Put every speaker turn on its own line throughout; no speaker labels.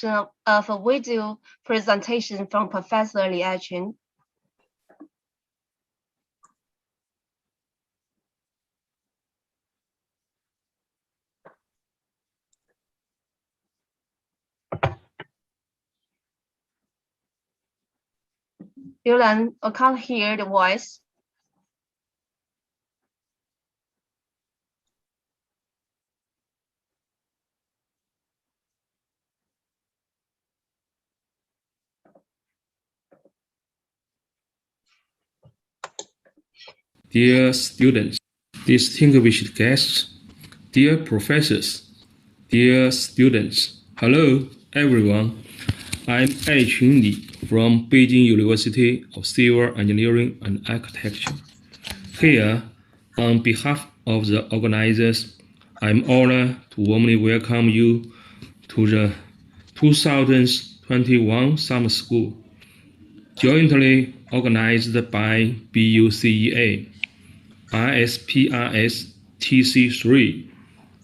introduction of a video presentation from Professor Li Aiqun. Yulan, I can't hear the voice.
Dear students, distinguished guests, dear professors, dear students, hello everyone. I'm Aiqun Li from Beijing University of Civil Engineering and Architecture. Here, on behalf of the organizers, I'm honored to warmly welcome you to the 2021 Summer School, jointly organized by BUCEA, ISPRS TC3,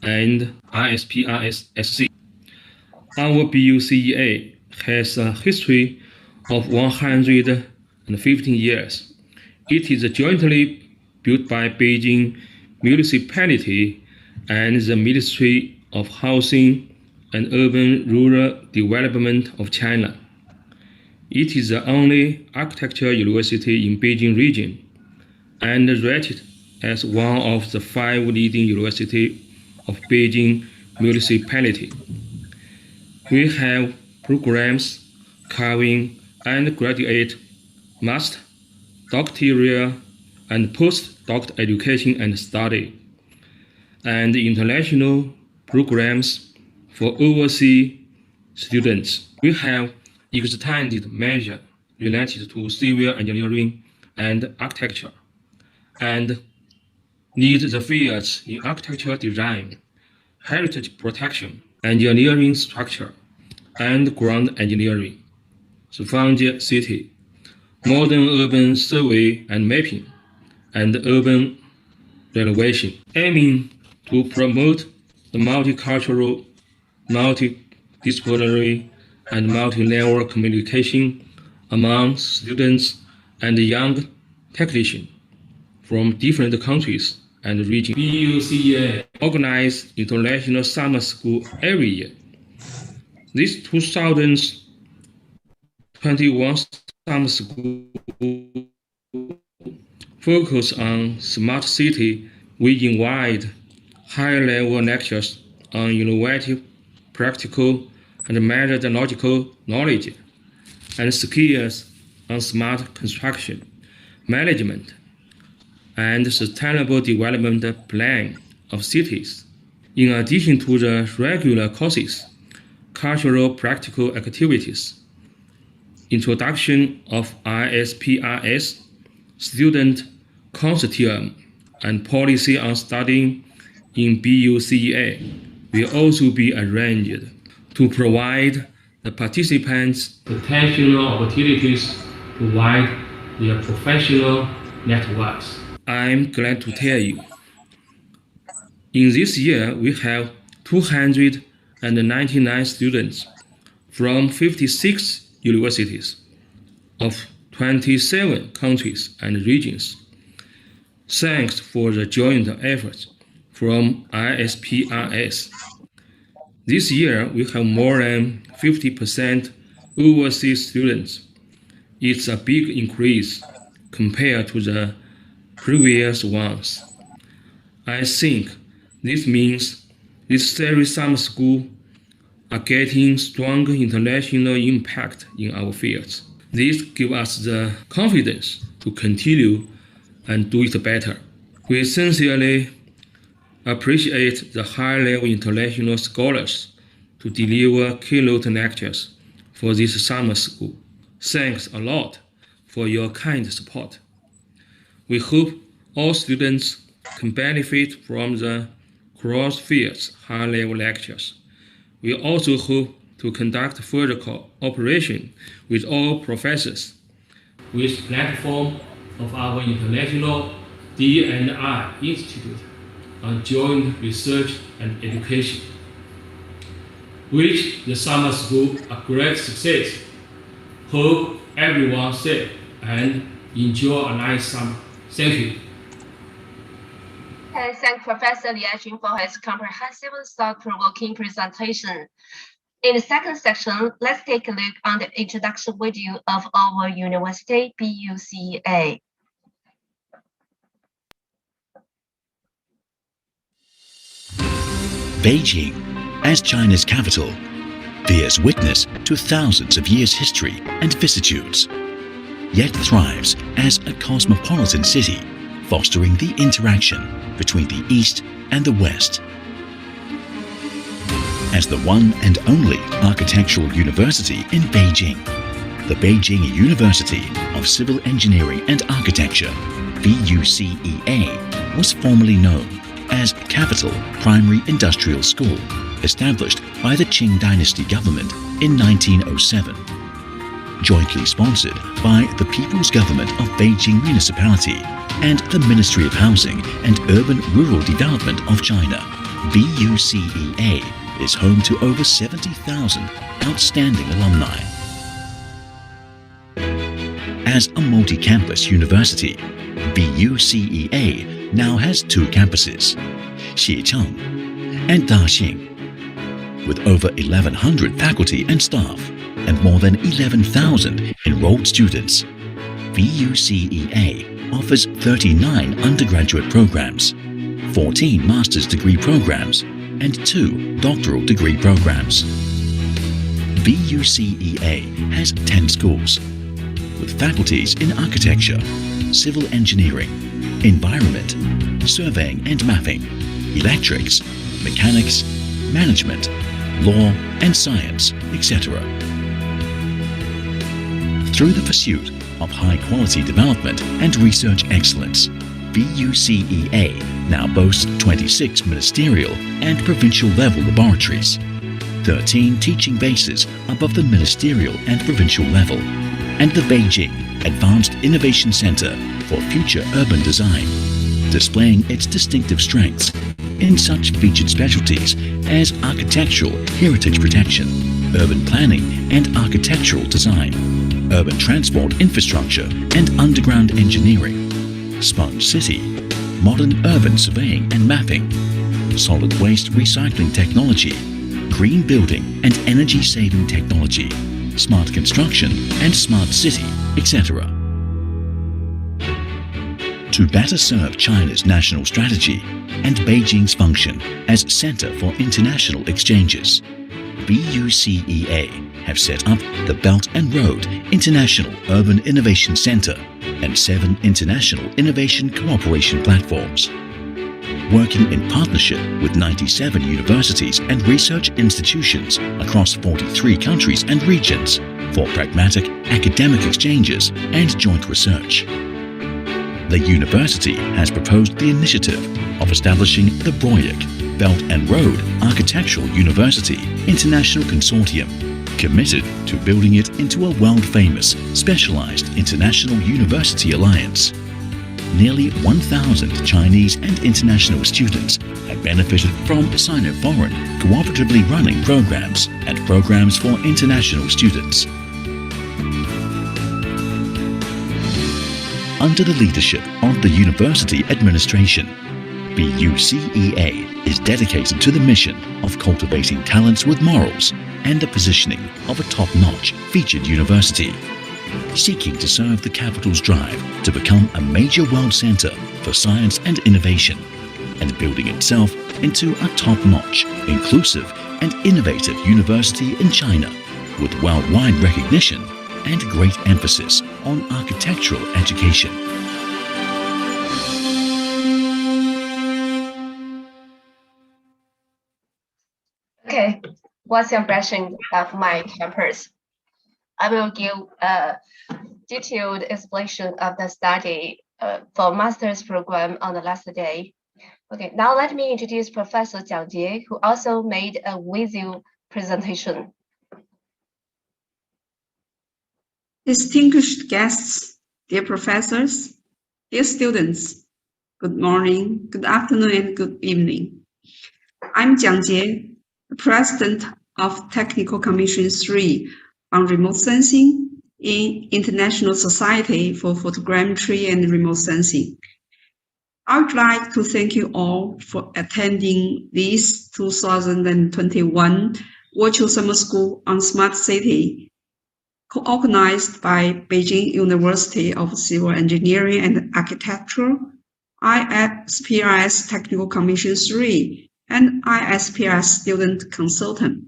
and ISPRS SC. Our BUCEA has a history of 115 years. It is jointly built by Beijing Municipality and the Ministry of Housing and Urban-Rural Development of China. It is the only architecture university in Beijing region and rated as one of the 5 leading universities of Beijing Municipality. We have programs covering undergraduate, master, doctoral, and postdoctoral education and study, and international programs for overseas students. We have extended measures related to civil engineering and architecture, and lead the fields in architectural design, heritage protection, engineering structure, and ground engineering, Sifangye City, modern urban survey and mapping, and urban renovation, aiming to promote the multicultural, multidisciplinary, and multi-level communication among students and young technicians from different countries and regions. BUCEA organizes International Summer School every year. This 2021 Summer School focus on smart city. We invite high-level lectures on innovative, practical, and methodological knowledge, and skills on smart construction, management, and sustainable development plan of cities. In addition to the regular courses, cultural practical activities, introduction of ISPRS, student consortium, and policy on studying in BUCEA will also be arranged to provide the participants potential opportunities to widen their professional networks. I'm glad to tell you, in this year we have 299 students from 56 universities of 27 countries and regions. Thanks for the joint efforts from ISPRS. This year, we have more than 50% overseas students. It's a big increase compared to the previous ones. I think this means this series summer school are getting stronger international impact in our fields. This gives us the confidence to continue and do it better. We sincerely appreciate the high-level international scholars to deliver keynote lectures for this summer school. Thanks a lot for your kind support. We hope all students can benefit from the cross-fields high-level lectures. We also hope to conduct further cooperation with all professors with platform of our International D&I Institute on joint research and education. wish the summer school a great success. Hope everyone safe and enjoy a nice summer. Thank you.
I thank Professor Li Aijun for his comprehensive and thought-provoking presentation. In the second section, let's take a look on the introduction video of our university, BUCEA.
Beijing, as China's capital, bears witness to thousands of years' history and vicissitudes, yet thrives as a cosmopolitan city, fostering the interaction between the East and the West. As the one and only architectural university in Beijing, the Beijing University of Civil Engineering and Architecture, BUCEA, was formerly known as Capital Primary Industrial School, established by the Qing Dynasty government in 1907. Jointly sponsored by the People's Government of Beijing Municipality and the Ministry of Housing and Urban-Rural Development of China, BUCEA is home to over 70,000 outstanding alumni. As a multi-campus university, BUCEA now has two campuses, Xicheng and Daxing. With over 1,100 faculty and staff and more than 11,000 enrolled students, BUCEA offers 39 undergraduate programs, 14 master's degree programs, and 2 doctoral degree programs. BUCEA has 10 schools, with faculties in architecture, civil engineering, environment, surveying and mapping, electrics, mechanics, management, law and science, etc. Through the pursuit of high-quality development and research excellence, BUCEA now boasts 26 ministerial and provincial-level laboratories, 13 teaching bases above the ministerial and provincial level, and the Beijing Advanced Innovation Center for Future Urban Design, displaying its distinctive strengths in such featured specialties as architectural heritage protection, urban planning and architectural design, urban transport infrastructure and underground engineering, smart city, modern urban surveying and mapping, solid waste recycling technology, green building and energy-saving technology, smart construction and smart city, etc. To better serve China's national strategy and Beijing's function as center for international exchanges, BUCEA have set up the Belt and Road International Urban Innovation Center and 7 international innovation cooperation platforms. Working in partnership with 97 universities and research institutions across 43 countries and regions for pragmatic academic exchanges and joint research. The university has proposed the initiative of establishing the Broyek Belt and Road Architectural University International Consortium, committed to building it into a world-famous, specialized international university alliance. Nearly 1,000 Chinese and international students have benefited from Sino-Foreign cooperatively running programs and programs for international students. Under the leadership of the university administration, BUCEA is dedicated to the mission of cultivating talents with morals and the positioning of a top-notch featured university, seeking to serve the capital's drive to become a major world center for science and innovation, and building itself into a top-notch, inclusive and innovative university in China with worldwide recognition and great emphasis on architectural education.
Okay, what's your impression of my campus? I will give a detailed explanation of the study for master's program on the last day. Okay, now let me introduce Professor Jiang Jie, who also made a visual presentation.
Distinguished guests, dear professors, dear students, good morning, good afternoon, and good evening. I'm Jiang Jie, the President of Technical Commission 3 on Remote Sensing in International Society for Photogrammetry and Remote Sensing. I would like to thank you all for attending this 2021 Virtual Summer School on Smart City, co-organized by Beijing University of Civil Engineering and Architecture, ISPRS Technical Commission 3, and ISPRS Student Consultant.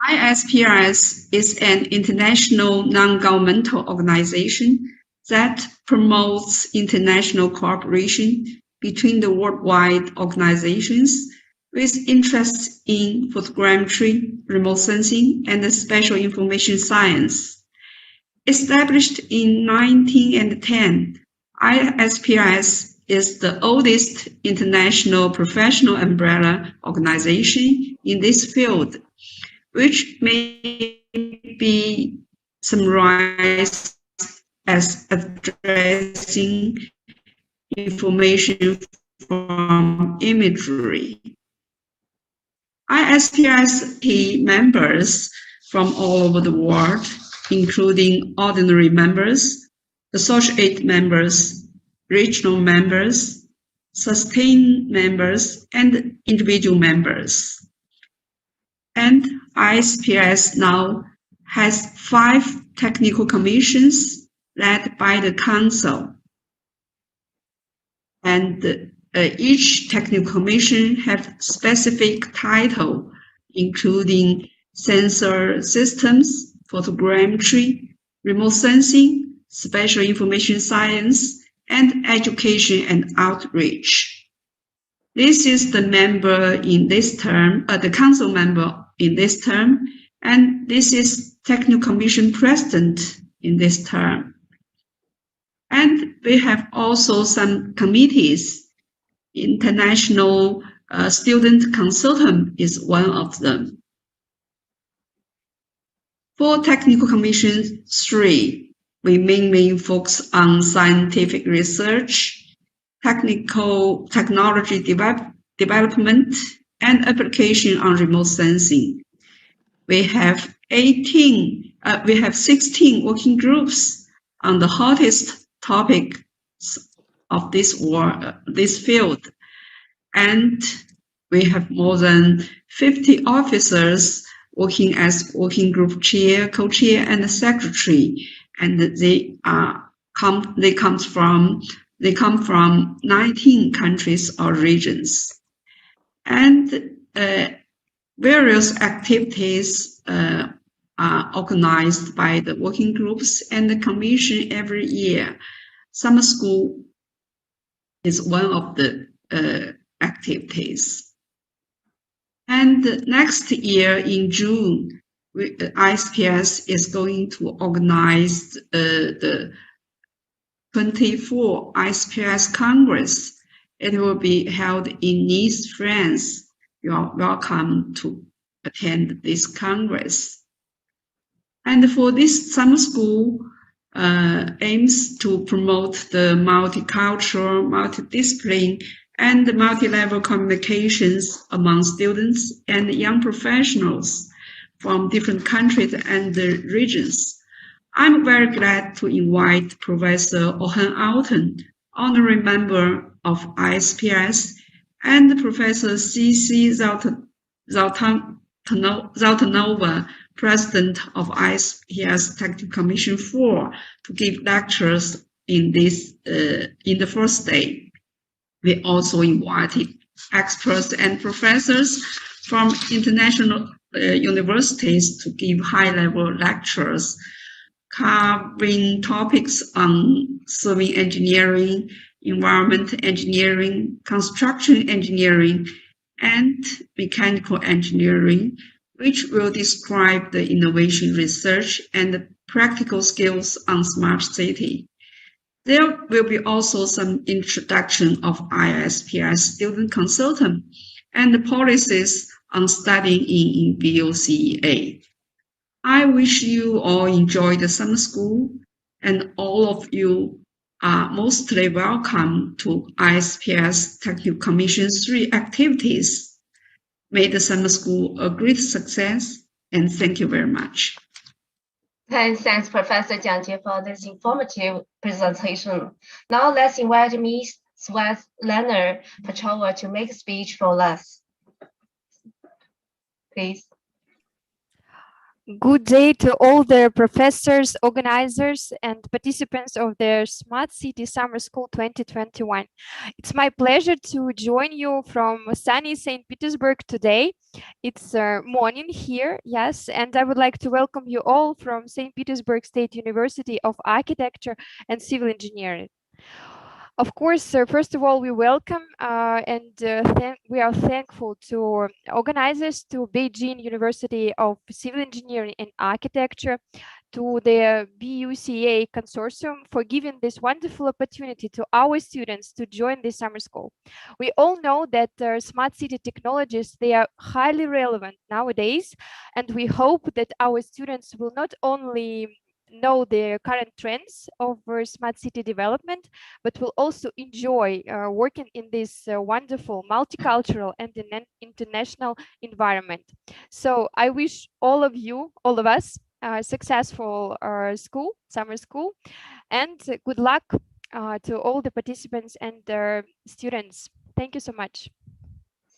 ISPRS is an international non-governmental organization that promotes international cooperation between the worldwide organizations with interests in photogrammetry, remote sensing, and spatial information science. Established in 1910, ISPRS is the oldest international professional umbrella organization in this field, which may be summarized as addressing information from imagery. ISPRS members from all over the world, including ordinary members, associate members, regional members, sustained members, and individual members. And ISPRS now has 5 technical commissions led by the Council. And each technical commission has specific title, including sensor systems, photogrammetry, remote sensing, spatial information science, and education and outreach. This is the member in this term, the council member in this term, and this is technical commission president in this term. And we have also some committees. International Student Consultant is one of them. For Technical Commission 3, we mainly focus on scientific research, technology development, and application on remote sensing. We have 16 working groups on the hottest topics of this field, and we have more than 50 officers working as working group chair, co-chair, and secretary, and they come from 19 countries or regions, and various activities are organized by the working groups and the commission every year. Summer school is one of the activities. And next year in June, ISPRS is going to organize the 24th ISPRS Congress. It will be held in Nice, France. You are welcome to attend this Congress. And for this summer school, aims to promote the multicultural, multidiscipline, and multi-level communications among students and young professionals from different countries and regions. I'm very glad to invite Professor Oh-Han Alton, honorary member of ISPRS, and Professor C.C. Zaltanova, President of ISPRS Technical Commission 4, to give lectures in the first day. We also invited experts and professors from international universities to give high-level lectures covering topics on civil engineering, environmental engineering, construction engineering, and mechanical engineering, which will describe the innovation research and the practical skills on smart city. There will be also some introduction of ISPRS Student Consultant and the policies on studying in BOCEA. I wish you all enjoy the summer school, and all of you are mostly welcome to ISPS Technical Commission 3 activities. May the summer school a great success, and thank you very much.
And thanks, Professor Jiang Jie, for this informative presentation. Now let's invite Ms. Svetlana Petrova to make a speech for us. Please.
Good day to all the professors, organizers, and participants of the Smart City Summer School 2021. It's my pleasure to join you from sunny St. Petersburg today. It's morning here, yes, and I would like to welcome you all from St. Petersburg State University of Architecture and Civil Engineering. Of course, first of all, we welcome and we are thankful to organizers, to Beijing University of Civil Engineering and Architecture, to the BUCA consortium for giving this wonderful opportunity to our students to join this summer school. We all know that smart city technologies, they are highly relevant nowadays, and we hope that our students will not only know the current trends of smart city development, but will also enjoy working in this wonderful multicultural and international environment. So I wish all of you, all of us, a successful summer school, and good luck to all the participants and their students. Thank you so much.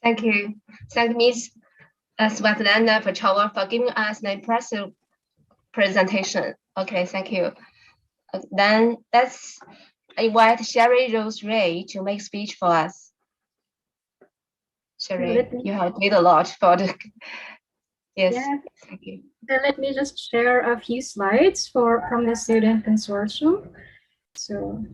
Thank you. Thank Ms. Svetlana Petrova for giving us an impressive presentation. Okay, thank you. Then let's invite Sherry Rose Ray to make speech for us. Sherry, you have did a lot for the. Yes, yeah. Thank you.
Let me just share a few slides from the student consortium. So.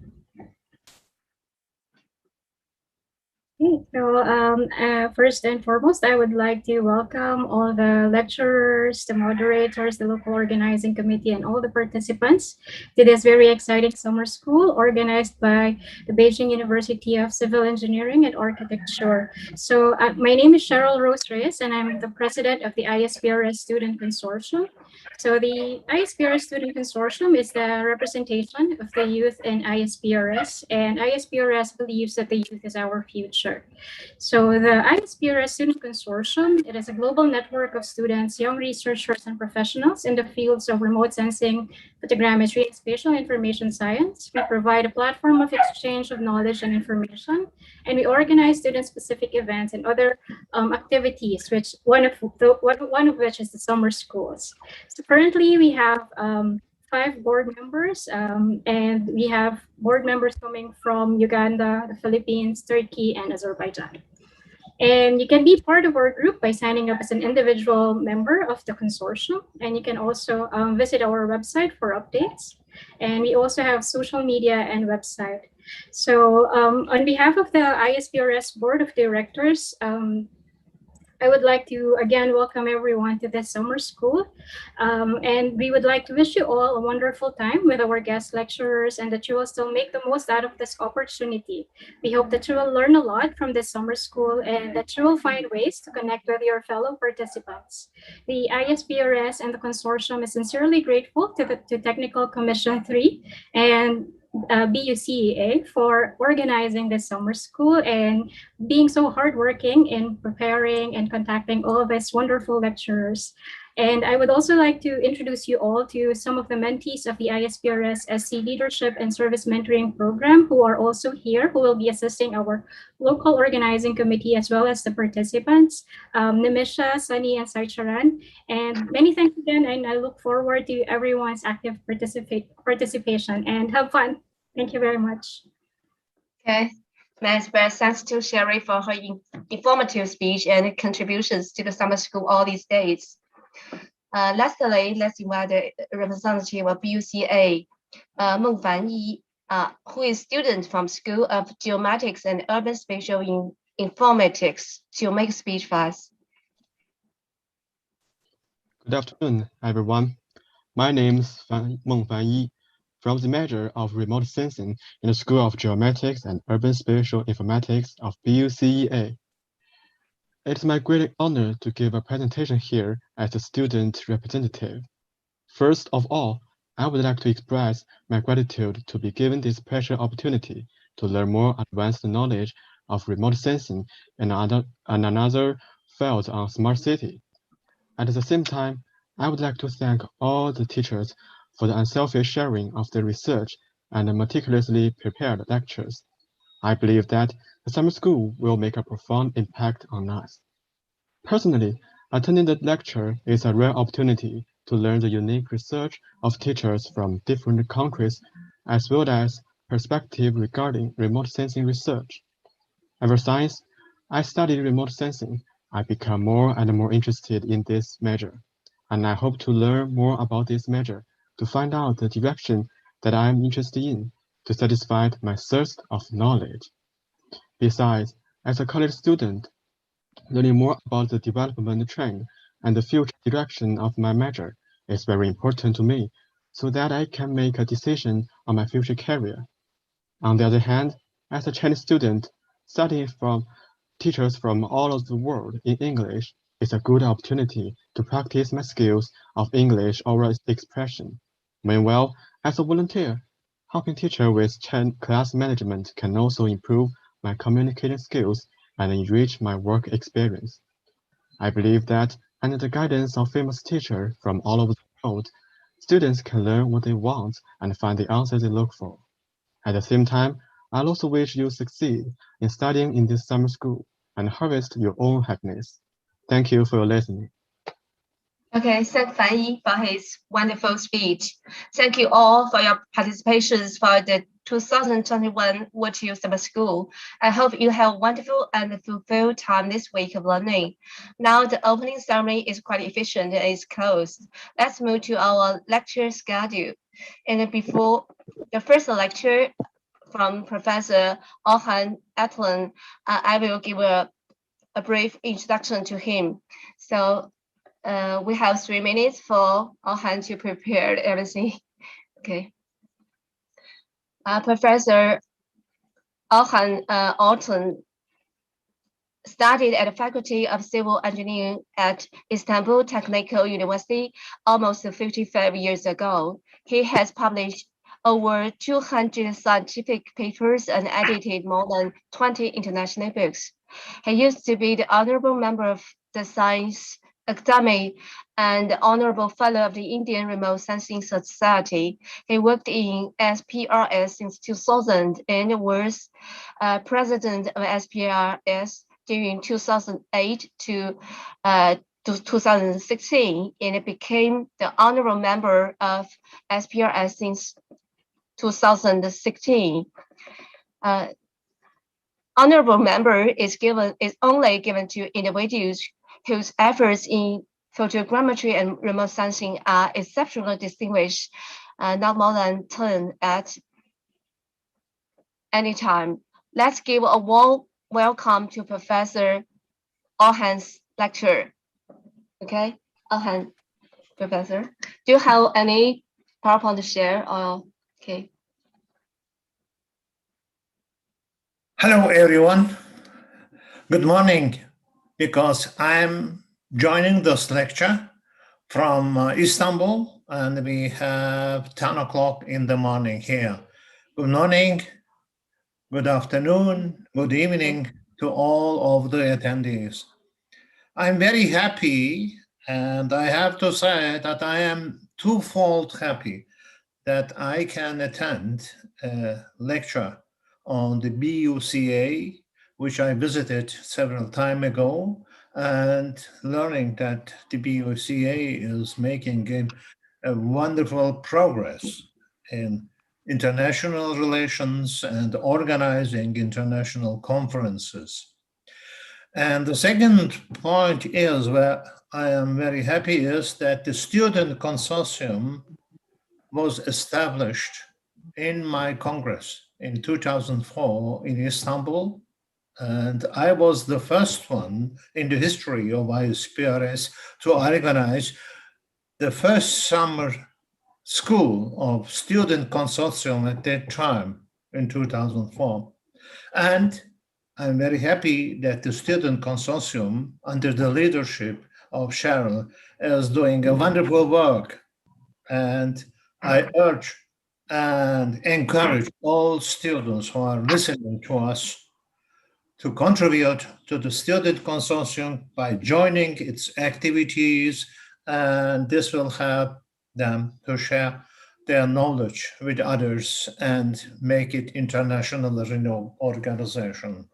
Okay, so first and foremost, I would like to welcome all the lecturers, the moderators, the local organizing committee, and all the participants to this very exciting summer school organized by the Beijing University of Civil Engineering and Architecture. So my name is Cheryl Rose Reyes, and I'm the president of the ISPRS Student Consortium. So the ISPRS Student Consortium is the representation of the youth in ISPRS, and ISPRS believes that the youth is our future. So the ISPRS Student Consortium, it is a global network of students, young researchers, and professionals in the fields of remote sensing, photogrammetry, and spatial information science. We provide a platform of exchange of knowledge and information, and we organize student-specific events and other activities, which one of which is the summer schools. So currently, we have 5 board members, and we have board members coming from Uganda, the Philippines, Turkey, and Azerbaijan. And you can be part of our group by signing up as an individual member of the consortium. And you can also visit our website for updates. And we also have social media and website. So on behalf of the ISPRS Board of Directors, I would like to again welcome everyone to this summer school. And we would like to wish you all a wonderful time with our guest lecturers, and that you will still make the most out of this opportunity. We hope that you will learn a lot from this summer school, and that you will find ways to connect with your fellow participants. The ISPRS and the consortium is sincerely grateful to Technical Commission 3 and BUCEA for organizing this summer school and being so hardworking in preparing and contacting all of these wonderful lecturers. And I would also like to introduce you all to some of the mentees of the ISPRS SC Leadership and Service Mentoring Program who are also here, who will be assisting our local organizing committee as well as the participants, Nimisha, Sunny, and Saicharan. And many thanks again, and I look forward to everyone's active participation, and have fun. Thank you very much.
Okay. Thanks to Sherry for her informative speech and contributions to the summer school all these days. Lastly, let's invite the representative of BUCA, Meng Fanyi, who is student from School of Geomatics and Urban Spatial Informatics, to make a speech for us.
Good afternoon, everyone. My name is Meng Fanyi, from the major of Remote Sensing in the School of Geomatics and Urban Spatial Informatics of BUCEA. It's my great honor to give a presentation here as a student representative. First of all, I would like to express my gratitude to be given this precious opportunity to learn more advanced knowledge of remote sensing and another field on smart city. At the same time, I would like to thank all the teachers for the unselfish sharing of their research and meticulously prepared lectures. I believe that the summer school will make a profound impact on us. Personally, attending the lecture is a rare opportunity to learn the unique research of teachers from different countries, as well as perspective regarding remote sensing research. Ever since I studied remote sensing, I become more and more interested in this measure, and I hope to learn more about this measure to find out the direction that I am interested in to satisfy my thirst of knowledge. Besides, as a college student, learning more about the development trend and the future direction of my major is very important to me so that I can make a decision on my future career. On the other hand, as a Chinese student, studying from teachers from all over the world in English is a good opportunity to practice my skills of English oral expression. Meanwhile, as a volunteer, helping teacher with class management can also improve my communicating skills and enrich my work experience. I believe that under the guidance of famous teachers from all over the world, students can learn what they want and find the answers they look for. At the same time, I also wish you succeed in studying in this summer school and harvest your own happiness. Thank you for your listening.
Okay, thank Fan Yi for his wonderful speech. Thank you all for your participations for the 2021 WuChiU Summer School. I hope you have a wonderful and fulfilled time this week of learning. Now the opening ceremony is quite efficient and is closed. Let's move to our lecture schedule. And before the first lecture from Professor Orhan Atlan, I will give a brief introduction to him. So we have 3 minutes for Orhan to prepare everything. Okay. Professor Orhan Altan studied at the Faculty of Civil Engineering at Istanbul Technical University almost 55 years ago. He has published over 200 scientific papers and edited more than 20 international books. He used to be the honorable member of the Science Academy and Honorable Fellow of the Indian Remote Sensing Society. He worked in SPRS since 2000 and was president of SPRS during 2008 to 2016, and became the honorable member of SPRS since 2016. Honorable member is only given to individuals whose efforts in photogrammetry and remote sensing are exceptionally distinguished, not more than 10 at any time. Let's give a warm welcome to Professor Orhan's lecture. Okay, Orhan, Professor, do you have any PowerPoint to share? Or okay.
Hello, everyone. Good morning, because I'm joining this lecture from Istanbul, and we have 10 o'clock in the morning here. Good morning, good afternoon, good evening to all of the attendees. I'm very happy, and I have to say that I am twofold happy that I can attend a lecture on the BUCA, which I visited several time ago, and learning that the BUCA is making a wonderful progress in international relations and organizing international conferences. And the second point is where I am very happy is that the student consortium was established in my Congress in 2004 in Istanbul, and I was the first one in the history of ISPRS to organize the first summer school of student consortium at that time in 2004. And I'm very happy that the student consortium, under the leadership of Cheryl, is doing a wonderful work. And I urge and encourage all students who are listening to us to contribute to the Student Consortium by joining its activities, and this will help them to share their knowledge with others and make it internationally renowned organization.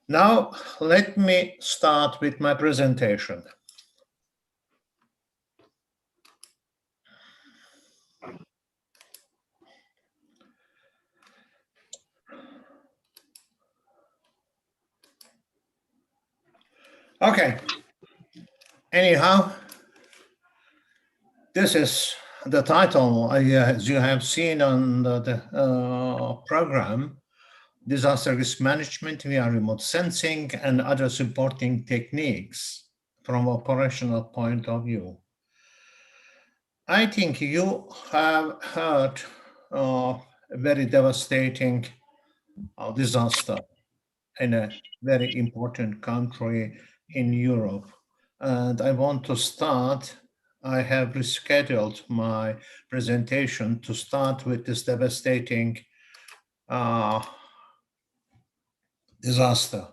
Now, let me start with my presentation. Okay. Anyhow, this is the title, as you have seen on the program, Disaster Risk Management via Remote Sensing and Other Supporting Techniques from operational point of view. I think you have heard a very devastating disaster in a very important country in Europe. And I want to start, I have rescheduled my presentation to start with this devastating disaster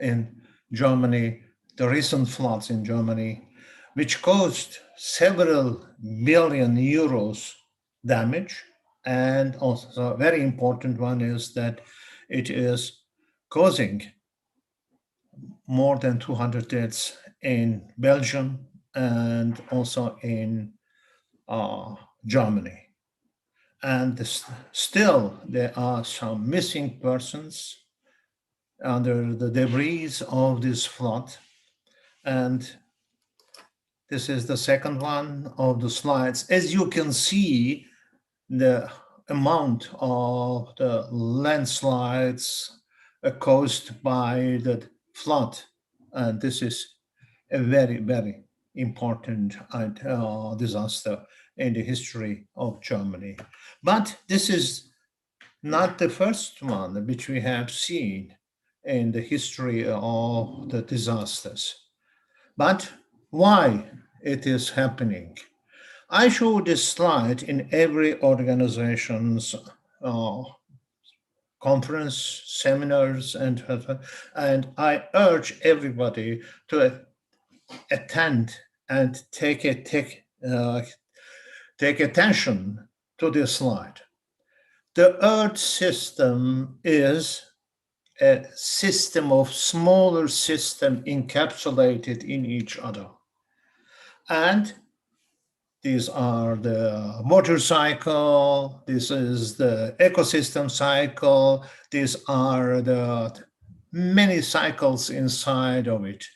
in Germany, the recent floods in Germany, which caused several billion euros damage. And also a very important one is that it is causing more than 200 deaths in Belgium and also in Germany. And still there are some missing persons under the debris of this flood. And this is the second one of the slides. As you can see, the amount of the landslides caused by the flood, and this is a very, very important disaster in the history of Germany. But this is not the first one which we have seen in the history of the disasters. But why it is happening? I show this slide in every organization's conference, seminars, and I urge everybody to attend and take attention to this slide. The Earth system is a system of smaller systems encapsulated in each other. And these are the motorcycle, this is the ecosystem cycle, these are the many cycles inside of it.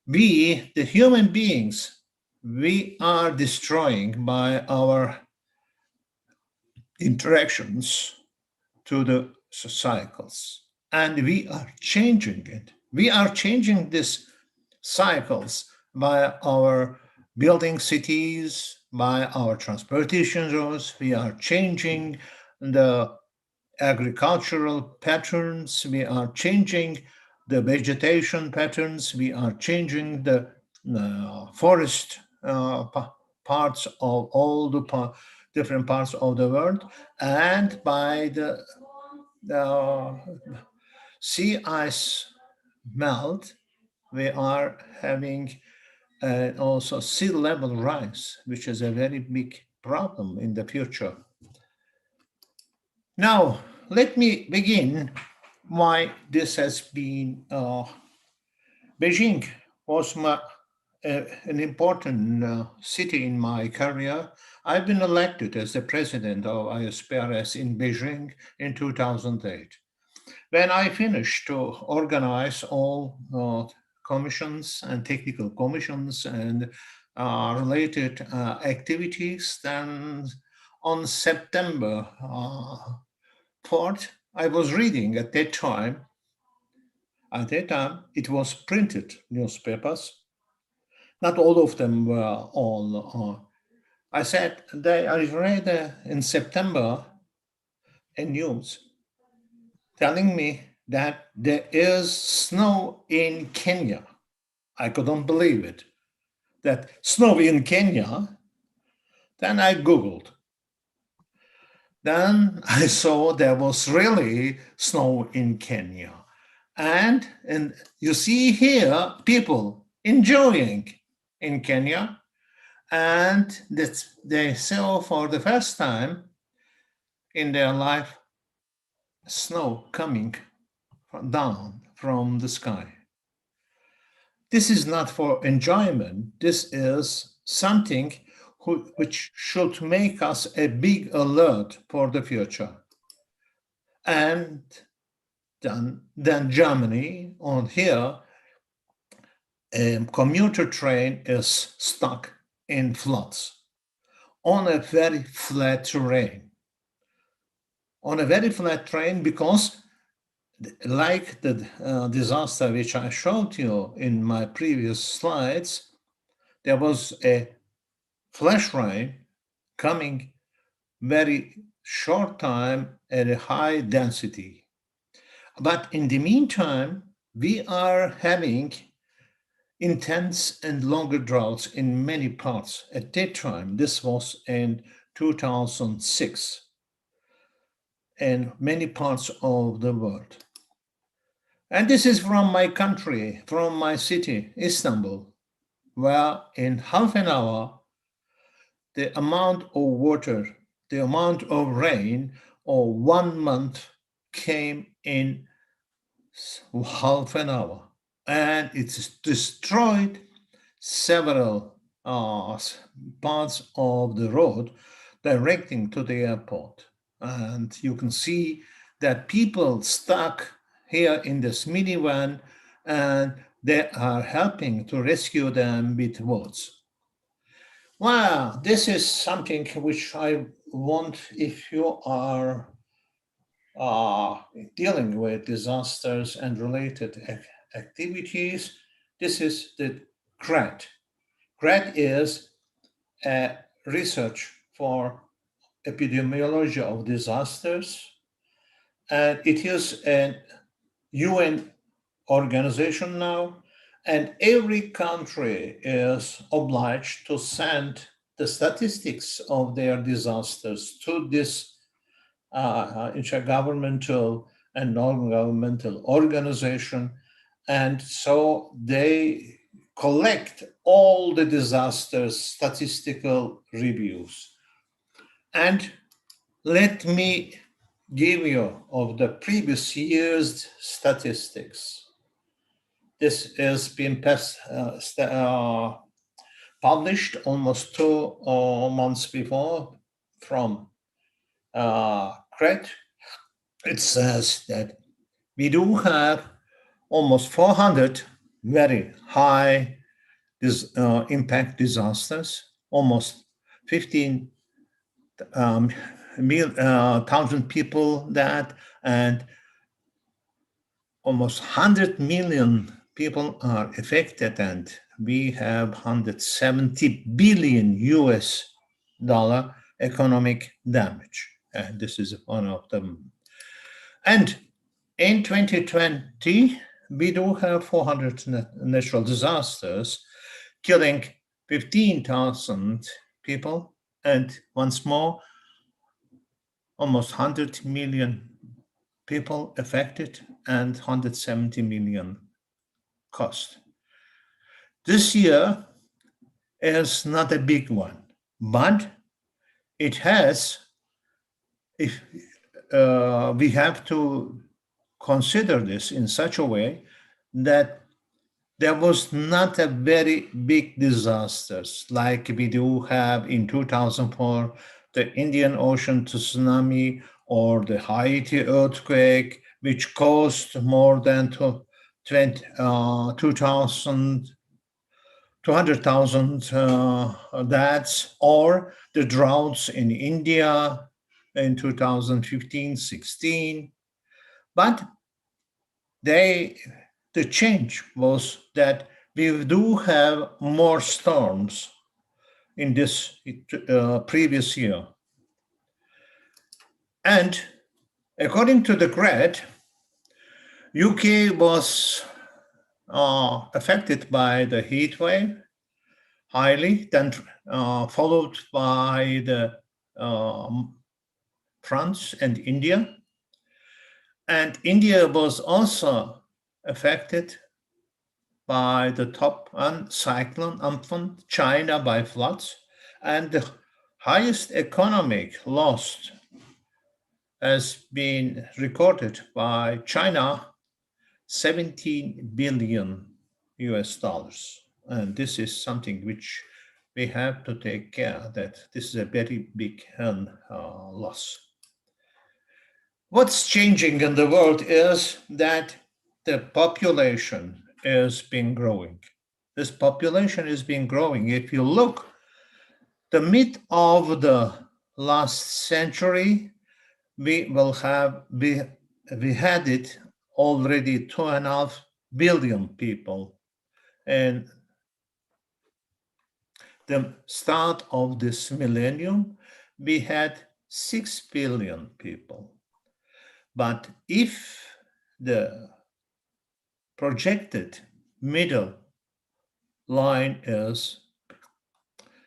We, the human beings, we are destroying by our interactions to the cycles, and we are changing it. We are changing these cycles by our building cities, by our transportation routes. We are changing the agricultural patterns. We are changing the vegetation patterns. We are changing the forest parts of all the different parts of the world. And by the sea ice melt, we are having also sea level rise, which is a very big problem in the future. Now, let me begin why this has been. Beijing was an important city in my career. I've been elected as the president of ISPRS in Beijing in 2008. When I finished to organize all commissions and technical commissions and related activities, then on September 4th, I was reading at that time, it was printed newspapers. Not all of them were on. I read in September a news telling me that there is snow in Kenya. I couldn't believe it. That snow in Kenya, Then I Googled. Then I saw there was really snow in Kenya. And you see here people enjoying in Kenya, and that they saw for the first time in their life snow coming down from the sky. This is not for enjoyment. This is something which should make us a big alert for the future. And then Germany, on here, a commuter train is stuck in floods on a very flat terrain. On a very flat terrain, because like the disaster which I showed you in my previous slides, there was a flash rain coming very short time at a high density. But in the meantime, we are having intense and longer droughts in many parts. At that time, this was in 2006, in many parts of the world. And this is from my country, from my city, Istanbul, where in half an hour, the amount of water, the amount of rain of 1 month came in half an hour. And it's destroyed several parts of the road directing to the airport. And you can see that people stuck here in this minivan, and they are helping to rescue them with boats. Wow, this is something which I want, if you are dealing with disasters and related activities, this is the GRAD. GRAD is a research for epidemiology of disasters, and it is a UN organization now, and every country is obliged to send the statistics of their disasters to this intergovernmental and non-governmental organization. And so they collect all the disasters statistical reviews. And let me give you of the previous year's statistics. This has been published almost 2 months before from GRAD. It says that we do have almost 400 very high impact disasters, almost 15,000 people that, and almost 100 million people are affected, and we have 170 billion US dollar economic damage. And this is one of them. And in 2020, we do have 400 natural disasters, killing 15,000 people, and once more, almost 100 million people affected and 170 million cost. This year is not a big one, but it has, if we have to consider this in such a way that there was not a very big disasters like we do have in 2004, the Indian Ocean tsunami or the Haiti earthquake, which caused more than 200,000 deaths, or the droughts in India in 2015-16. But the change was that we do have more storms in this previous year. And according to the GRAD, UK was affected by the heat wave. highly, then followed by the France and India. And India was also affected by the top cyclone Amphan, China by floods, and the highest economic loss has been recorded by China, 17 billion US dollars. And this is something which we have to take care that this is a very big loss. What's changing in the world is that the population is been growing. This population is been growing. If you look, the mid of the last century, we had it already 2.5 billion people. And the start of this millennium, we had 6 billion people. But if the projected middle line is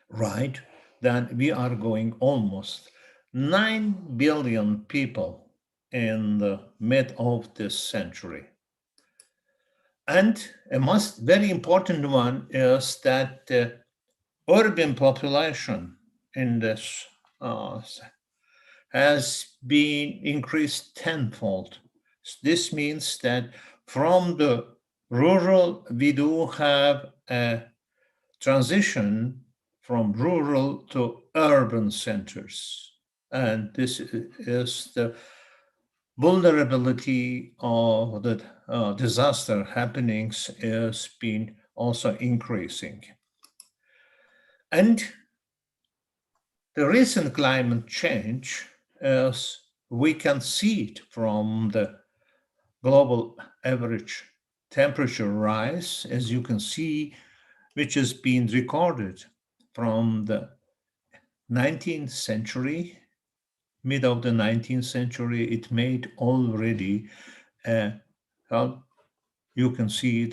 right, then we are going almost 9 billion people in the mid of this century. And a very important one is that the urban population in this has been increased tenfold. This means that from the rural, we do have a transition from rural to urban centers. And this is the vulnerability of the disaster happenings has been also increasing. And the recent climate change, as we can see it from the global average temperature rise, as you can see, which has been recorded from the 19th century, mid of the 19th century, it made already, you can see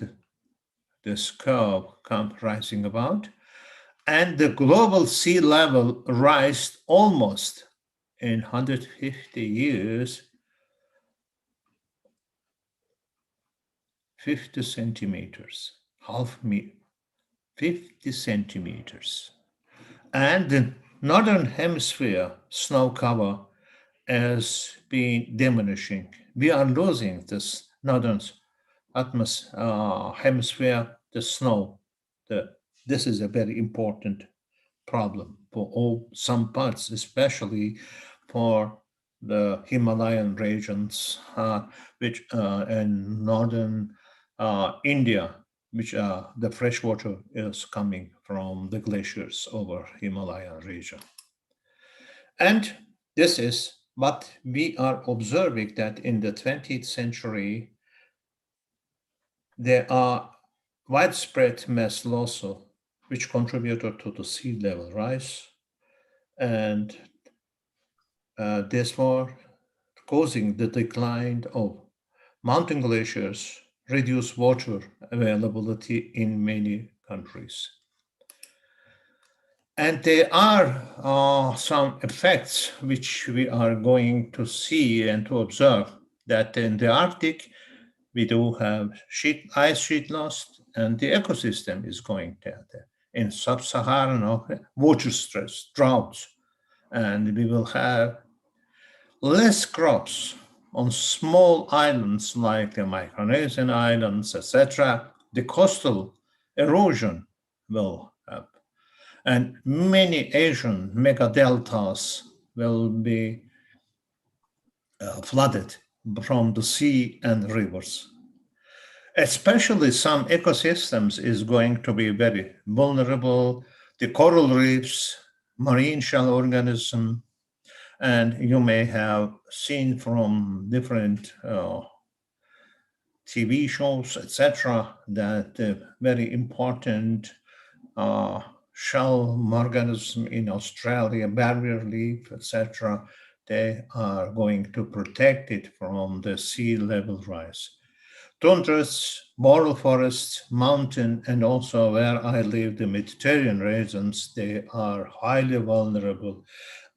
this curve come rising about, and the global sea level rise almost in 150 years, 50 centimeters, 50 centimeters. And the northern hemisphere snow cover has been diminishing. We are losing this northern hemisphere, the snow. This is a very important problem for some parts, especially for the Himalayan regions, which in northern India, which the fresh water is coming from the glaciers over Himalayan region. And this is what we are observing, that in the 20th century, there are widespread mass loss, which contributed to the sea level rise, and therefore causing the decline of mountain glaciers, reduced water availability in many countries. And there are some effects which we are going to see and to observe, that in the Arctic, we do have ice sheet loss, and the ecosystem is going there. In sub-Saharan water stress, droughts, and we will have less crops on small islands like the Micronesian islands, etc. The coastal erosion will have, and many Asian megadeltas will be flooded from the sea and rivers. Especially some ecosystems is going to be very vulnerable. The coral reefs, marine shell organism, and you may have seen from different TV shows, etc., that the very important shell organism in Australia, barrier reef, etc., they are going to protect it from the sea level rise. tundras, boreal forests, mountain, and also where I live, the Mediterranean regions, they are highly vulnerable.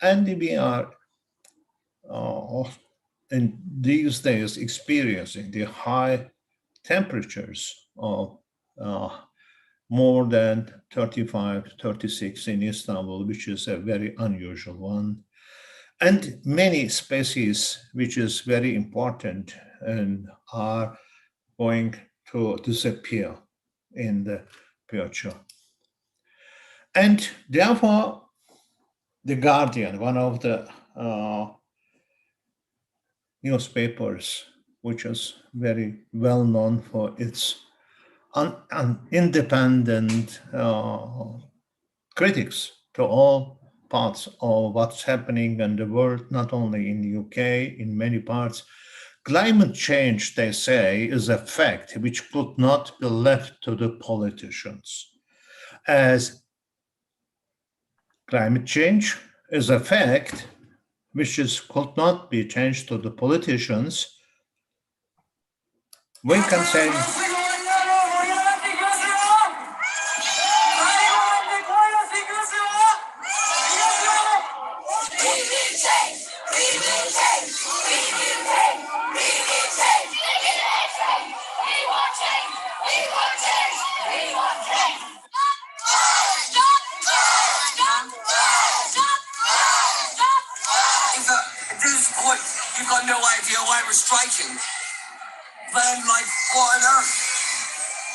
And we are in these days experiencing the high temperatures of more than 35, 36 in Istanbul, which is a very unusual one. And many species, which is very important, and are going to disappear in the future. And therefore, The Guardian, one of the newspapers, which is very well known for its independent critics to all parts of what's happening in the world, not only in the UK, in many parts. Climate change, they say, is a fact which could not be left to the politicians. As climate change is a fact which could not be changed to the politicians, we can say
At this point, you've got no idea why we're striking. Then, like, what on earth?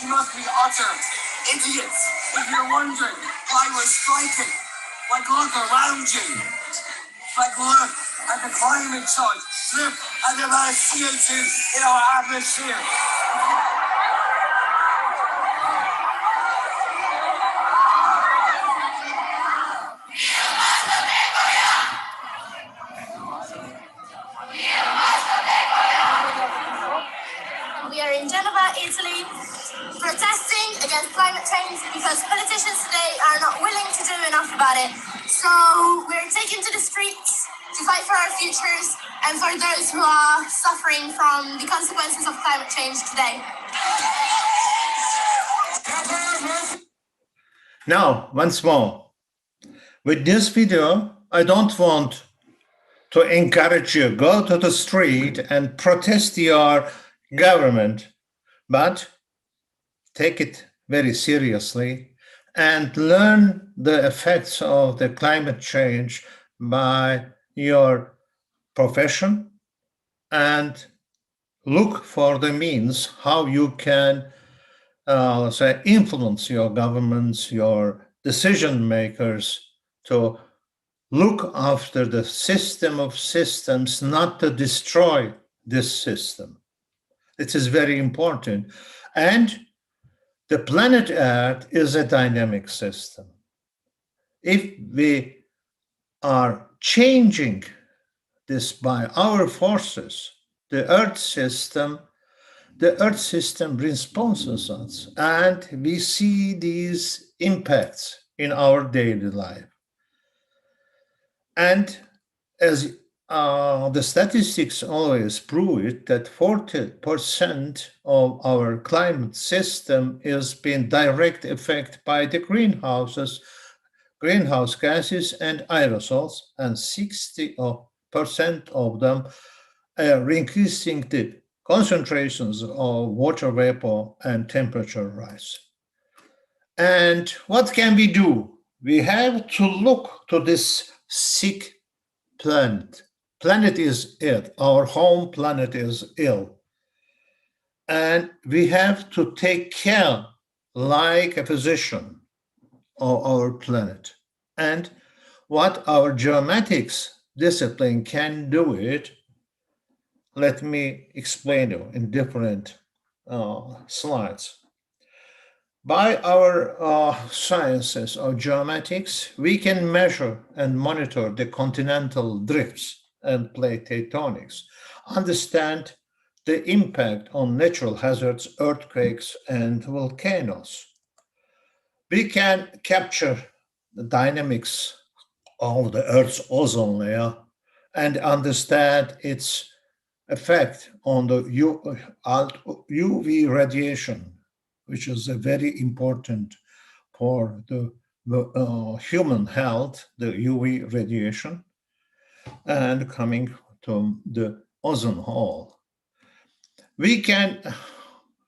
You must be utter idiots if you're wondering why we're striking. Like, look around you. Like, look at the climate change. Look at the amount of CO2 in our atmosphere.
We are in Geneva, Italy, protesting against climate change because politicians today are not willing to do enough about it. So we're taking to the streets to fight for our futures and for those who are suffering from the consequences of climate change today.
Now, once more, with this video, I don't want to encourage you, go to the street and protest your government, but take it very seriously and learn the effects of the climate change by your profession and look for the means how you can say influence your governments, your decision makers to look after the system of systems, not to destroy this system. It is very important. And the planet Earth is a dynamic system. If we are changing this by our forces, the Earth system responds us, and we see these impacts in our daily life. And as the statistics always prove it, that 40% of our climate system is being direct effect by the greenhouse gases and aerosols, and 60% of them are increasing the concentrations of water vapor and temperature rise. And what can we do? We have to look to this sick planet. Planet is ill. Our home planet is ill. And we have to take care like a physician of our planet. And what our geomatics discipline can do it, let me explain you in different slides. By our sciences of geomatics, we can measure and monitor the continental drifts and plate tectonics, understand the impact on natural hazards, earthquakes, and volcanoes. We can capture the dynamics of the Earth's ozone layer and understand its effect on the UV radiation, which is very important for the human health, the UV radiation, and coming to the ozone hole. We can,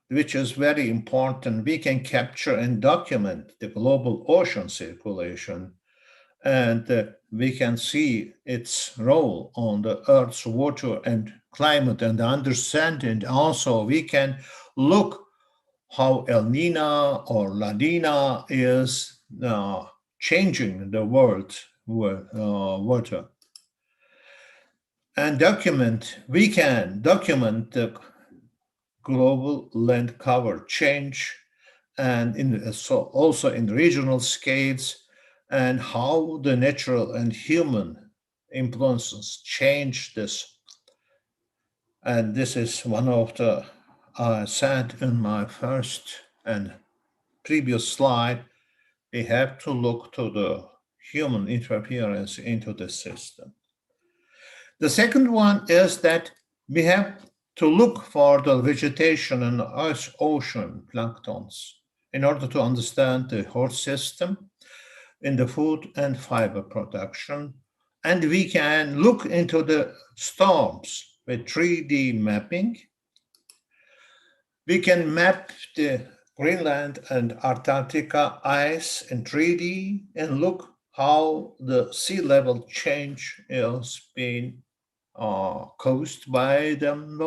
which is very important, we can capture and document the global ocean circulation, and we can see its role on the Earth's water and climate and understanding. Also, we can look how El Nino or La Nina is changing the world water. And we can document the global land cover change, and also in regional scales, and how the natural and human influences change this. And this is one of the, I said in my first and previous slide, we have to look to the human interference into the system. The second one is that we have to look for the vegetation and ocean planktons in order to understand the host system in the food and fiber production. And we can look into the storms with 3D mapping. We can map the Greenland and Antarctica ice in 3D and look how the sea level change is being caused by them.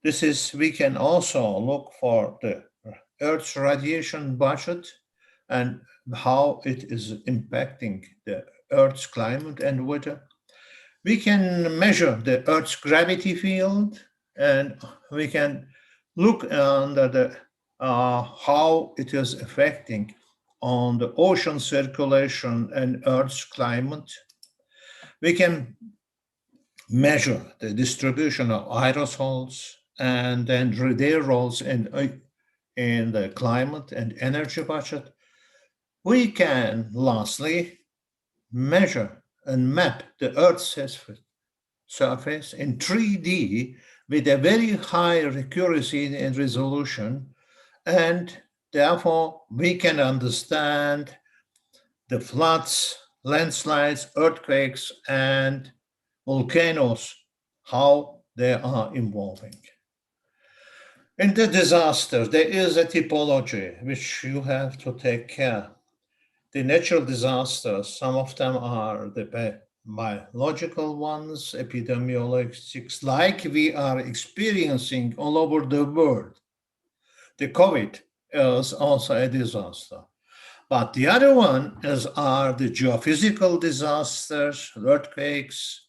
We can also look for the Earth's radiation budget and how it is impacting the Earth's climate and weather. We can measure the Earth's gravity field, and we can look under the how it is affecting on the ocean circulation and Earth's climate. We can measure the distribution of aerosols and then their roles in the climate and energy budget. We can, lastly, measure and map the Earth's surface in 3D with a very high accuracy and resolution, and therefore we can understand the floods, landslides, earthquakes, and volcanoes, how they are evolving. In the disasters, there is a typology which you have to take care. The natural disasters, some of them are the biological ones, epidemiologics, like we are experiencing all over the world. The COVID is also a disaster. But the other one are the geophysical disasters, earthquakes.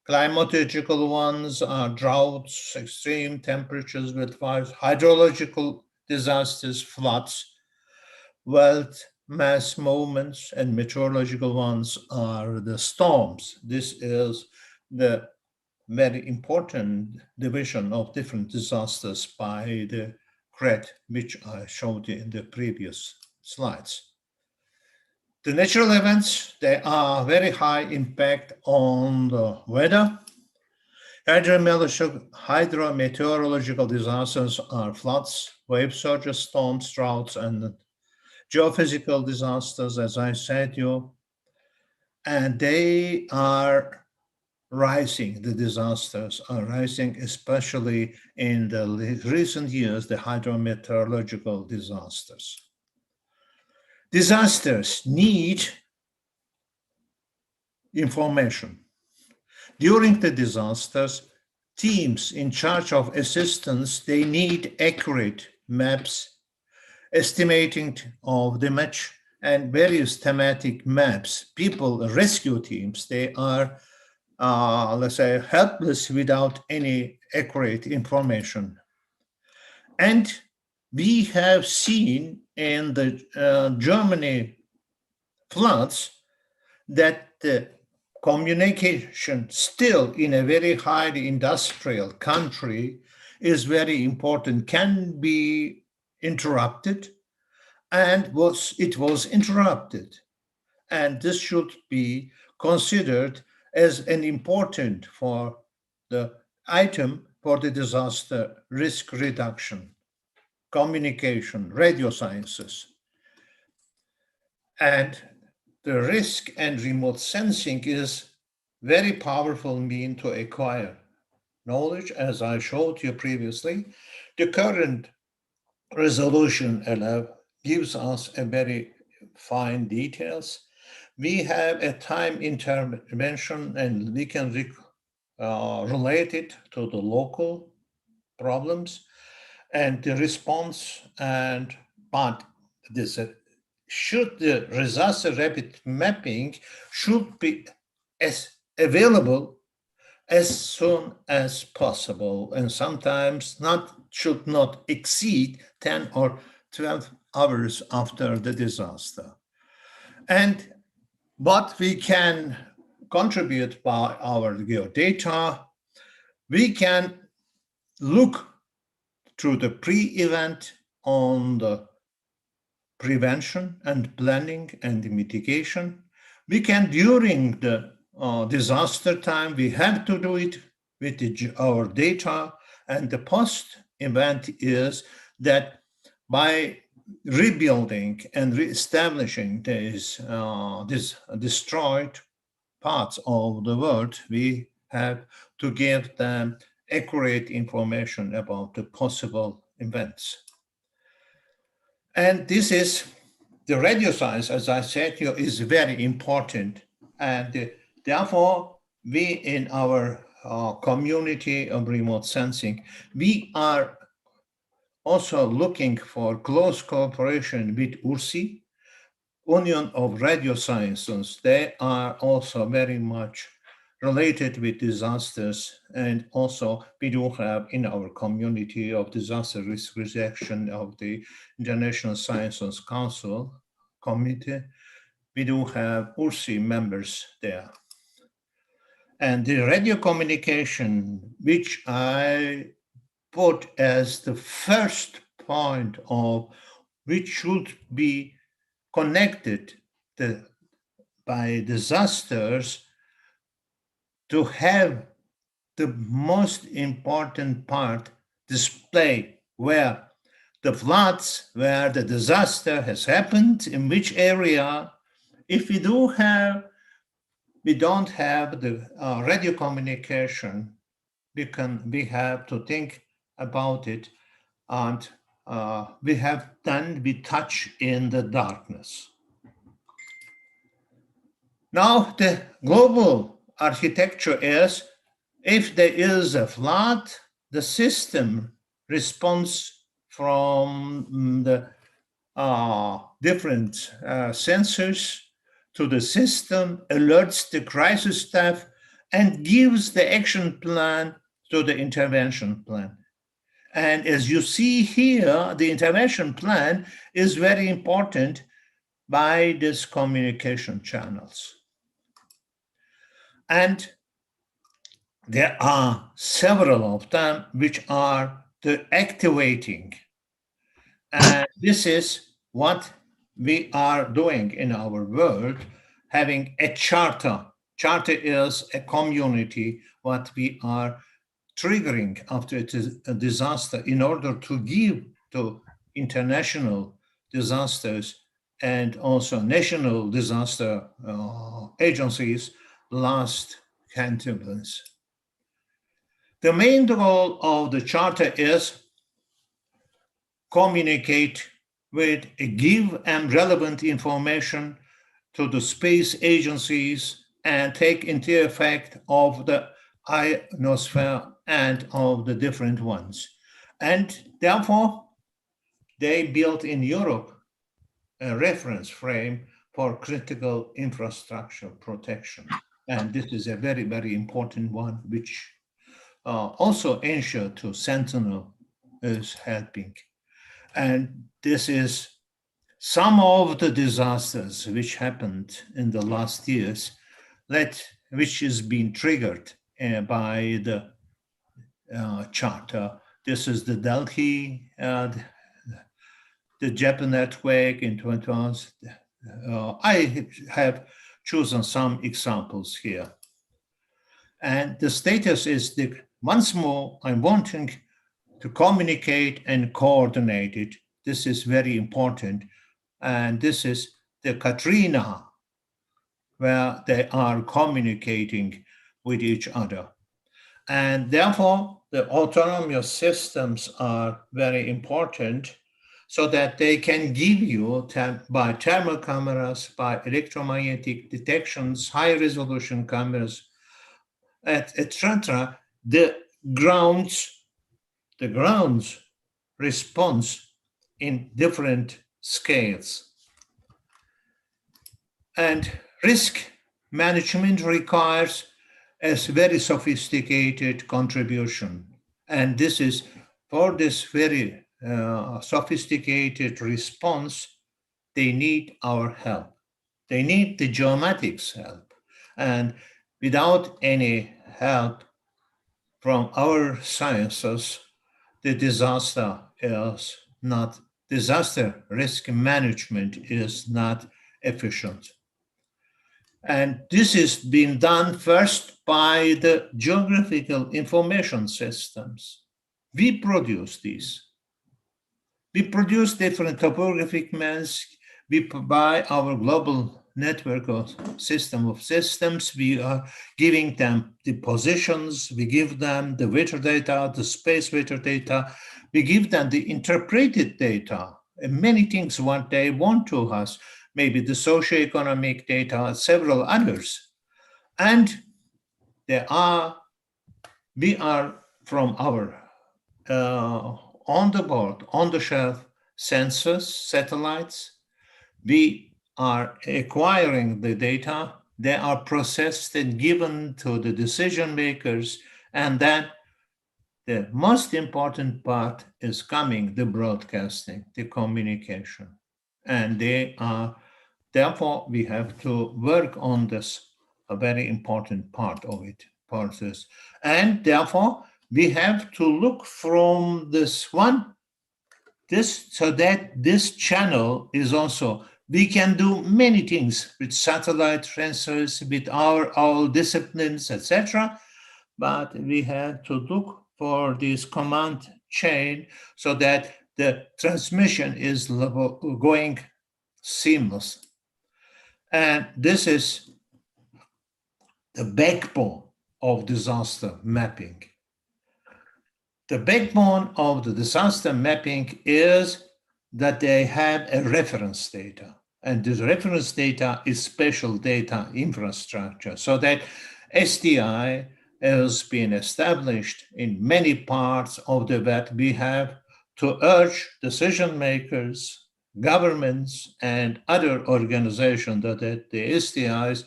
Climatological ones are droughts, extreme temperatures with fires, hydrological disasters, floods, wealth, mass movements, and meteorological ones are the storms. This is the very important division of different disasters by the GRED, which I showed you in the previous slides. The natural events, they are very high impact on the weather. Hydrometeorological disasters are floods, wave surges, storms, droughts, and geophysical disasters, as I said and they are rising. The disasters are rising, especially in the recent years, the hydrometeorological disasters. Disasters need information. During the disasters, teams in charge of assistance, they need accurate maps, estimating of the match, and various thematic maps. People, rescue teams, they are, let's say, helpless without any accurate information. And we have seen in the Germany floods that the communication still in a very highly industrial country is very important, can be interrupted, and it was interrupted. And this should be considered as an important for the item for the disaster risk reduction, communication, radio sciences. And the risk and remote sensing is very powerful mean to acquire knowledge, as I showed you previously. The current resolution gives us a very fine details. We have a time intervention and we can relate it to the local problems and the response, but this should the disaster rapid mapping should be as available as soon as possible, and sometimes should not exceed 10 or 12 hours after the disaster. And what we can contribute by our geodata, we can look through the pre-event on the prevention and planning and mitigation. We can, during the disaster time, we have to do it with our data, and the post-event is that by rebuilding and reestablishing these destroyed parts of the world, we have to give them accurate information about the possible events. And this is the radio science, as I said here, is very important. And therefore, we in our community of remote sensing, we are also looking for close cooperation with URSI, Union of Radio Sciences. They are also very much related with disasters, and also we do have in our community of disaster risk reduction of the International Sciences Council Committee, we do have URSI members there. And the radio communication, which I put as the first point of which should be connected by disasters, to have the most important part display where the floods, where the disaster has happened, in which area. If we don't have the radio communication, we have to think about it, and we touch in the darkness. Now the global architecture is, if there is a flood, the system responds from the different sensors to the system, alerts the crisis staff, and gives the action plan to the intervention plan. And as you see here, the intervention plan is very important by these communication channels. And there are several of them which are the activating. And this is what we are doing in our world, having a charter. Charter is a community, what we are triggering after a disaster in order to give to international disasters and also national disaster agencies last contingency. The main goal of the charter is communicate with, give and relevant information to the space agencies and take into effect of the ionosphere and of the different ones. And therefore, they built in Europe a reference frame for critical infrastructure protection. And this is a very, very important one, which also ensure to Sentinel is helping. And this is some of the disasters which happened in the last years, which is being triggered by the charter. This is the Delhi, the Japan earthquake in 2000. I have chosen some examples here. And the status is the once more, I'm wanting to communicate and coordinate it. This is very important. And this is the Katrina, where they are communicating with each other. And therefore, the autonomous systems are very important so that they can give you, by thermal cameras, by electromagnetic detections, high resolution cameras, etc., the grounds response in different scales. And risk management requires a very sophisticated contribution. And this is, for this very sophisticated response, they need our help. They need the geomatics help. And without any help from our sciences, the disaster risk management is not efficient. And this is being done first by the geographical information systems. We produce these. We produce different topographic maps. We by our global network of system of systems, we are giving them the positions, we give them the weather data, the space weather data, we give them the interpreted data, and many things what they want to us, maybe the socioeconomic data, several others. And we are from our on the board, on the shelf sensors, satellites, we are acquiring the data, they are processed and given to the decision makers, and then the most important part is coming, the broadcasting, the communication. And they are, therefore, we have to work on this, a very important part of it, and therefore, we have to look from this one, so that this channel is also, we can do many things with satellite transfers, with our disciplines, etc. But we have to look for this command chain so that the transmission is going seamless. And this is the backbone of disaster mapping. The backbone of the disaster mapping is that they have a reference data. And this reference data is spatial data infrastructure, so that SDI has been established in many parts of the web. We have to urge decision makers, governments, and other organizations that the SDIs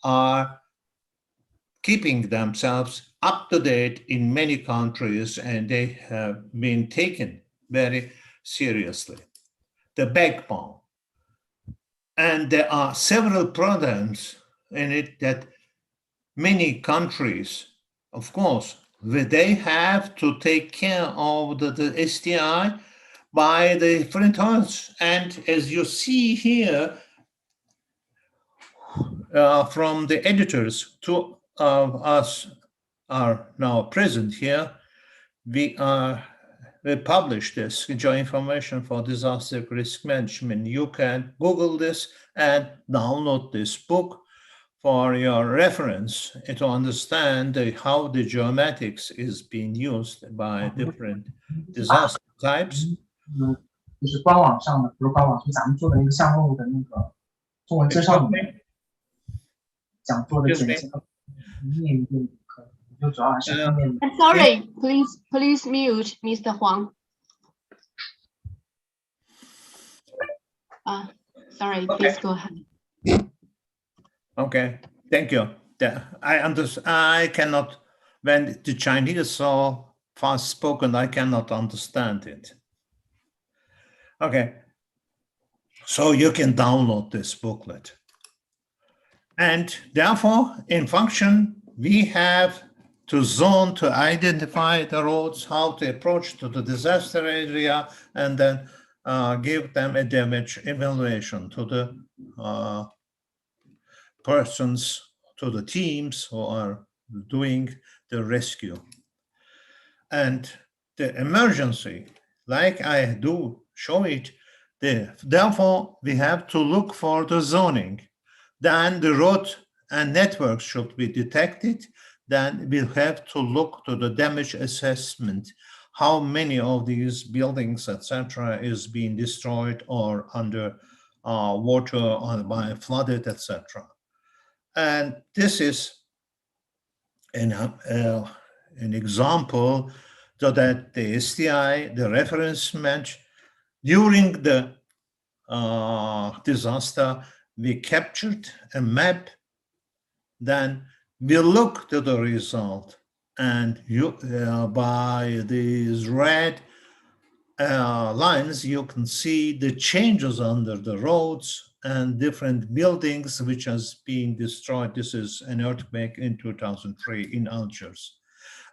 are keeping themselves up to date in many countries, and they have been taken very seriously. The backbone. And there are several programs in it that many countries, of course, they have to take care of the SDI by the different hosts. And as you see here, from the editors, two of us are now present here. We publish this joint information for disaster risk management. You can Google this and download this book for your reference to understand how the geomatics is being used by different disaster types.
就是官网上的，比如官网是咱们做的那个项目的那个中文介绍里面讲座的简介，念一遍可以，就主要还是方便。
Sorry, please mute Mr. Huang. Sorry, please go ahead.
Okay, thank you. I cannot, when the Chinese is so fast spoken, I cannot understand it. Okay, so you can download this booklet. And therefore, in function, we have to zone to identify the roads, how to approach to the disaster area, and then give them a damage evaluation to the persons, to the teams who are doing the rescue. and the emergency, like I do show it there. Therefore, we have to look for the zoning. Then the road and networks should be detected. Then we'll have to look to the damage assessment, how many of these buildings, etc., is being destroyed or under water or by flooded, etc. And this is an example so that the STI, the reference match, during the disaster, we captured a map, then we look to the result, and you by these red lines, you can see the changes under the roads and different buildings which has been destroyed. This is an earthquake in 2003 in Algiers.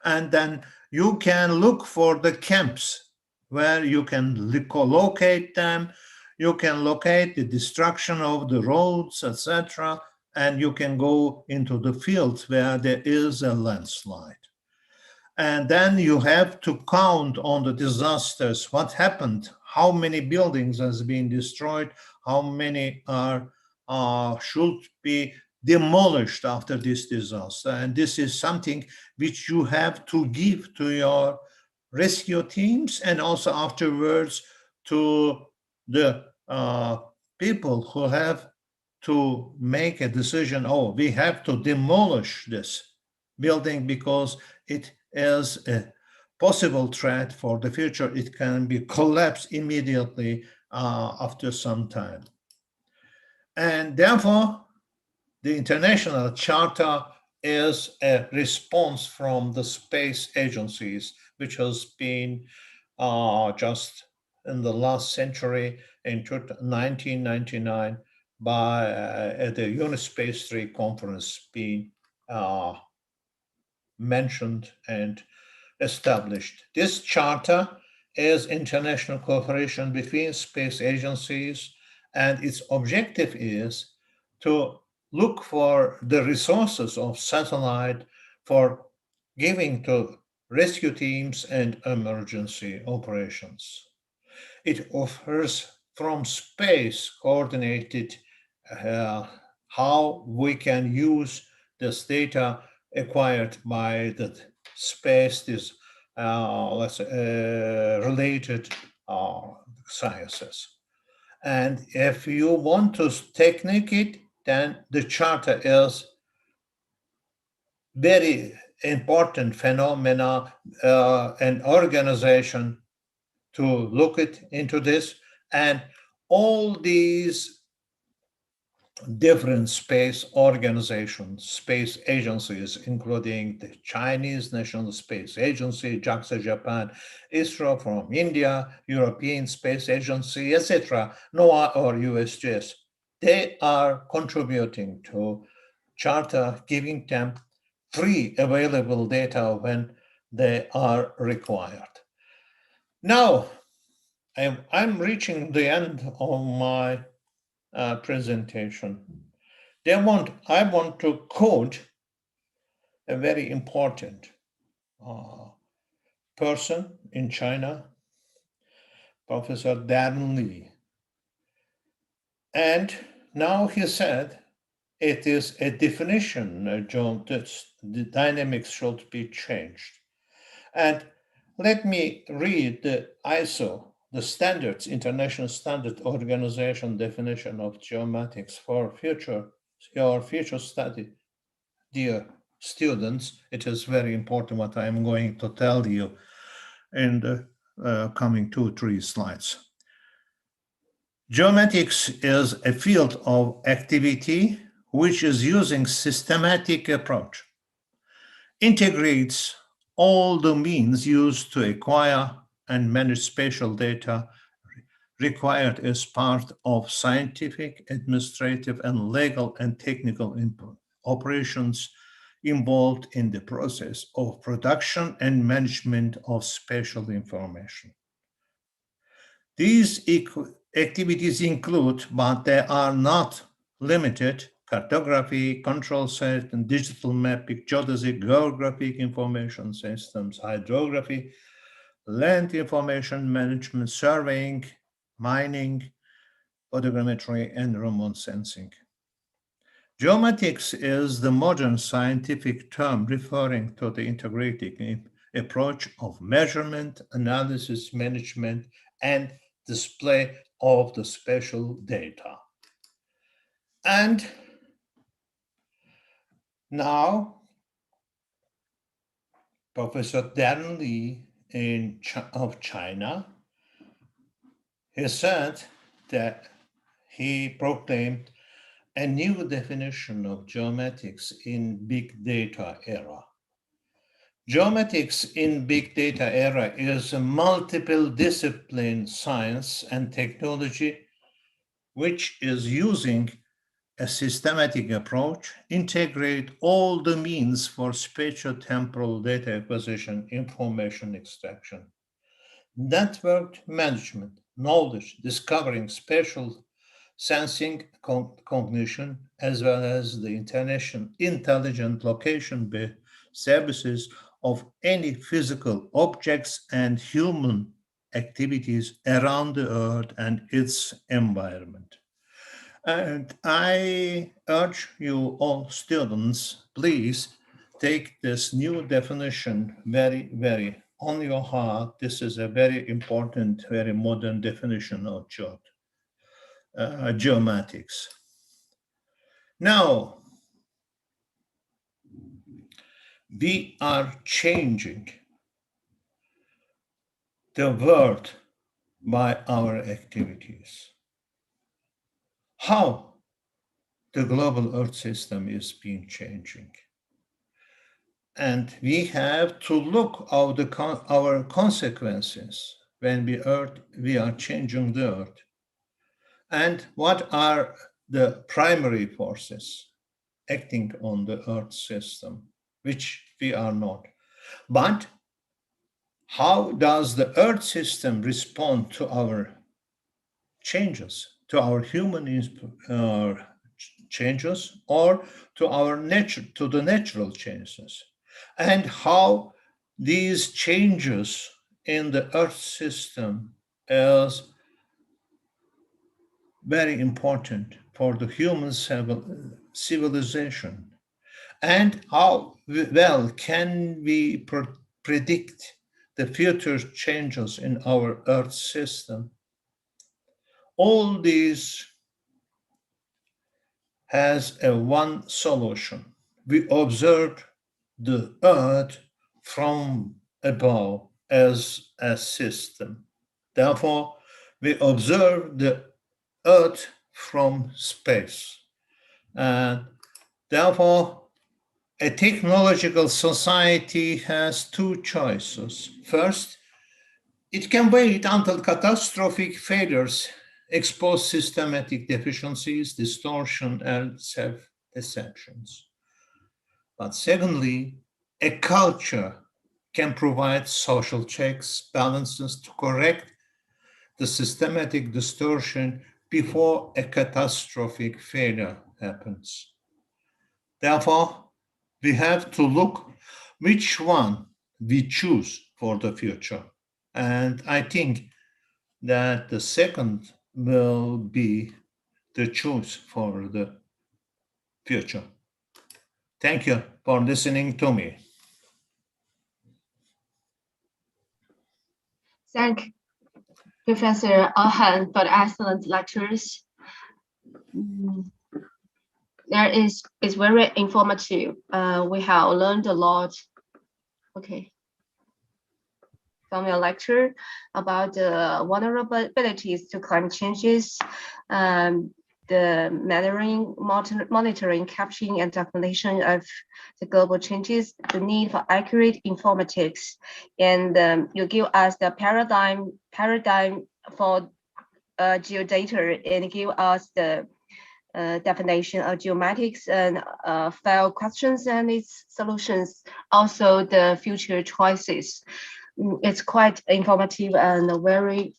And then you can look for the camps where you can locate them, you can locate the destruction of the roads, etc., and you can go into the fields where there is a landslide. And then you have to count on the disasters, what happened, how many buildings has been destroyed, how many should be demolished after this disaster. And this is something which you have to give to your rescue teams and also afterwards to the people who have to make a decision, oh, we have to demolish this building because it is a possible threat for the future. It can be collapsed immediately after some time. And therefore, the International Charter is a response from the space agencies, which has been just in the last century, in 1999, by at the Unispace 3 conference being mentioned and established. This charter is international cooperation between space agencies, and its objective is to look for the resources of satellite for giving to rescue teams and emergency operations. It offers from space coordinated how we can use this data acquired by the space, this related sciences. And if you want to technique it, then the charter is very important phenomena and organization to look into this. And all these different space organizations, space agencies, including the Chinese National Space Agency, JAXA Japan, ISRO from India, European Space Agency, etc., NOAA or USGS, they are contributing to charter, giving them free available data when they are required. Now, I'm reaching the end of my presentation. I want to quote a very important person in China, Professor Darren Lee. And now he said, it is a definition, that the dynamics should be changed. And let me read the ISO, the standards, International Standard Organization definition of geomatics for your future study. Dear students, it is very important what I am going to tell you in the coming 2-3 slides. Geomatics is a field of activity which is using systematic approach, integrates all the means used to acquire and manage spatial data required as part of scientific, administrative, and legal and technical operations involved in the process of production and management of spatial information. These activities include, but they are not limited, cartography, control set, and digital mapping, geodesic, geographic information systems, hydrography, land information management, surveying, mining, photogrammetry, and remote sensing. Geomatics is the modern scientific term referring to the integrated approach of measurement, analysis, management, and display of the spatial data. And now, Professor Dan Li of China, he said that he proclaimed a new definition of geomatics in big data era. Geomatics in big data era is a multiple discipline science and technology which is using a systematic approach, integrate all the means for spatio-temporal data acquisition, information extraction, network management, knowledge, discovering spatial sensing, cognition, as well as the intelligent location-based services of any physical objects and human activities around the Earth and its environment. And I urge you all students, please take this new definition very, very on your heart. This is a very important, very modern definition of geomatics. Now, we are changing the world by our activities. How the global Earth system is being changing. And we have to look at our consequences when we are changing the Earth. And what are the primary forces acting on the Earth system, which we are not. But how does the Earth system respond to our changes, to our human changes, or to the natural changes? And how these changes in the Earth system is very important for the human civilization, and how well can we predict the future changes in our Earth system. All these has one solution. We observe the Earth from above as a system. Therefore, we observe the Earth from space. And therefore, a technological society has two choices. First, it can wait until catastrophic failures expose systematic deficiencies, distortion, and self-deceptions. But secondly, a culture can provide social checks, balances to correct the systematic distortion before a catastrophic failure happens. Therefore, we have to look which one we choose for the future. And I think that the second will be the choice for the future. Thank you for listening to me.
Thank Professor Ahan for the excellent lectures. It's very informative. We have learned a lot. Okay. From your lecture about the vulnerabilities to climate changes, the monitoring, capturing, and documentation of the global changes, the need for accurate informatics, and you give us the paradigm for geodata, and give us the definition of geomatics and file questions and its solutions, also the future choices. It's quite informative and very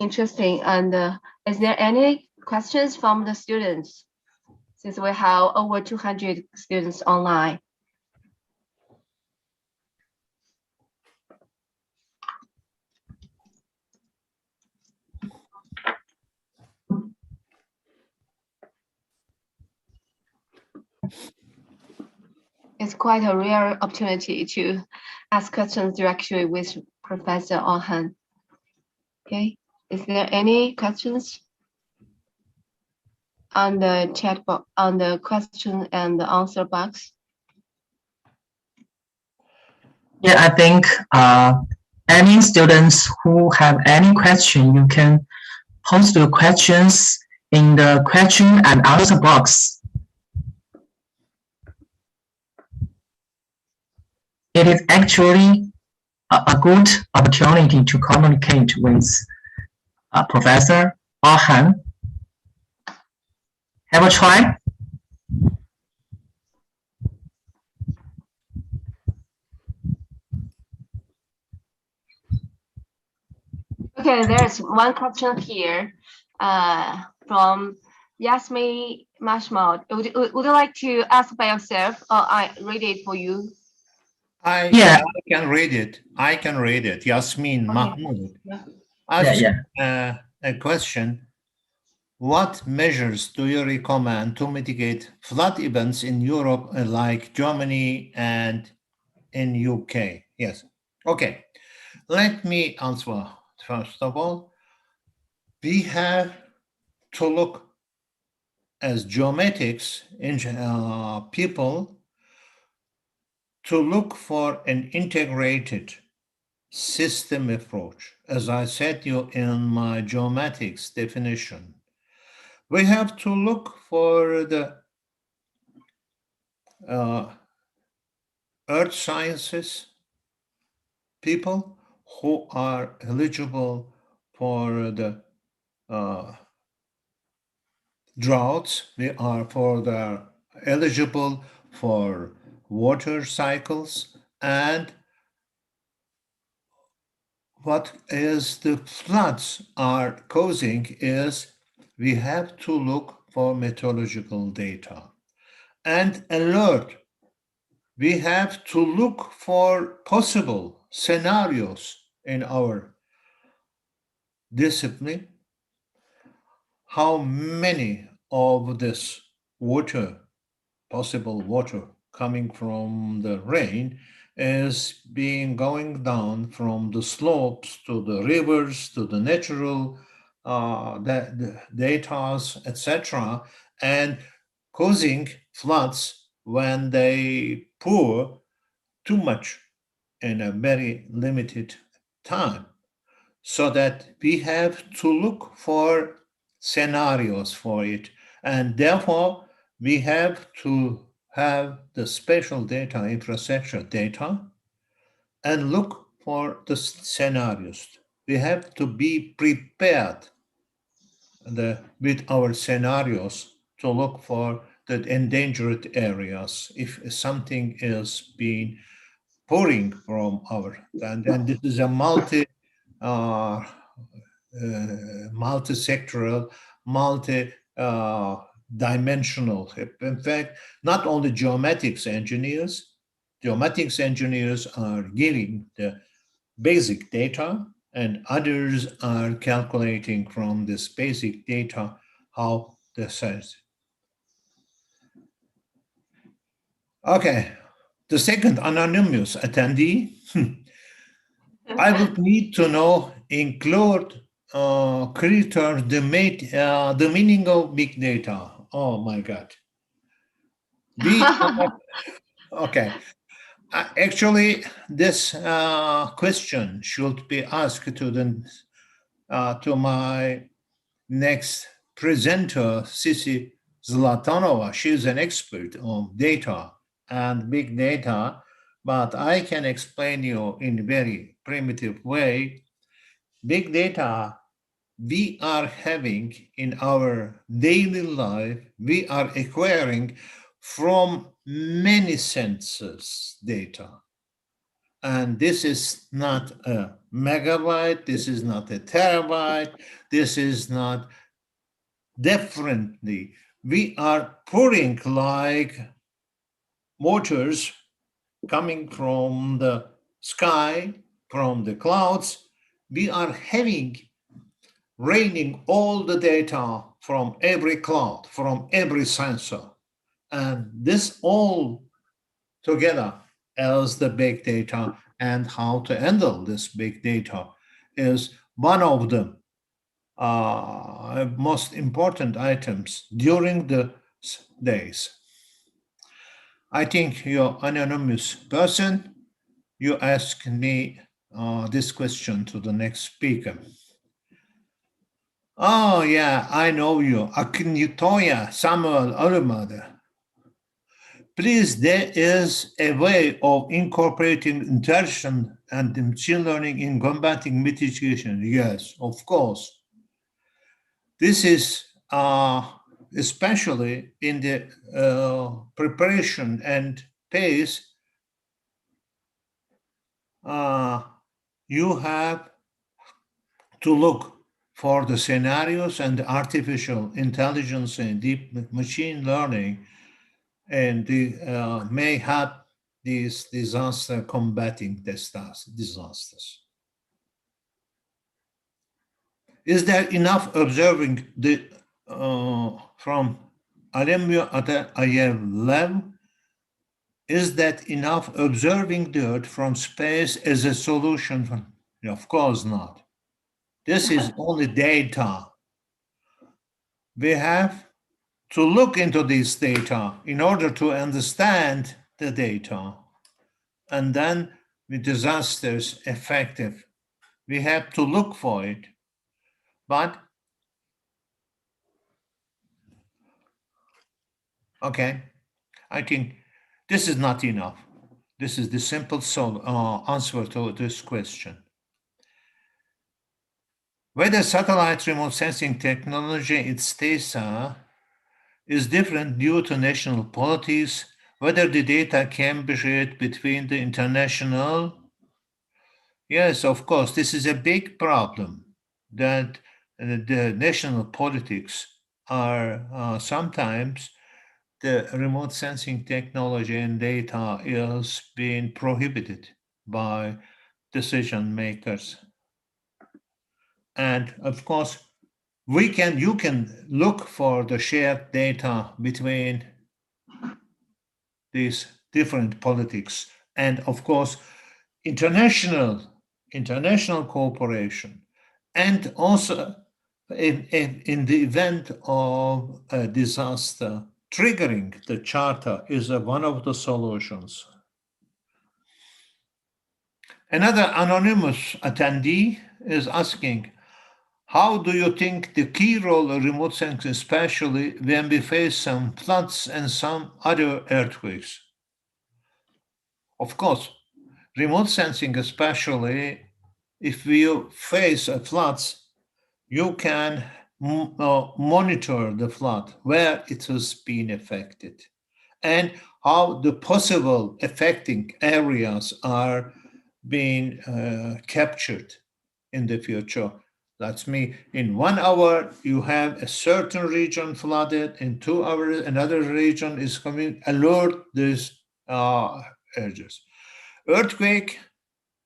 interesting. And is there any questions from the students, since we have over 200 students online. It's quite a rare opportunity to ask questions directly with Professor Orhan. Okay, is there any questions on the chat box, on the question and the answer box?
Yeah, I think any students who have any question, you can post your questions in the question and answer box. It is actually a good opportunity to communicate with Professor Orhan. Have a try.
Okay, there's one question here from Yasmin Mashmoud. Would you like to ask by yourself, or I read it for you?
I can read it. I can read it. Yasmin Mahmoud. Ask a question. What measures do you recommend to mitigate flood events in Europe, like Germany and in UK? Yes. Okay. Let me answer. First of all, we have to look as geomatics people to look for an integrated system approach. As I said you in my geomatics definition, we have to look for the earth sciences people who are eligible for the droughts. They are eligible for water cycles, and what is the floods are causing is we have to look for meteorological data. And alert, we have to look for possible scenarios in our discipline. How many of this water, possible water coming from the rain, is going down from the slopes to the rivers to the natural data, etc., and causing floods when they pour too much in a very limited time. So that we have to look for scenarios for it, and therefore we have to have the spatial data, infrastructure data, and look for the scenarios. We have to be prepared with our scenarios to look for the endangered areas if something is being pouring from our, and this is a multi-sectoral, multi-dimensional. In fact, not only geomatics engineers are getting the basic data, and others are calculating from this basic data how the size. Okay, the second anonymous attendee. I would need to know, include creator, the meaning of big data. Oh my God. Okay. Actually, this question should be asked to my next presenter, Sisi Zlatanova. She's an expert on data and big data, but I can explain you in a very primitive way. Big data we are having in our daily life, we are acquiring from many sensors data. And this is not a megabyte, this is not a terabyte, this is not differently. We are pouring like waters coming from the sky, from the clouds. We are having raining all the data from every cloud, from every sensor. And this all together as the big data, and how to handle this big data is one of the most important items during the days. I think you're anonymous person. You ask me this question to the next speaker. Oh yeah, I know you, Akintoya Samuel Olumide. Please, there is a way of incorporating intelligence and machine learning in combating mitigation. Yes, of course. This is especially in the preparation and phase. You have to look for the scenarios and artificial intelligence and deep machine learning, and they may have these disaster combating disasters. Is there enough observing the from Alemio Ayev Lev? Is that enough observing the Earth from space as a solution? Of course not. This is only data. We have to look into this data in order to understand the data, and then with disasters effective. We have to look for it. But okay, I think this is not enough. This is the simple answer to this question. Whether satellite remote sensing technology, its data, is different due to national policies, whether the data can be shared between the international. Yes, of course, this is a big problem, that the national politics are sometimes the remote sensing technology and data is being prohibited by decision makers. And of course, you can look for the shared data between these different politics, and of course, international cooperation, and also in the event of a disaster, triggering the charter is one of the solutions. Another anonymous attendee is asking, how do you think the key role of remote sensing, especially when we face some floods and some other earthquakes? Of course, remote sensing, especially if you face floods, you can monitor the flood, where it has been affected, and how the possible affecting areas are being captured in the future. That's me. In 1 hour, you have a certain region flooded. In 2 hours, another region is coming. Alert these areas. Earthquake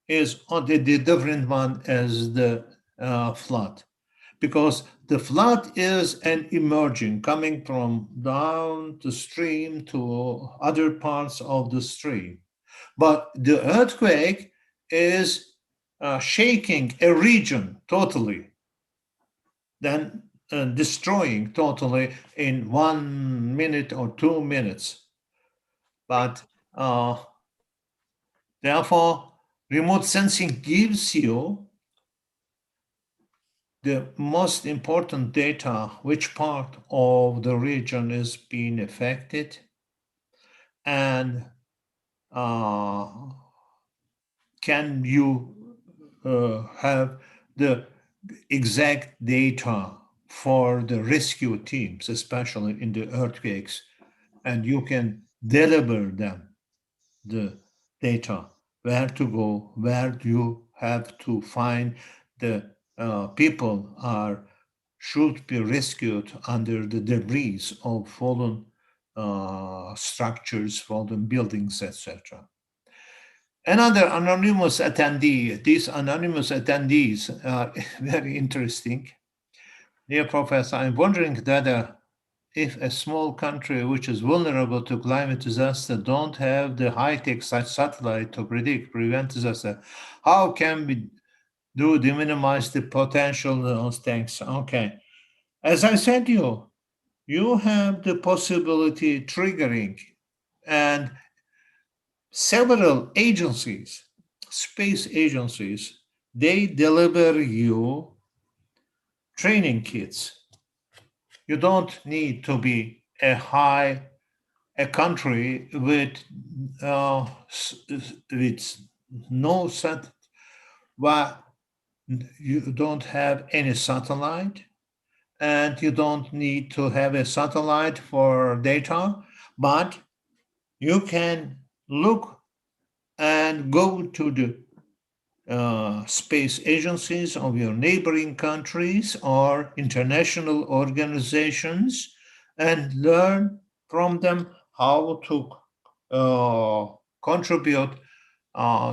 is the different one as the flood, because the flood is an emerging, coming from down the stream to other parts of the stream. But the earthquake is shaking a region totally, then destroying totally in 1 minute or 2 minutes. But therefore, remote sensing gives you the most important data, which part of the region is being affected, and can you have the exact data for the rescue teams, especially in the earthquakes, and you can deliver them the data, where to go, where you have to find the people are should be rescued under the debris of fallen structures, fallen buildings, etc. Another anonymous attendee, these anonymous attendees are very interesting. Dear Professor, I'm wondering whether if a small country which is vulnerable to climate disaster don't have the high-tech satellite to prevent disaster, how can we do to minimize the potential of those things? Okay. As I said you have the possibility triggering, and several agencies, space agencies, they deliver you training kits. You don't need to be a country with no set, but you don't have any satellite, and you don't need to have a satellite for data, but you can look and go to the space agencies of your neighboring countries or international organizations and learn from them how to contribute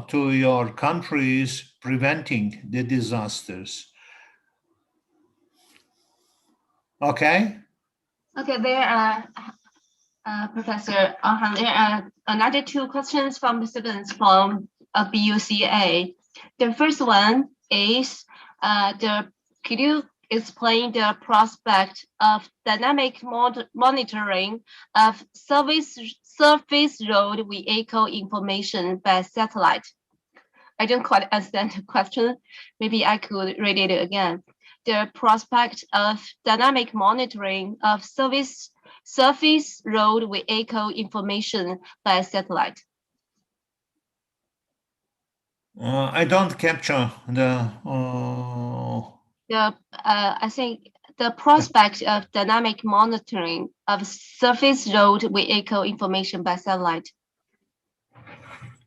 to your countries preventing the disasters. Okay?
Okay, there are, Professor Ahn, there are another two questions from the students from BUCA. The first one is, could you explain the prospect of dynamic monitoring of surface road vehicle information by satellite? I don't quite understand the question. Maybe I could read it again. The prospect of dynamic monitoring of surface road vehicle information by satellite.
I don't capture the.
I think the prospect of dynamic monitoring of surface road vehicle information by satellite.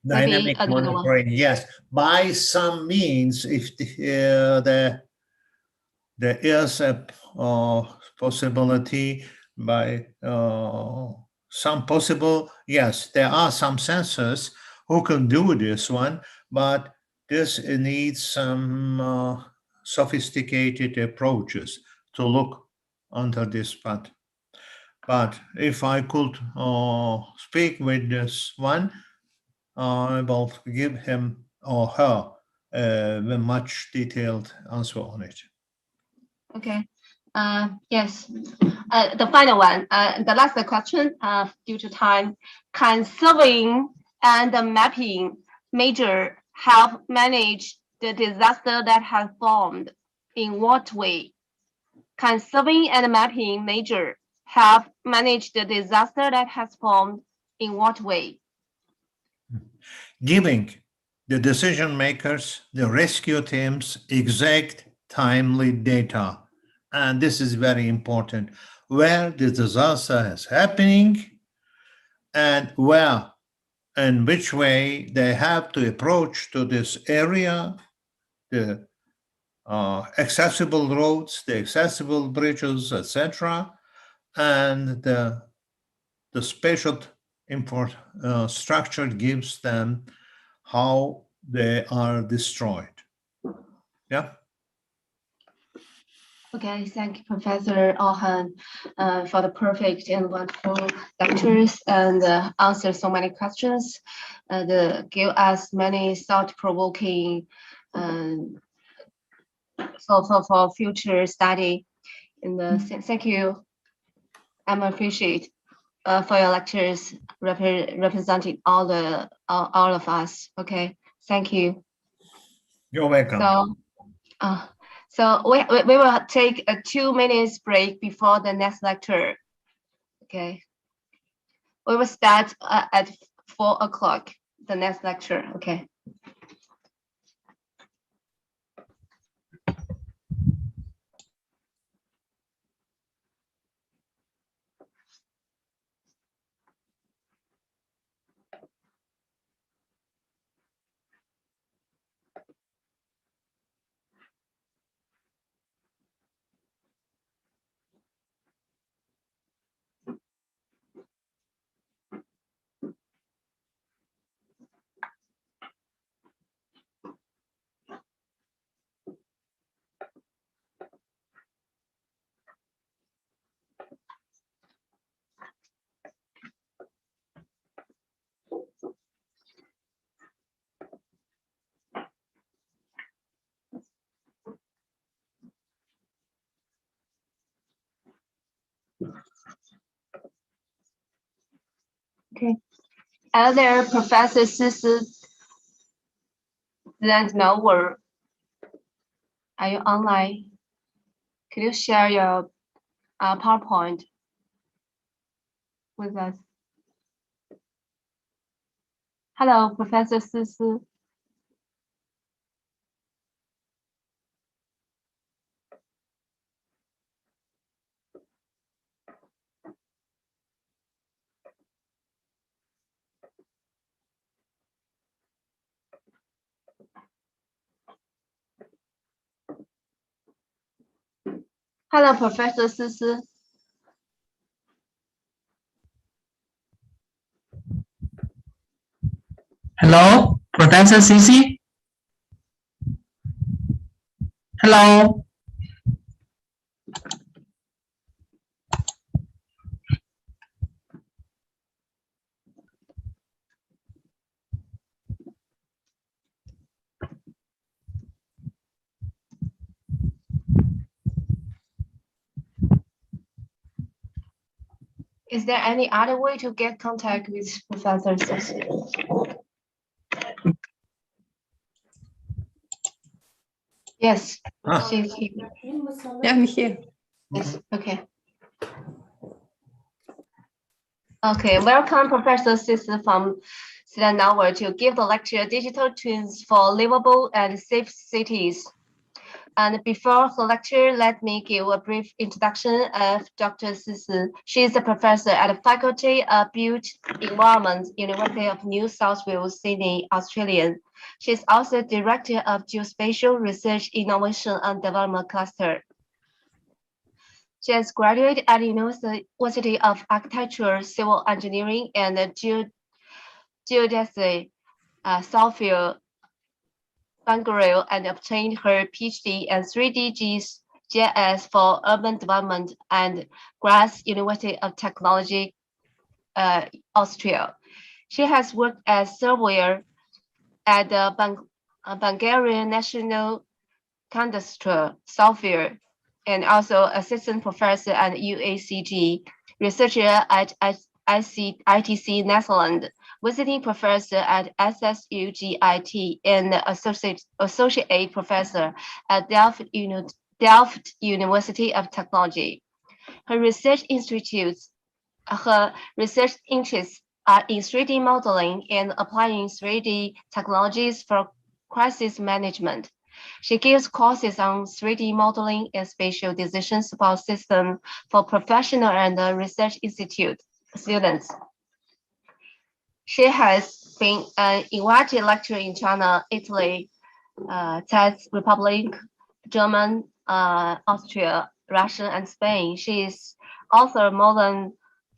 Dynamic monitoring, yes. By some means, if there is a possibility by some possible, yes, there are some sensors who can do this one, but this needs some sophisticated approaches to look under this part. But if I could speak with this one, I will give him or her a much detailed answer on it.
Okay. Yes. The final one, the last question, due to time, can surveying and mapping major help manage the disaster that has formed? In what way? Can surveying and mapping major help manage the disaster that has formed? In what way?
Giving the decision makers, the rescue teams, exact timely data. And this is very important, where the disaster is happening and where and which way they have to approach to this area, the accessible roads, the accessible bridges, etc., and the spatial structure gives them how they are destroyed. Yeah.
Okay, thank you, Professor Ahn, for the perfect and wonderful lectures and answer so many questions and give us many thought-provoking for future study. And thank you. I'm appreciate for your lectures representing all of us. Okay, thank you.
You're welcome.
So we will take a 2 minutes break before the next lecture. Okay. We will start at 4 o'clock, the next lecture. Okay. Okay. Other Professor Sisi Zandnower, are you online? Could you share your PowerPoint with us? Hello, Professor Sisi. Hello, Professor Sisi.
Hello, Professor Sisi. Hello.
Is there any other way to get contact with Professor Sisi? Yes, she's here.
Yeah, I'm here.
Yes, okay. Okay, welcome Professor Sisi from Zandnower to give the lecture Digital Twins for Livable and Safe Cities. And before the lecture, let me give a brief introduction of Dr. Sisi. She is a professor at the Faculty of Built Environment, University of New South Wales, Sydney, Australia. She is also Director of Geospatial Research Innovation and Development Cluster. She has graduated at the University of Architecture, Civil Engineering, and Geodesy, Southfield, Bangalore, and obtained her PhD in 3D GIS for urban development and Graz University of Technology, Austria. She has worked as surveyor at the Bulgarian National Cadastre Software, and also assistant professor at UACG, researcher at ITC Netherlands, visiting professor at SSUGIT, and associate professor at Delft University of Technology. Her research interests are in 3D modeling and applying 3D technologies for crisis management. She gives courses on 3D modeling and spatial decision support system for professional and research institute students. She has been an invited lecturer in China, Italy, Czech Republic, German, Austria, Russia, and Spain. She is author of more than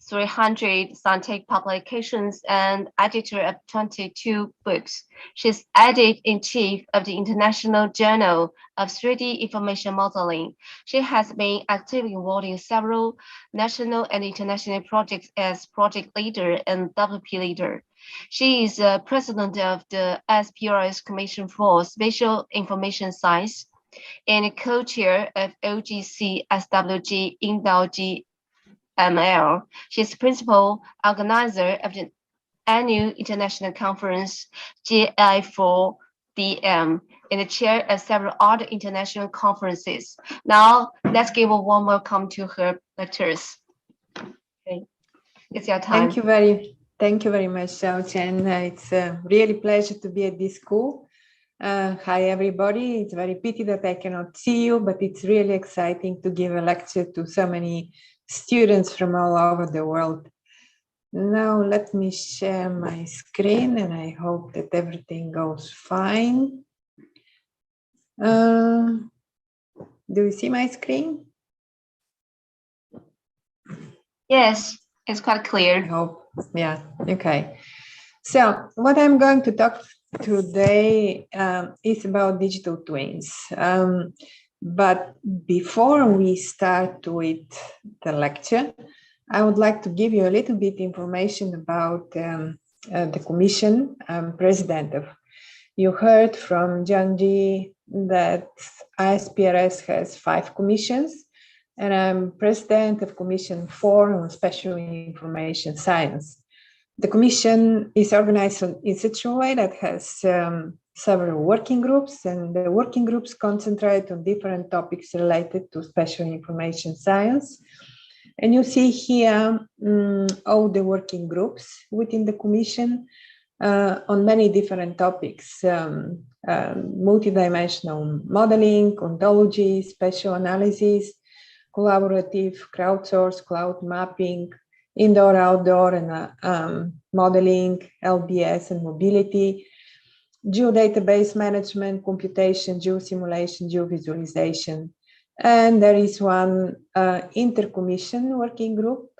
300 scientific publications and editor of 22 books. She's editor-in-chief of the International Journal of 3D Information Modeling. She has been actively involved in several national and international projects as project leader and WP leader. She is president of the SPRS Commission for Spatial Information Science and co-chair of OGC SWG Indal ML. She's principal organizer of the annual international conference GI4DM and the chair of several other international conferences. Now, let's give a warm welcome to her lectures. Okay, it's your time.
Thank you very much, Xiao Chen. It's a really pleasure to be at this school. Hi, everybody. It's very pity that I cannot see you, but it's really exciting to give a lecture to so many students from all over the world. Now let me share my screen and I hope that everything goes fine. Do you see my screen?
Yes, it's quite clear.
I hope, yeah, okay. So what I'm going to talk today is about digital twins. But before we start with the lecture, I would like to give you a little bit information about the commission I'm president of. You heard from Jiangji that ISPRS has 5 commissions. and I'm president of Commission 4 on Spatial Information Science. The Commission is organized in such a way that has several working groups, and the working groups concentrate on different topics related to spatial information science. And you see here all the working groups within the Commission on many different topics, multidimensional modeling, ontology, spatial analysis, collaborative, crowdsourced, cloud mapping, indoor, outdoor, and modeling, LBS and mobility, geodatabase management, computation, geosimulation, geovisualization. And there is one intercommission working group,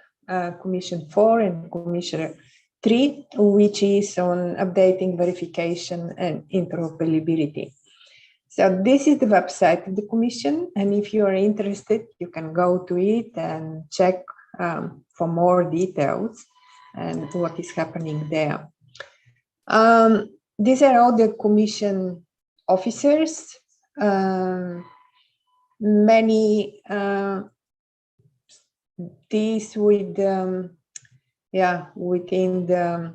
Commission 4 and Commission 3, which is on updating, verification, and interoperability. So this is the website of the Commission, and if you are interested, you can go to it and check for more details and what is happening there. These are all the Commission officers. Many these with within the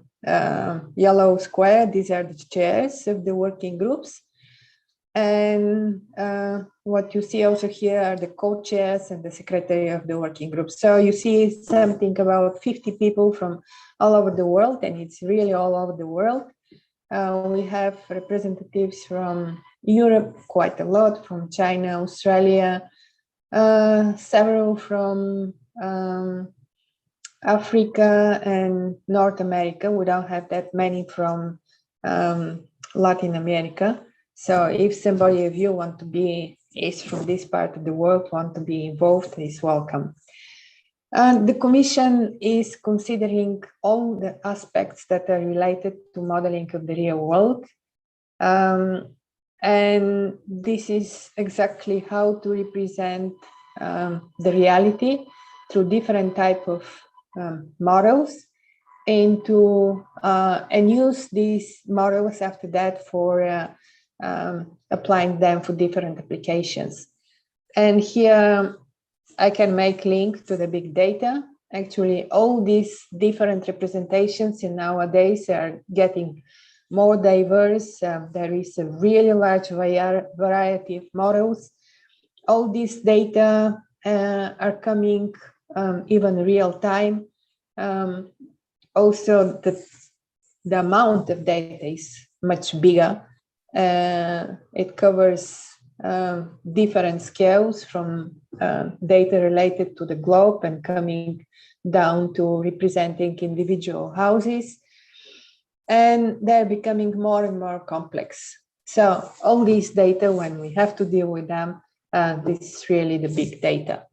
yellow square, these are the chairs of the working groups. And what you see also here are the co-chairs and the secretary of the working group. So you see something about 50 people from all over the world, and it's really all over the world. We have representatives from Europe, quite a lot, from China, Australia, several from Africa and North America. We don't have that many from Latin America. So if somebody of you is from this part of the world, want to be involved, is welcome. The Commission is considering all the aspects that are related to modeling of the real world. And this is exactly how to represent the reality through different type of models, and use these models after that for applying them for different applications. And here I can make link to the big data. Actually, all these different representations in nowadays are getting more diverse. There is a really large variety of models. All these data are coming even real time. Also, the amount of data is much bigger. It covers different scales, from data related to the globe and coming down to representing individual houses. And they're becoming more and more complex. So all these data, when we have to deal with them, this is really the big data.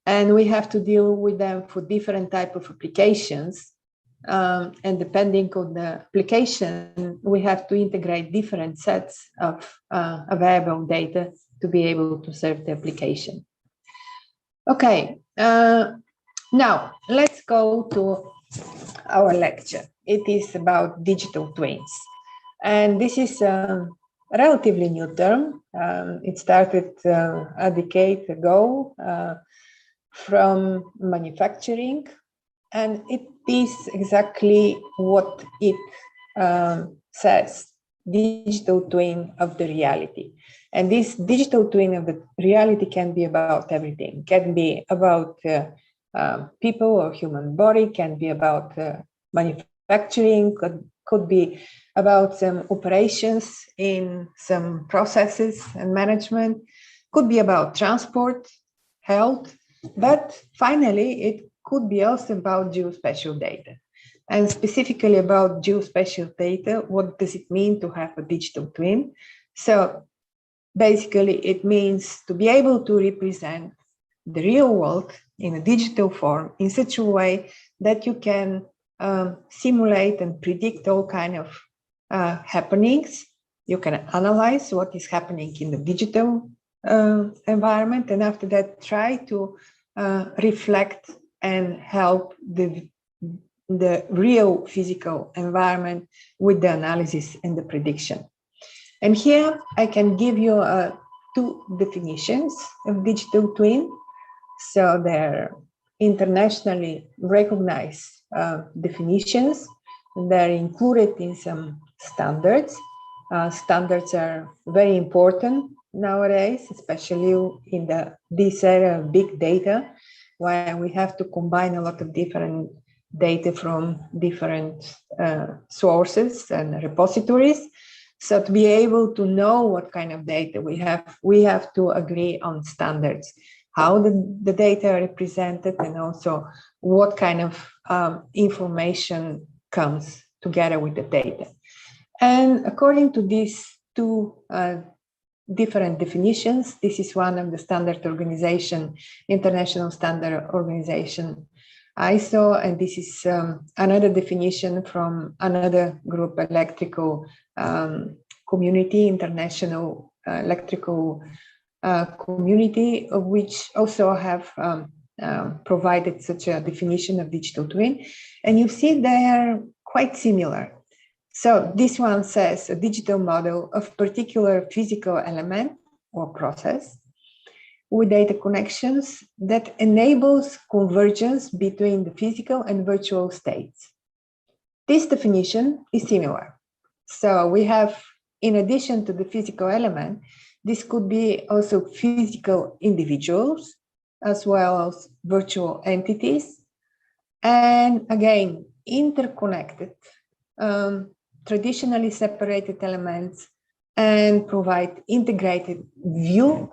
And we have to deal with them for different type of applications. And depending on the application, we have to integrate different sets of available data to be able to serve the application. Okay, now let's go to our lecture. It is about digital twins. And this is a relatively new term. It started a decade ago from manufacturing. And it is exactly what it says, digital twin of the reality. And this digital twin of the reality can be about everything. Can be about people or human body, can be about manufacturing, could be about some operations in some processes and management, could be about transport, health, but finally it could be also about geospatial data. And specifically about geospatial data, what does it mean to have a digital twin? So basically it means to be able to represent the real world in a digital form in such a way that you can simulate and predict all kinds of happenings. You can analyze what is happening in the digital environment, and after that try to reflect and help the real physical environment with the analysis and the prediction. And here I can give you two definitions of digital twin. So they're internationally recognized definitions. They're included in some standards. Standards are very important nowadays, especially in this area of big data, where we have to combine a lot of different data from different sources and repositories. So to be able to know what kind of data we have to agree on standards, how the data are represented, and also what kind of information comes together with the data. And according to these two different definitions, this is one of the standard organization, International Standard Organization, ISO, and this is another definition from another group, Electrical Community, International Electrical Community, which also have provided such a definition of digital twin. And you see they are quite similar. So this one says a digital model of particular physical element or process with data connections that enables convergence between the physical and virtual states. This definition is similar. So we have, in addition to the physical element, this could be also physical individuals as well as virtual entities, and again, interconnected, traditionally separated elements, and provide integrated view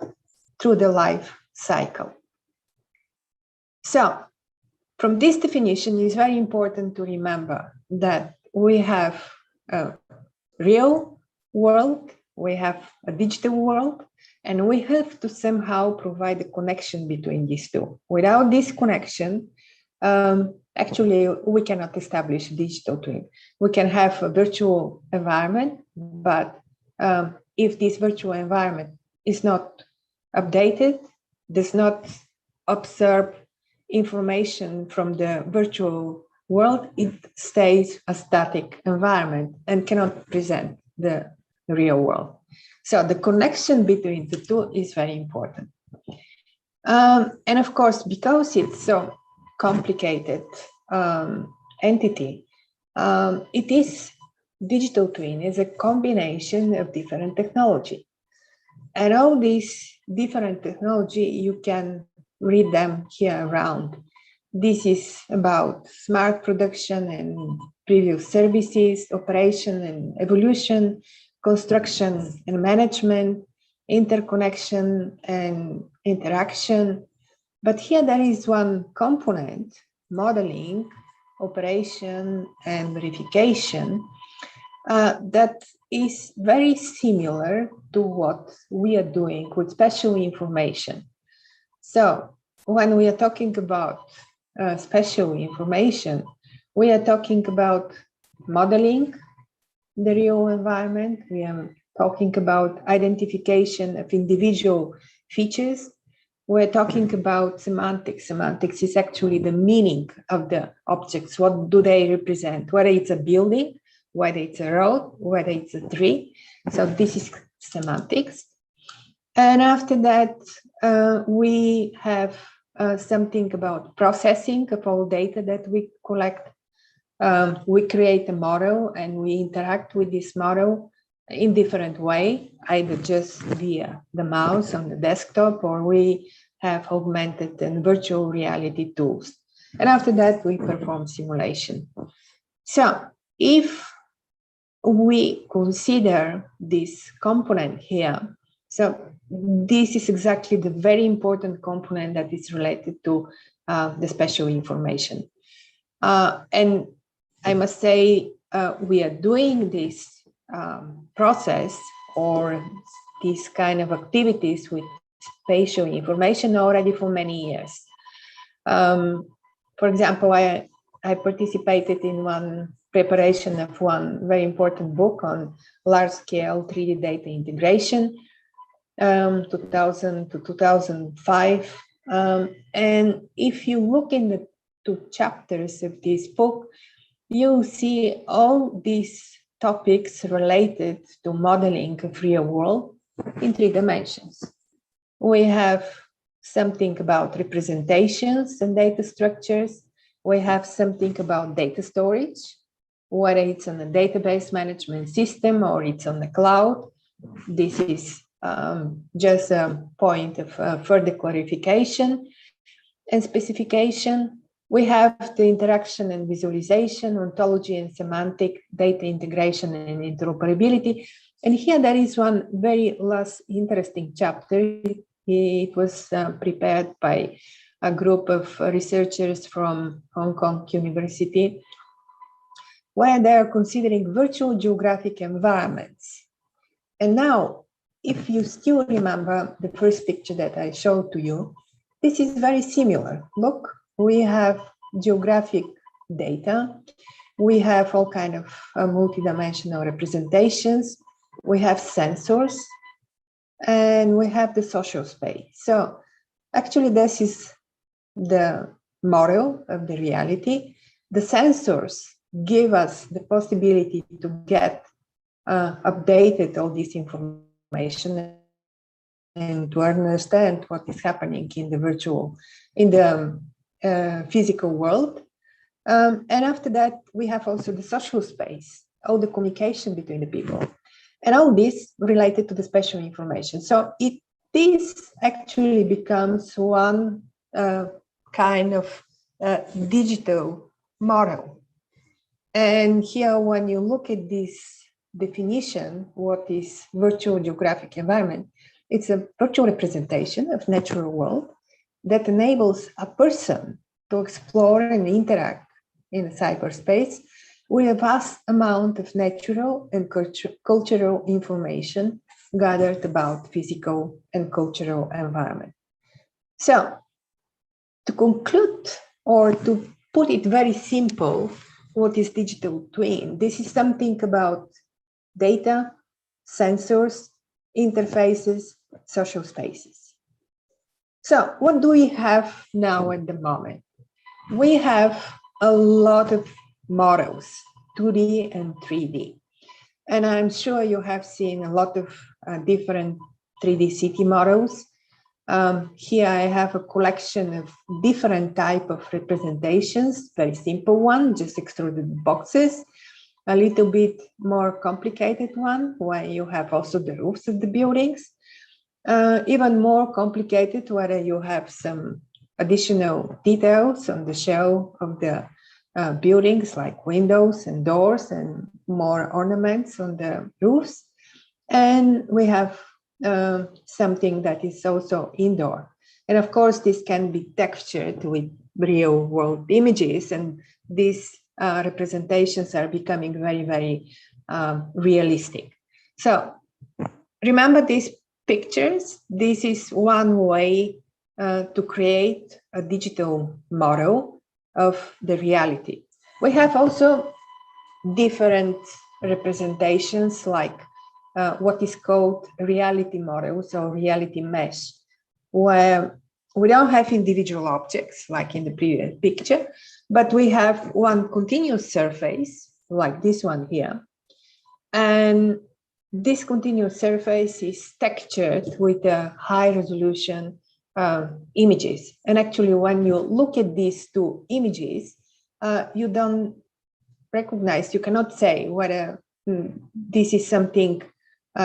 through the life cycle. So from this definition, it's very important to remember that we have a real world, we have a digital world, and we have to somehow provide a connection between these two. Without this connection, actually, we cannot establish a digital twin. We can have a virtual environment, but if this virtual environment is not updated, does not observe information from the virtual world, it stays a static environment and cannot present the real world. So the connection between the two is very important. And of course, because it's so complicated entity, it is digital twin is a combination of different technology. And all these different technology, you can read them here around. This is about smart production and previous services, operation and evolution, construction and management, interconnection and interaction. But here there is one component, modeling, operation and verification, that is very similar to what we are doing with spatial information. So when we are talking about spatial information, we are talking about modeling the real environment. We are talking about identification of individual features. We're talking about semantics. Semantics is actually the meaning of the objects. What do they represent? Whether it's a building, whether it's a road, whether it's a tree. So this is semantics. And after that, we have something about processing of all data that we collect. We create a model and we interact with this model in different way, either just via the mouse on the desktop, or we have augmented and virtual reality tools. And after that, we perform simulation. So if we consider this component here, so this is exactly the very important component that is related to the spatial information. And I must say, we are doing this process or these kind of activities with spatial information already for many years. For example, I participated in one preparation of one very important book on large-scale 3D data integration, 2000 to 2005. And if you look in the 2 chapters of this book, you see all these topics related to modeling of real world in 3 dimensions. We have something about representations and data structures. We have something about data storage, whether it's on a database management system or it's on the cloud. This is just a point of further clarification and specification. We have the interaction and visualization, ontology and semantic, data integration and interoperability. And here there is one very last interesting chapter. It was prepared by a group of researchers from Hong Kong University, where they are considering virtual geographic environments. And now, if you still remember the first picture that I showed to you, this is very similar. Look, we have geographic data. We have all kind of multidimensional representations. We have sensors, and we have the social space. So actually, this is the model of the reality. The sensors give us the possibility to get updated all this information and to understand what is happening in the virtual, in the physical world. And after that, we have also the social space, all the communication between the people, and all this related to the spatial information. So this actually becomes one kind of digital model. And here, when you look at this definition, what is virtual geographic environment? It's a virtual representation of natural world that enables a person to explore and interact in cyberspace with a vast amount of natural and cultural information gathered about physical and cultural environment. So, to conclude, or to put it very simple, what is digital twin? This is something about data, sensors, interfaces, social spaces. So what do we have now at the moment? We have a lot of models, 2D and 3D. And I'm sure you have seen a lot of different 3D city models. Here I have a collection of different type of representations, very simple one, just extruded boxes, a little bit more complicated one, where you have also the roofs of the buildings, even more complicated, where you have some additional details on the shell of the buildings, like windows and doors and more ornaments on the roofs. And we have something that is also indoor. And of course, this can be textured with real world images, and these representations are becoming very, very realistic. So remember these pictures. This is one way to create a digital model of the reality. We have also different representations, like what is called reality models or reality mesh, where we don't have individual objects like in the previous picture, but we have one continuous surface like this one here. And this continuous surface is textured with a high resolution images. And actually, when you look at these two images, you don't recognize, you cannot say whether this is something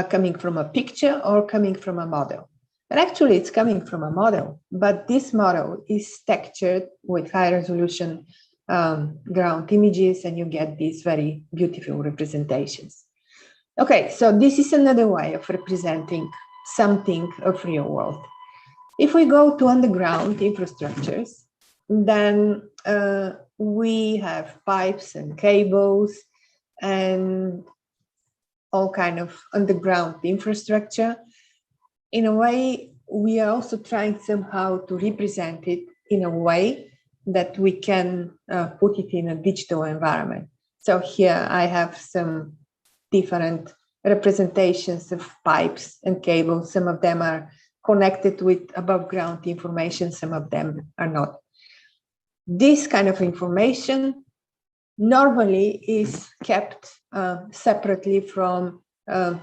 coming from a picture or coming from a model. And actually, it's coming from a model, but this model is textured with high resolution ground images, and you get these very beautiful representations. Okay, so this is another way of representing something of real world. If we go to underground infrastructures, then we have pipes and cables and all kind of underground infrastructure. In a way, we are also trying somehow to represent it in a way that we can put it in a digital environment. So here I have some different representations of pipes and cables. Some of them are connected with above ground information, some of them are not. This kind of information normally is kept separately from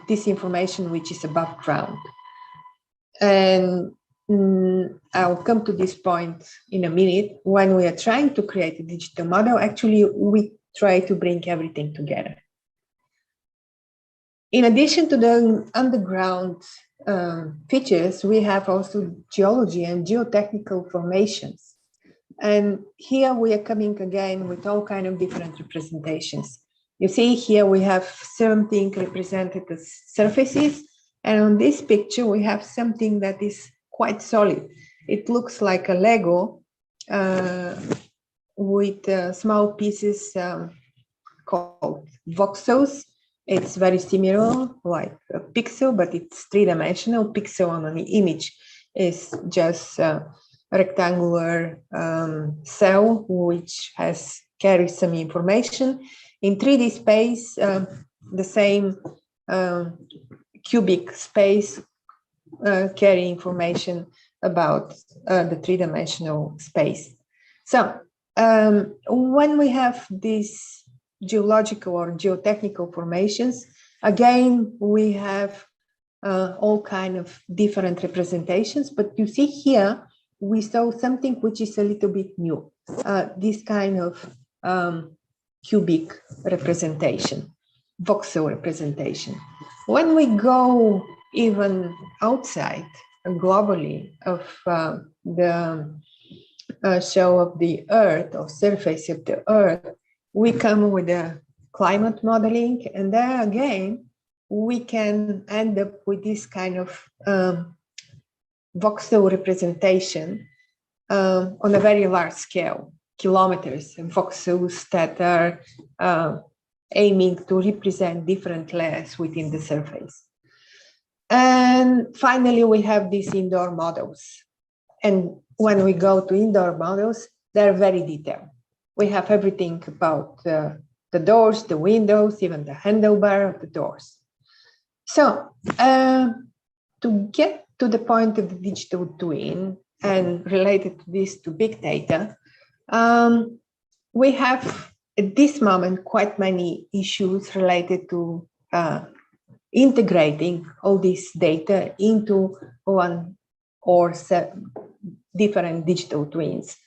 this information which is above ground. And I'll come to this point in a minute. When we are trying to create a digital model, actually, we try to bring everything together. In addition to the underground features, we have also geology and geotechnical formations. And here we are coming again with all kinds of different representations. You see here we have something represented as surfaces, and on this picture we have something that is quite solid. It looks like a Lego with small pieces called voxels. It's very similar, like a pixel, but it's three-dimensional. Pixel on an image is just a rectangular cell which carries some information. In 3D space, the same cubic space carry information about the three-dimensional space. So when we have these geological or geotechnical formations, again, we have all kinds of different representations, but you see here, we saw something which is a little bit new, this kind of cubic representation, voxel representation. When we go even outside globally of the show of the Earth or surface of the Earth, we come with a climate modeling, and there again, we can end up with this kind of voxel representation on a very large scale, kilometers, and voxels that are aiming to represent different layers within the surface. And finally, we have these indoor models. And when we go to indoor models, they're very detailed. We have everything about the doors, the windows, even the handlebar of the doors. So to get to the point of the digital twin and related to this to big data, we have at this moment quite many issues related to integrating all this data into one or different digital twins.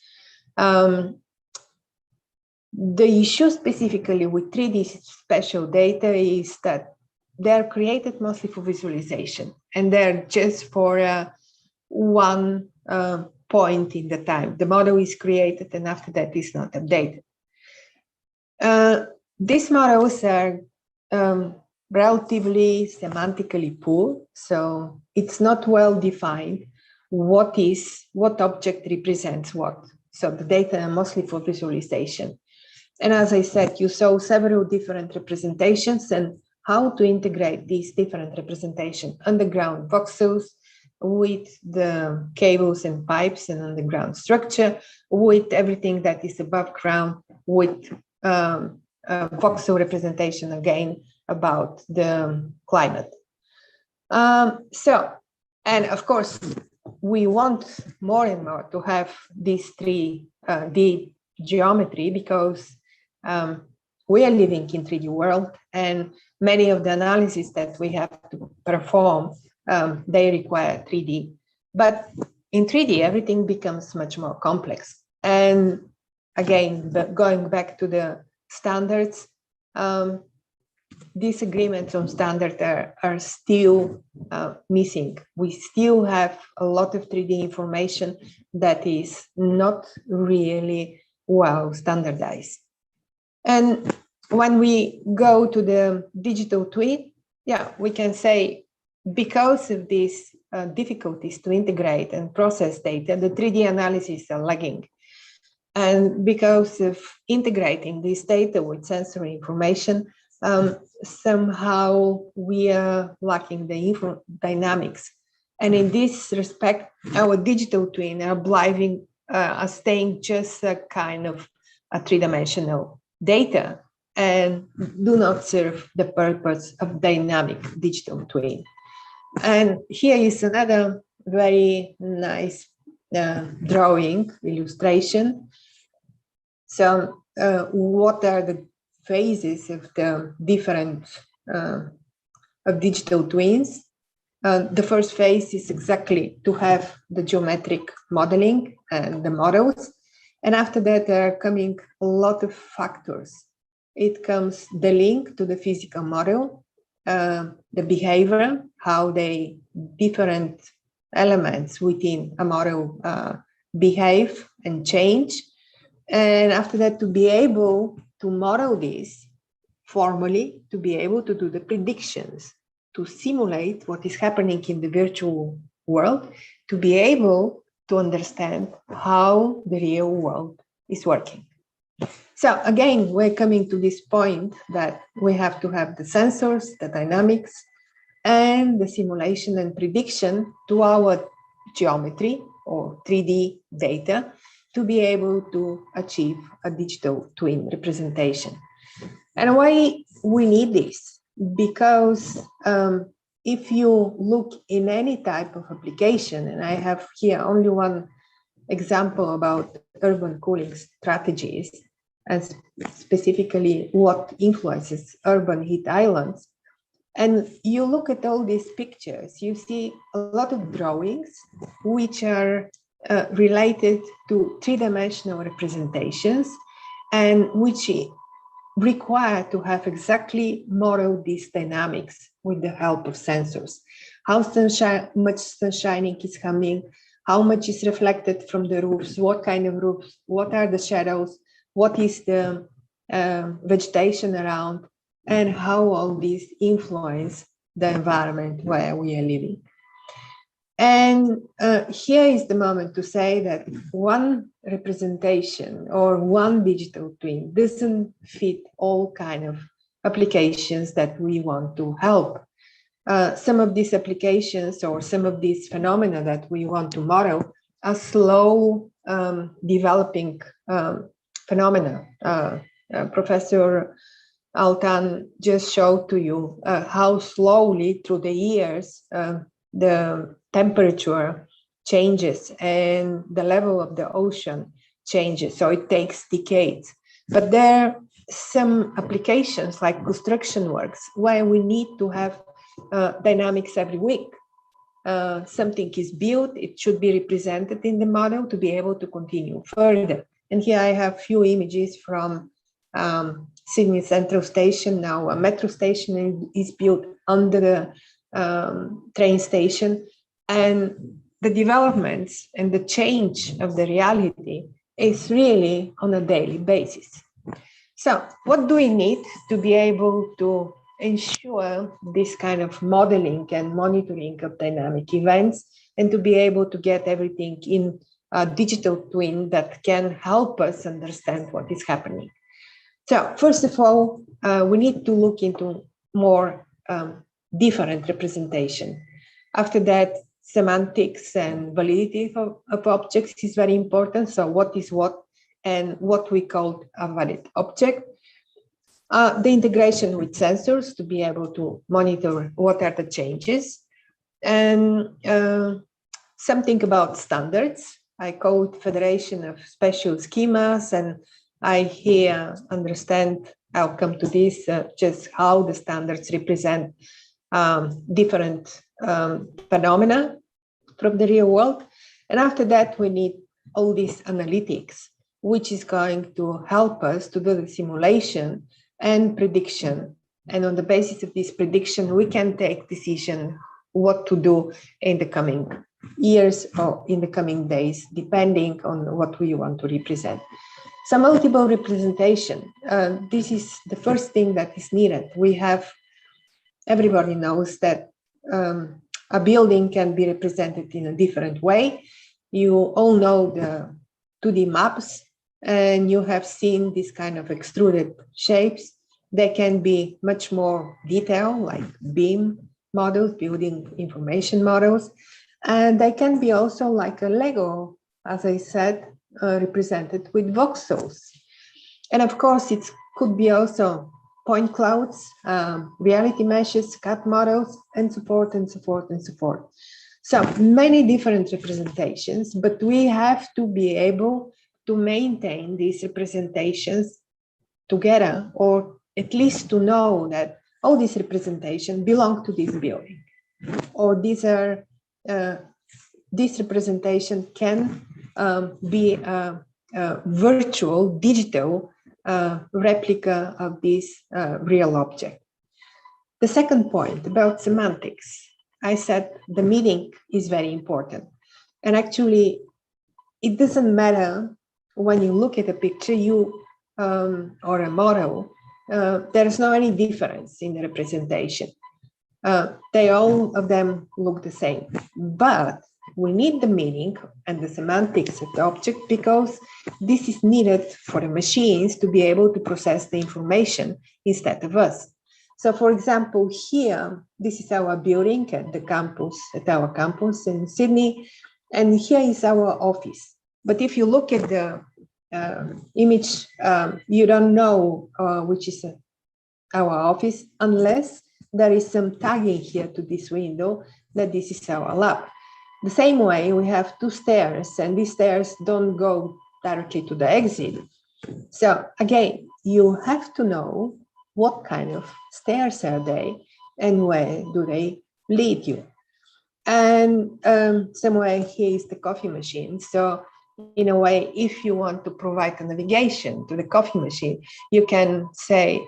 The issue specifically with 3D spatial data is that they're created mostly for visualization, and they're just for one point in the time. The model is created, and after that is not updated. These models are relatively semantically poor, so it's not well defined what object represents what. So the data are mostly for visualization. And as I said, you saw several different representations and how to integrate these different representations, underground voxels with the cables and pipes and underground structure, with everything that is above ground, with voxel representation again about the climate. And of course, we want more and more to have these 3D geometry because we are living in 3D world, and many of the analyses that we have to perform, they require 3D. But in 3D, everything becomes much more complex. And again, going back to the standards, disagreements on standards are still missing. We still have a lot of 3D information that is not really well standardized. And when we go to the digital twin, yeah, we can say because of these difficulties to integrate and process data, the 3D analysis are lagging. And because of integrating this data with sensory information, somehow we are lacking the dynamics. And in this respect, our digital twin are staying just a kind of a three-dimensional data and do not serve the purpose of dynamic digital twin. And here is another very nice drawing illustration. So what are the phases of the different of digital twins? The first phase is exactly to have the geometric modeling and the models. And after that, there are coming a lot of factors. It comes the link to the physical model, the behavior, how they different elements within a model behave and change. And after that, to be able to model this formally, to be able to do the predictions, to simulate what is happening in the virtual world, to be able to understand how the real world is working. So again, we're coming to this point that we have to have the sensors, the dynamics, and the simulation and prediction to our geometry or 3D data to be able to achieve a digital twin representation. And why we need this? Because if you look in any type of application, and I have here only one example about urban cooling strategies, and specifically what influences urban heat islands, and you look at all these pictures, you see a lot of drawings which are related to three-dimensional representations and which require to have exactly model these dynamics with the help of sensors. How much sunshine is coming, how much is reflected from the roofs, what kind of roofs, what are the shadows, what is the vegetation around, and how all these influence the environment where we are living. And here is the moment to say that one representation or one digital twin doesn't fit all kind of applications that we want to help. Some of these applications or some of these phenomena that we want to model are slow developing phenomena. Professor Altan just showed to you how slowly through the years the temperature changes and the level of the ocean changes. So it takes decades. But there are some applications like construction works where we need to have dynamics every week. Something is built, it should be represented in the model to be able to continue further. And here I have few images from Sydney Central Station. Now a metro station is built under the train station, and the developments and the change of the reality is really on a daily basis. So what do we need to be able to ensure this kind of modeling and monitoring of dynamic events and to be able to get everything in a digital twin that can help us understand what is happening? So first of all, we need to look into more different representation. After that, semantics and validity of objects is very important. So what is what and what we call a valid object. The integration with sensors to be able to monitor what are the changes. And something about standards. I code Federation of Spatial Schemas, and I here understand, I'll come to this, just how the standards represent different phenomena from the real world. And after that, we need all these analytics, which is going to help us to do the simulation and prediction. And on the basis of this prediction, we can take decision what to do in the coming years or in the coming days, depending on what we want to represent. So multiple representation, this is the first thing that is needed. We have, everybody knows that a building can be represented in a different way. You all know the 2D maps, and you have seen this kind of extruded shapes. They can be much more detailed, like BIM models, building information models. And they can be also like a Lego, as I said, represented with voxels. And of course, it could be also point clouds, reality meshes, CAD models, and so forth and so forth and so forth. So many different representations, but we have to be able to maintain these representations together, or at least to know that all these representations belong to this building. or these are this representation can be a virtual digital replica of this real object. The second point about semantics, I said the meaning is very important. And actually, it doesn't matter when you look at a picture or a model, there's no any difference in the representation. They all of them look the same, but we need the meaning and the semantics of the object because this is needed for the machines to be able to process the information instead of us. So for example, here, this is our building at the campus, at our campus in Sydney, and here is our office. But if you look at the image, you don't know which is our office unless there is some tagging here to this window that this is our lab. The same way, we have two stairs, and these stairs don't go directly to the exit. So again, you have to know what kind of stairs are they and where do they lead you. And somewhere here is the coffee machine. So in a way, if you want to provide a navigation to the coffee machine, you can say,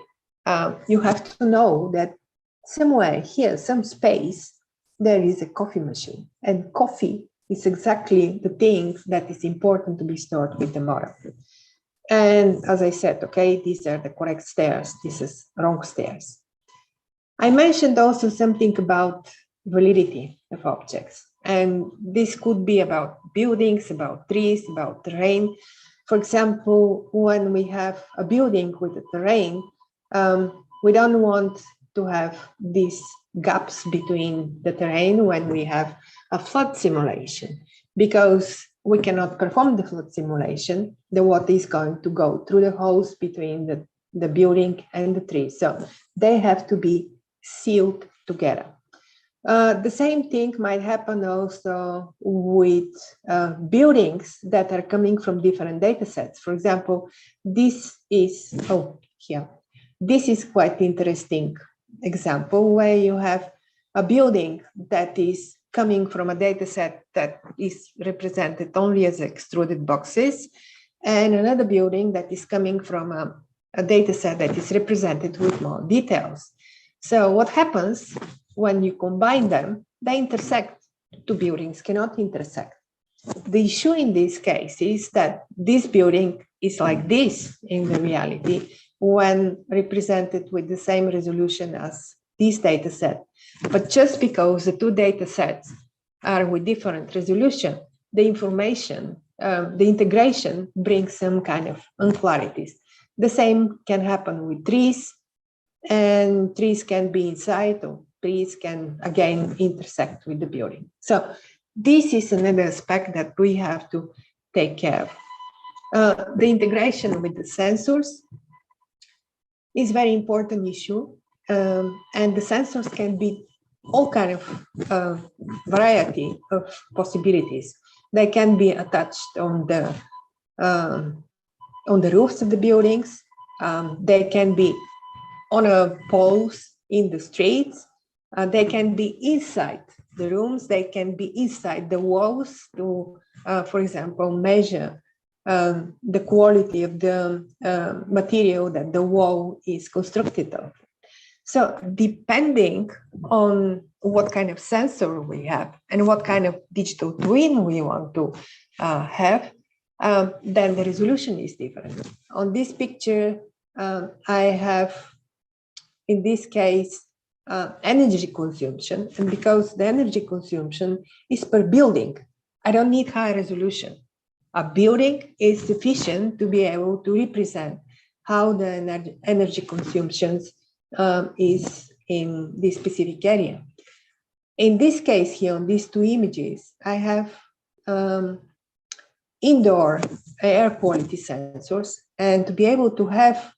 you have to know that somewhere here, some space, there is a coffee machine, and coffee is exactly the thing that is important to be stored with the model. And as I said, okay, these are the correct stairs. This is wrong stairs. I mentioned also something about validity of objects. And this could be about buildings, about trees, about terrain. For example, when we have a building with a terrain, we don't want to have these gaps between the terrain when we have a flood simulation, because we cannot perform the flood simulation. The water is going to go through the holes between the building and the tree. So they have to be sealed together. The same thing might happen also with buildings that are coming from different data sets. For example, this is, this is quite interesting example where you have a building that is coming from a data set that is represented only as extruded boxes, and another building that is coming from a data set that is represented with more details. So what happens when you combine them? They intersect. Two buildings cannot intersect. The issue in this case is that this building is like this in the reality when represented with the same resolution as this data set. But just because the two data sets are with different resolution, the information, the integration brings some kind of unclarities. The same can happen with trees, and trees can be inside, or trees can again intersect with the building. So this is another aspect that we have to take care of. The integration with the sensors is a very important issue, and the sensors can be all kind of variety of possibilities. They can be attached on the roofs of the buildings. They can be on a poles in the streets. They can be inside the rooms. They can be inside the walls to, for example, measure the quality of the material that the wall is constructed of. So depending on what kind of sensor we have and what kind of digital twin we want to have, then the resolution is different. On this picture, I have, in this case, energy consumption. And because the energy consumption is per building, I don't need high resolution. A building is sufficient to be able to represent how the energy consumptions is in this specific area. In this case here, on these two images, I have indoor air quality sensors, and to be able to have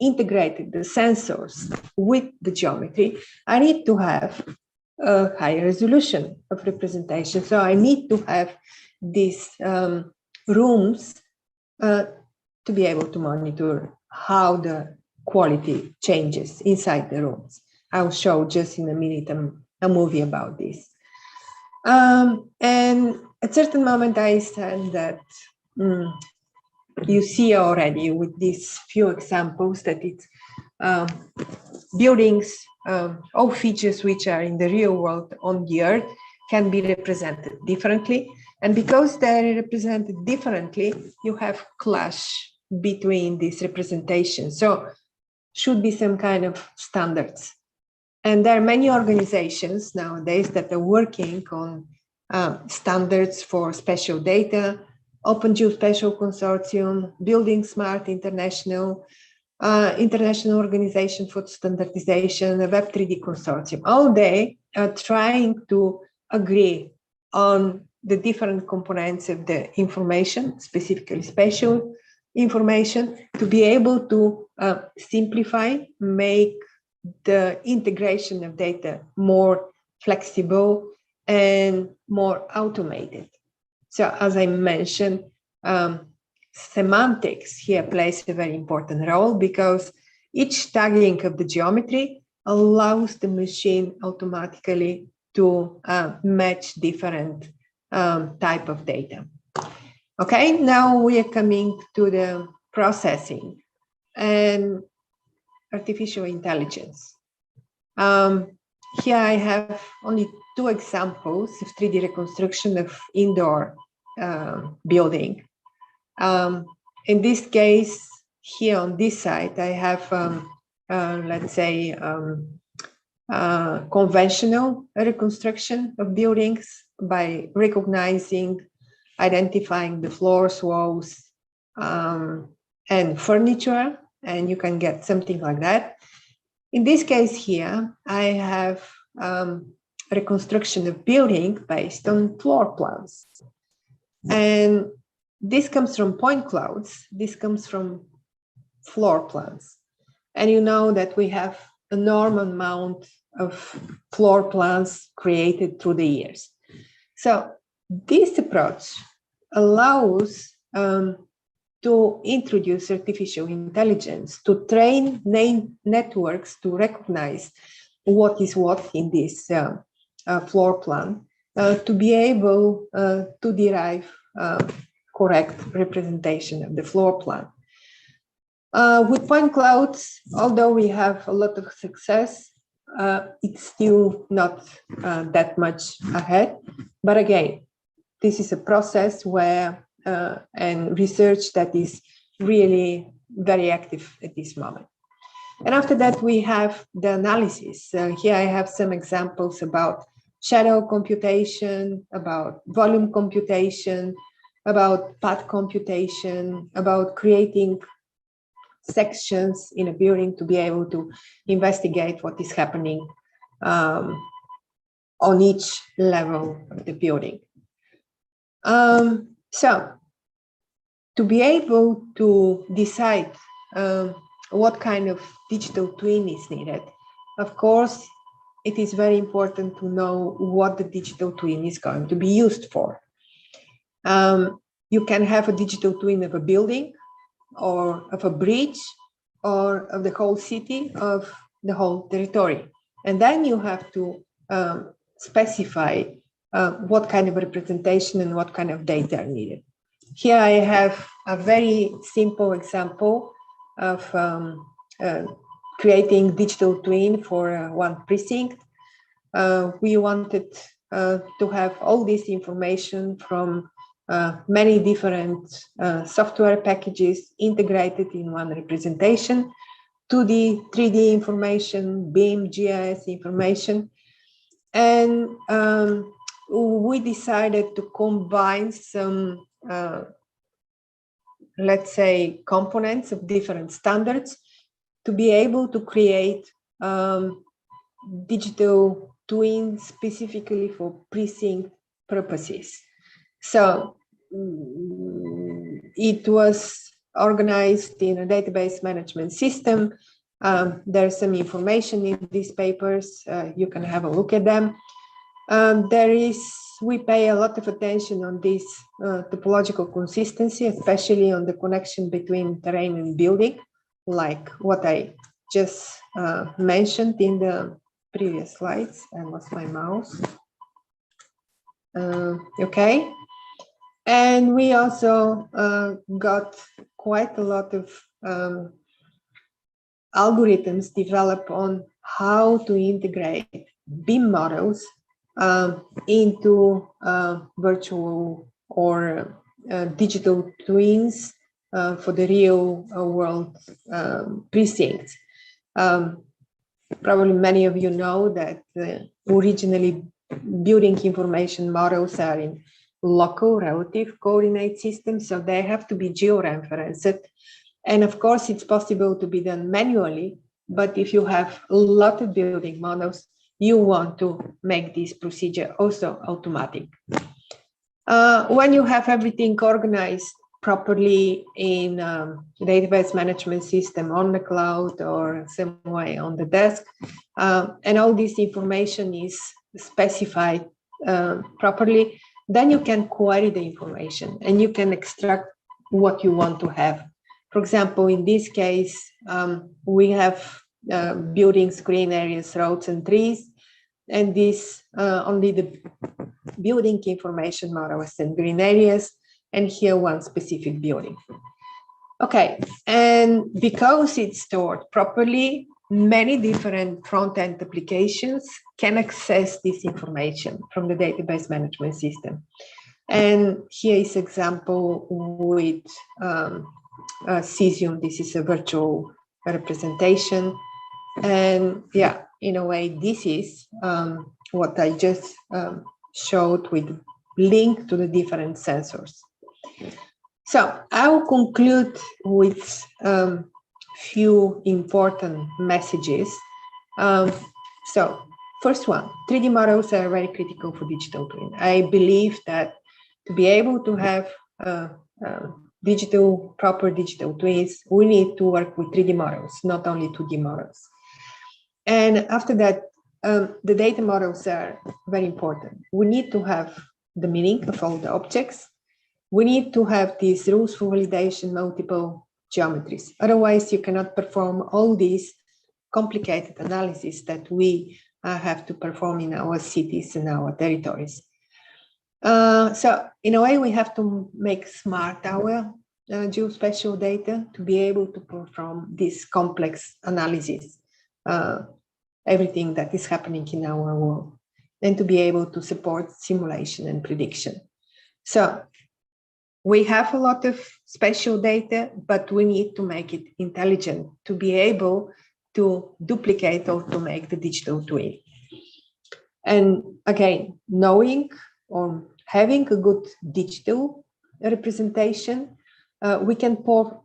integrated the sensors with the geometry, I need to have a higher resolution of representation. So I need to have these rooms to be able to monitor how the quality changes inside the rooms. I'll show just in a minute a movie about this. And at certain moment, I said that you see already with these few examples that it's buildings, all features which are in the real world on the earth can be represented differently. And because they're represented differently, you have clash between these representations. So should be some kind of standards. And there are many organizations nowadays that are working on standards for spatial data, Open Geospatial Consortium, Building Smart International, International Organization for Standardization, the Web3D Consortium. All they are trying to agree on the different components of the information, specifically spatial information, to be able to simplify, make the integration of data more flexible and more automated. So as I mentioned, semantics here plays a very important role because each tagging of the geometry allows the machine automatically to match different type of data. Okay, now we are coming to the processing and artificial intelligence. Here I have only two examples of 3D reconstruction of indoor building. In this case, here on this side, I have, let's say, conventional reconstruction of buildings by recognizing, identifying the floors, walls, and furniture, and you can get something like that. In this case here, I have reconstruction of building based on floor plans. And this comes from point clouds, this comes from floor plans. And you know that we have an enormous amount of floor plans created through the years. So this approach allows to introduce artificial intelligence, to train networks to recognize what is what in this floor plan, to be able to derive correct representation of the floor plan. With point clouds, although we have a lot of success, it's still not that much ahead. But again, this is a process where and research that is really very active at this moment. And after that, we have the analysis. Here I have some examples about shadow computation, about volume computation, about path computation, about creating sections in a building to be able to investigate what is happening on each level of the building. So to be able to decide what kind of digital twin is needed, of course, it is very important to know what the digital twin is going to be used for. You can have a digital twin of a building or of a bridge or of the whole city, of the whole territory. And then you have to specify what kind of representation and what kind of data are needed. Here I have a very simple example of creating digital twin for one precinct. We wanted to have all this information from many different software packages integrated in one representation, 2D, 3D information, BIM, GIS information. And we decided to combine some, let's say, components of different standards to be able to create digital twins specifically for precinct purposes. So it was organized in a database management system. There's some information in these papers. You can have a look at them. We pay a lot of attention on this topological consistency, especially on the connection between terrain and building, like what I just mentioned in the previous slides. I lost my mouse. Okay. And we also got quite a lot of algorithms developed on how to integrate BIM models into virtual or digital twins for the real world precincts. Probably many of you know that originally building information models are in local relative coordinate systems, so they have to be georeferenced. And of course, it's possible to be done manually, but if you have a lot of building models, you want to make this procedure also automatic. When you have everything organized properly in database management system on the cloud or some way on the desk, and all this information is specified properly, then you can query the information and you can extract what you want to have. For example, in this case, we have buildings, green areas, roads, and trees, and this only the building information models and green areas, and here one specific building. Okay, and because it's stored properly, many different front-end applications can access this information from the database management system. And here is example with Cesium. This is a virtual representation. And yeah, in a way, this is what I just showed with link to the different sensors. So I will conclude with few important messages. So first one, 3D models are very critical for digital twin. I believe that to be able to have proper digital twins, we need to work with 3D models, not only 2D models. And after that, the data models are very important. We need to have the meaning of all the objects. We need to have these rules for validation, multiple geometries. Otherwise, you cannot perform all these complicated analysis that we have to perform in our cities and our territories. So in a way, we have to make smart our geospatial data to be able to perform this complex analysis, everything that is happening in our world, and to be able to support simulation and prediction. So we have a lot of spatial data, but we need to make it intelligent to be able to duplicate or to make the digital twin. And again, knowing or having a good digital representation, we can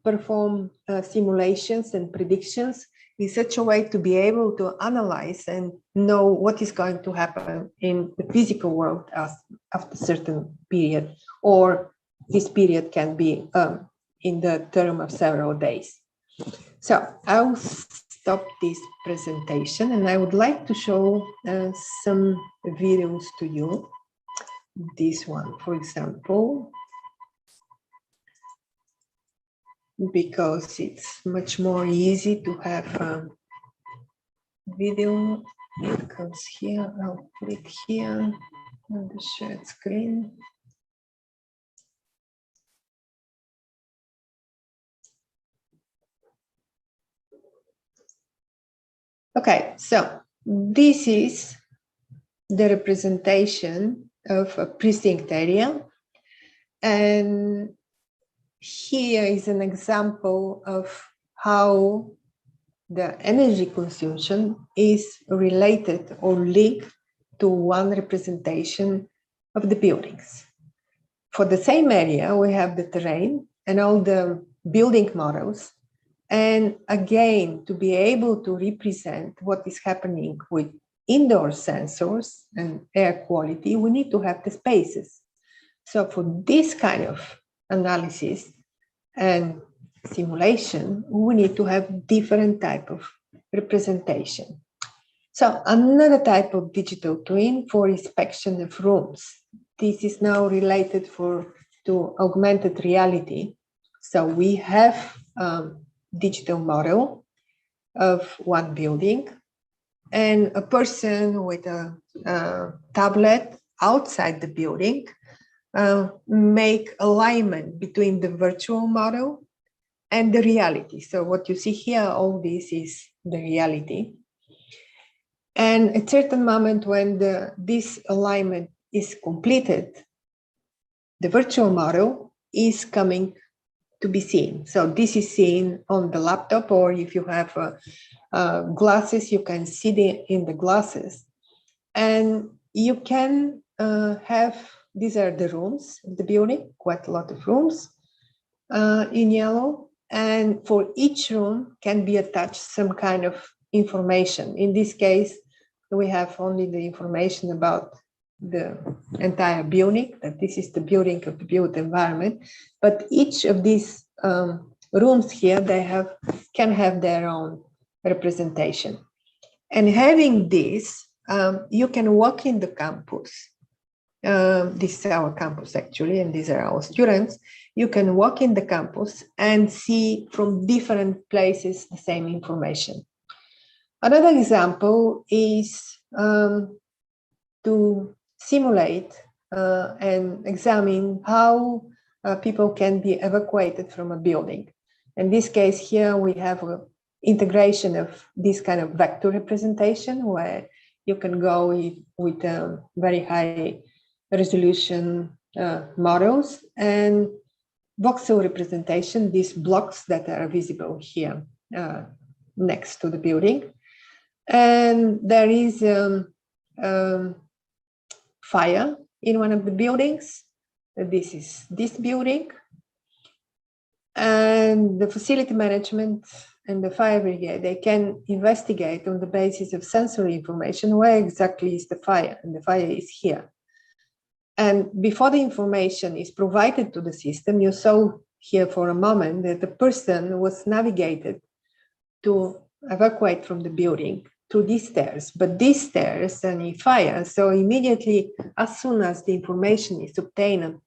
perform simulations and predictions in such a way to be able to analyze and know what is going to happen in the physical world after a certain period, or this period can be in the term of several days. So I'll stop this presentation and I would like to show some videos to you. This one, for example, because it's much more easy to have video. It comes here, I'll click here on the shared screen. Okay, so this is the representation of a precinct area. And here is an example of how the energy consumption is related or linked to one representation of the buildings. For the same area, we have the terrain and all the building models. And again, to be able to represent what is happening with indoor sensors and air quality, we need to have the spaces. So for this kind of analysis and simulation, we need to have different type of representation. So another type of digital twin for inspection of rooms. This is now related to augmented reality. So we have digital model of one building, and a person with a tablet outside the building make alignment between the virtual model and the reality. So what you see here, all this is the reality. And at a certain moment when this alignment is completed, the virtual model is coming to be seen. So this is seen on the laptop, or if you have glasses, you can see in the glasses. And you can these are the rooms of the building, quite a lot of rooms in yellow. And for each room can be attached some kind of information. In this case, we have only the information about the entire building, that this is the building of the built environment. But each of these rooms here, can have their own representation. And having this, you can walk in the campus. This is our campus actually, and these are our students. You can walk in the campus and see from different places the same information. Another example is to simulate and examine how people can be evacuated from a building. In this case here, we have an integration of this kind of vector representation where you can go with very high resolution models and voxel representation, these blocks that are visible here next to the building. And there is fire in one of the buildings. This is this building. And the facility management and the fire brigade, they can investigate on the basis of sensory information where exactly is the fire, and the fire is here. And before the information is provided to the system, you saw here for a moment that the person was navigated to evacuate from the building through these stairs, but these stairs are in fire. So immediately, as soon as the information is obtained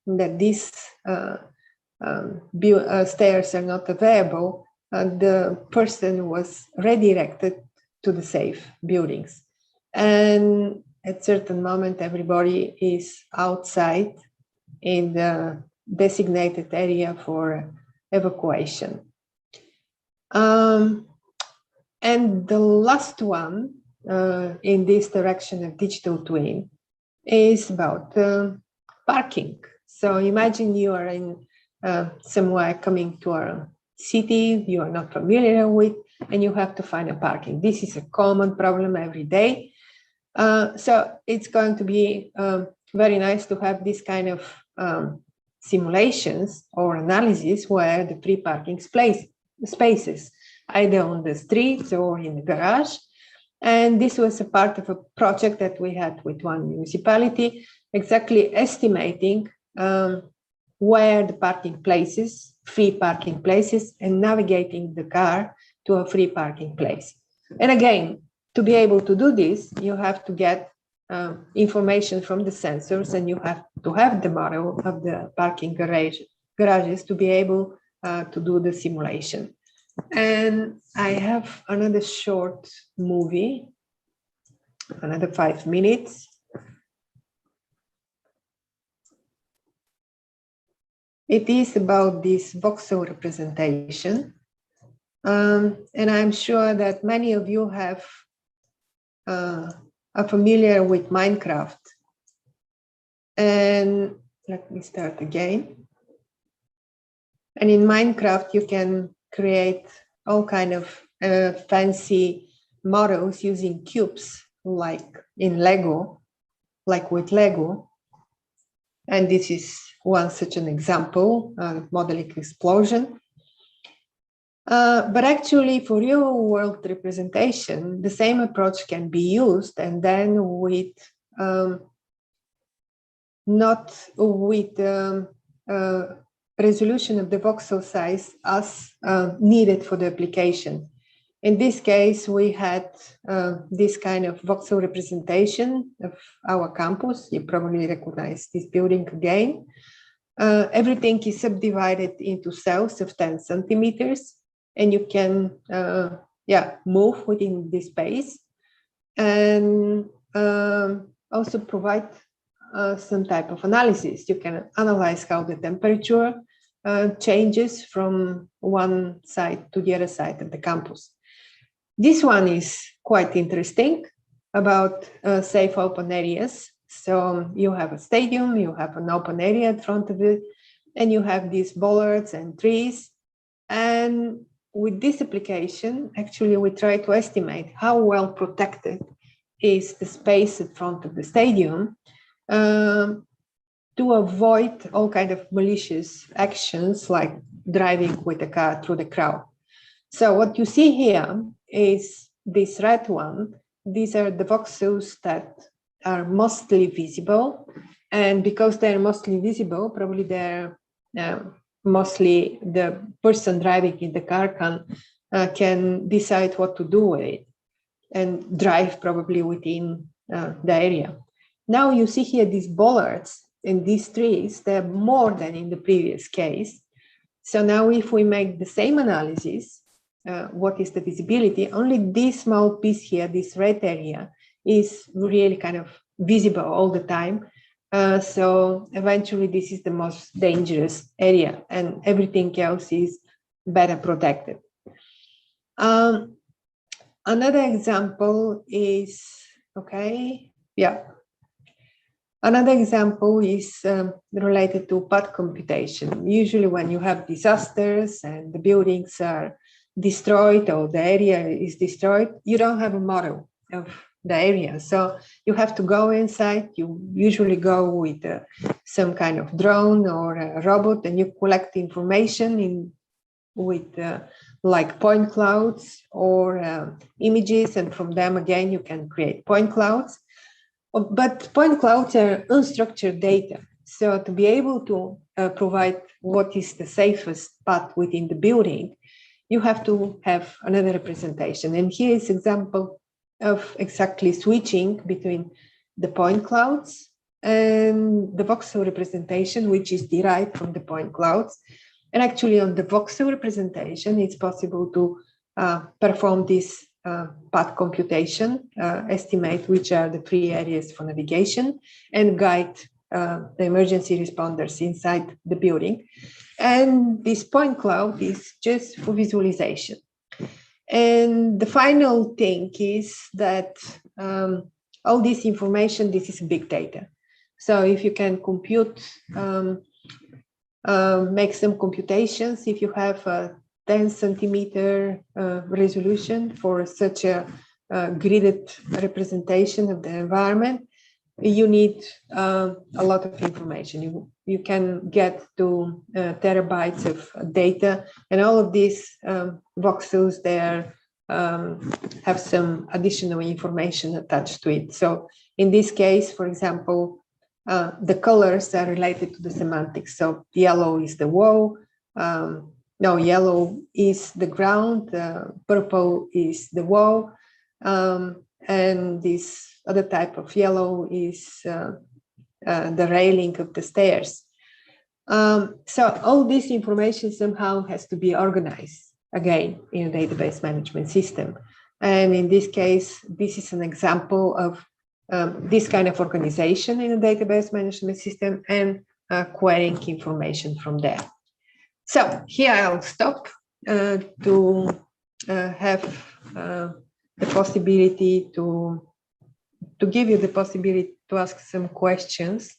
that these stairs are not available, the person was redirected to the safe buildings. And at a certain moment, everybody is outside in the designated area for evacuation. And the last one in this direction of digital twin is about parking. So imagine you are in somewhere coming to a city you are not familiar with, and you have to find a parking. This is a common problem every day. So it's going to be very nice to have this kind of simulations or analysis where the free parking spaces, either on the streets or in the garage. And this was a part of a project that we had with one municipality, exactly estimating where the parking places, free parking places, and navigating the car to a free parking place. And again, to be able to do this, you have to get information from the sensors, and you have to have the model of the parking garages to be able to do the simulation. And I have another short movie, another 5 minutes. It is about this voxel representation. And I'm sure that many of you are familiar with Minecraft. And let me start again. And in Minecraft, you can create all kind of fancy models using cubes, like in Lego, like with Lego. And this is one such an example, modeling explosion. But actually, for real world representation, the same approach can be used, and then with not with resolution of the voxel size as needed for the application. In this case, we had this kind of voxel representation of our campus. You probably recognize this building again. Everything is subdivided into cells of 10 centimeters, and you can move within this space. and also provide some type of analysis. You can analyze how the temperature changes from one side to the other side of the campus. This one is quite interesting about safe open areas. So you have a stadium, you have an open area in front of it, and you have these bollards and trees. And with this application, actually, we try to estimate how well protected is the space in front of the stadium to avoid all kind of malicious actions like driving with a car through the crowd. So what you see here is this red one. These are the voxels that are mostly visible. And because they're mostly visible, probably they're mostly the person driving in the car can decide what to do with it and drive probably within the area. Now you see here these bollards and these trees, they're more than in the previous case. So now if we make the same analysis, what is the visibility? Only this small piece here, this red area, is really kind of visible all the time. So eventually this is the most dangerous area and everything else is better protected. Another example is, another example is related to path computation. Usually when you have disasters and the buildings are destroyed or the area is destroyed, you don't have a model of the area. So you have to go inside. You usually go with some kind of drone or a robot and you collect information with like point clouds or images, and from them again you can create point clouds. But point clouds are unstructured data. So to be able to provide what is the safest path within the building, you have to have another representation. And here is an example of exactly switching between the point clouds and the voxel representation, which is derived from the point clouds. And actually on the voxel representation, it's possible to perform this path computation, estimate which are the free areas for navigation, and guide the emergency responders inside the building. And this point cloud is just for visualization. And the final thing is that all this information, this is big data. So if you can compute, make some computations, if you have a 10 centimeter resolution for such a gridded representation of the environment, you need a lot of information. You can get to terabytes of data, and all of these voxels there have some additional information attached to it. So in this case, for example, the colors are related to the semantics. So yellow is the wall, yellow is the ground, purple is the wall, and this other type of yellow is the railing of the stairs. So all this information somehow has to be organized again in a database management system. And in this case, this is an example of this kind of organization in a database management system and querying information from there. So here I'll stop to have the possibility to give you the possibility to ask some questions.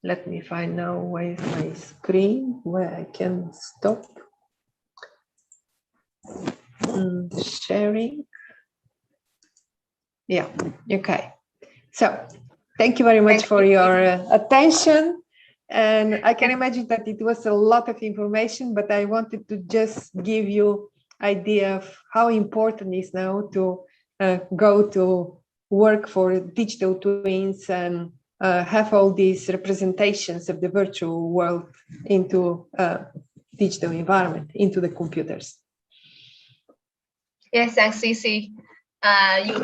Let me find now where's my screen where I can stop sharing. Yeah, okay. So thank you very much for your attention. And I can imagine that it was a lot of information, but I wanted to just give you idea of how important it is now to go to work for digital twins and have all these representations of the virtual world into digital environment, into the computers.
Yes, thanks, Cici.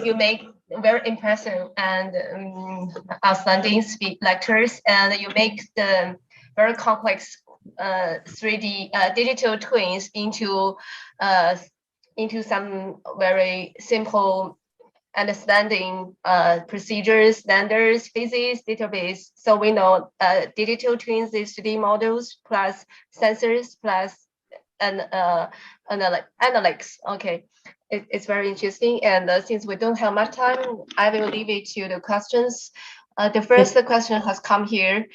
You make very impressive and outstanding lectures, and you make the very complex 3D digital twins into some very simple understanding procedures, standards, physics, database. So we know digital twins is 3D models plus sensors plus analytics. Okay, it's very interesting. And since we don't have much time, I will leave it to the questions. The first question has come here.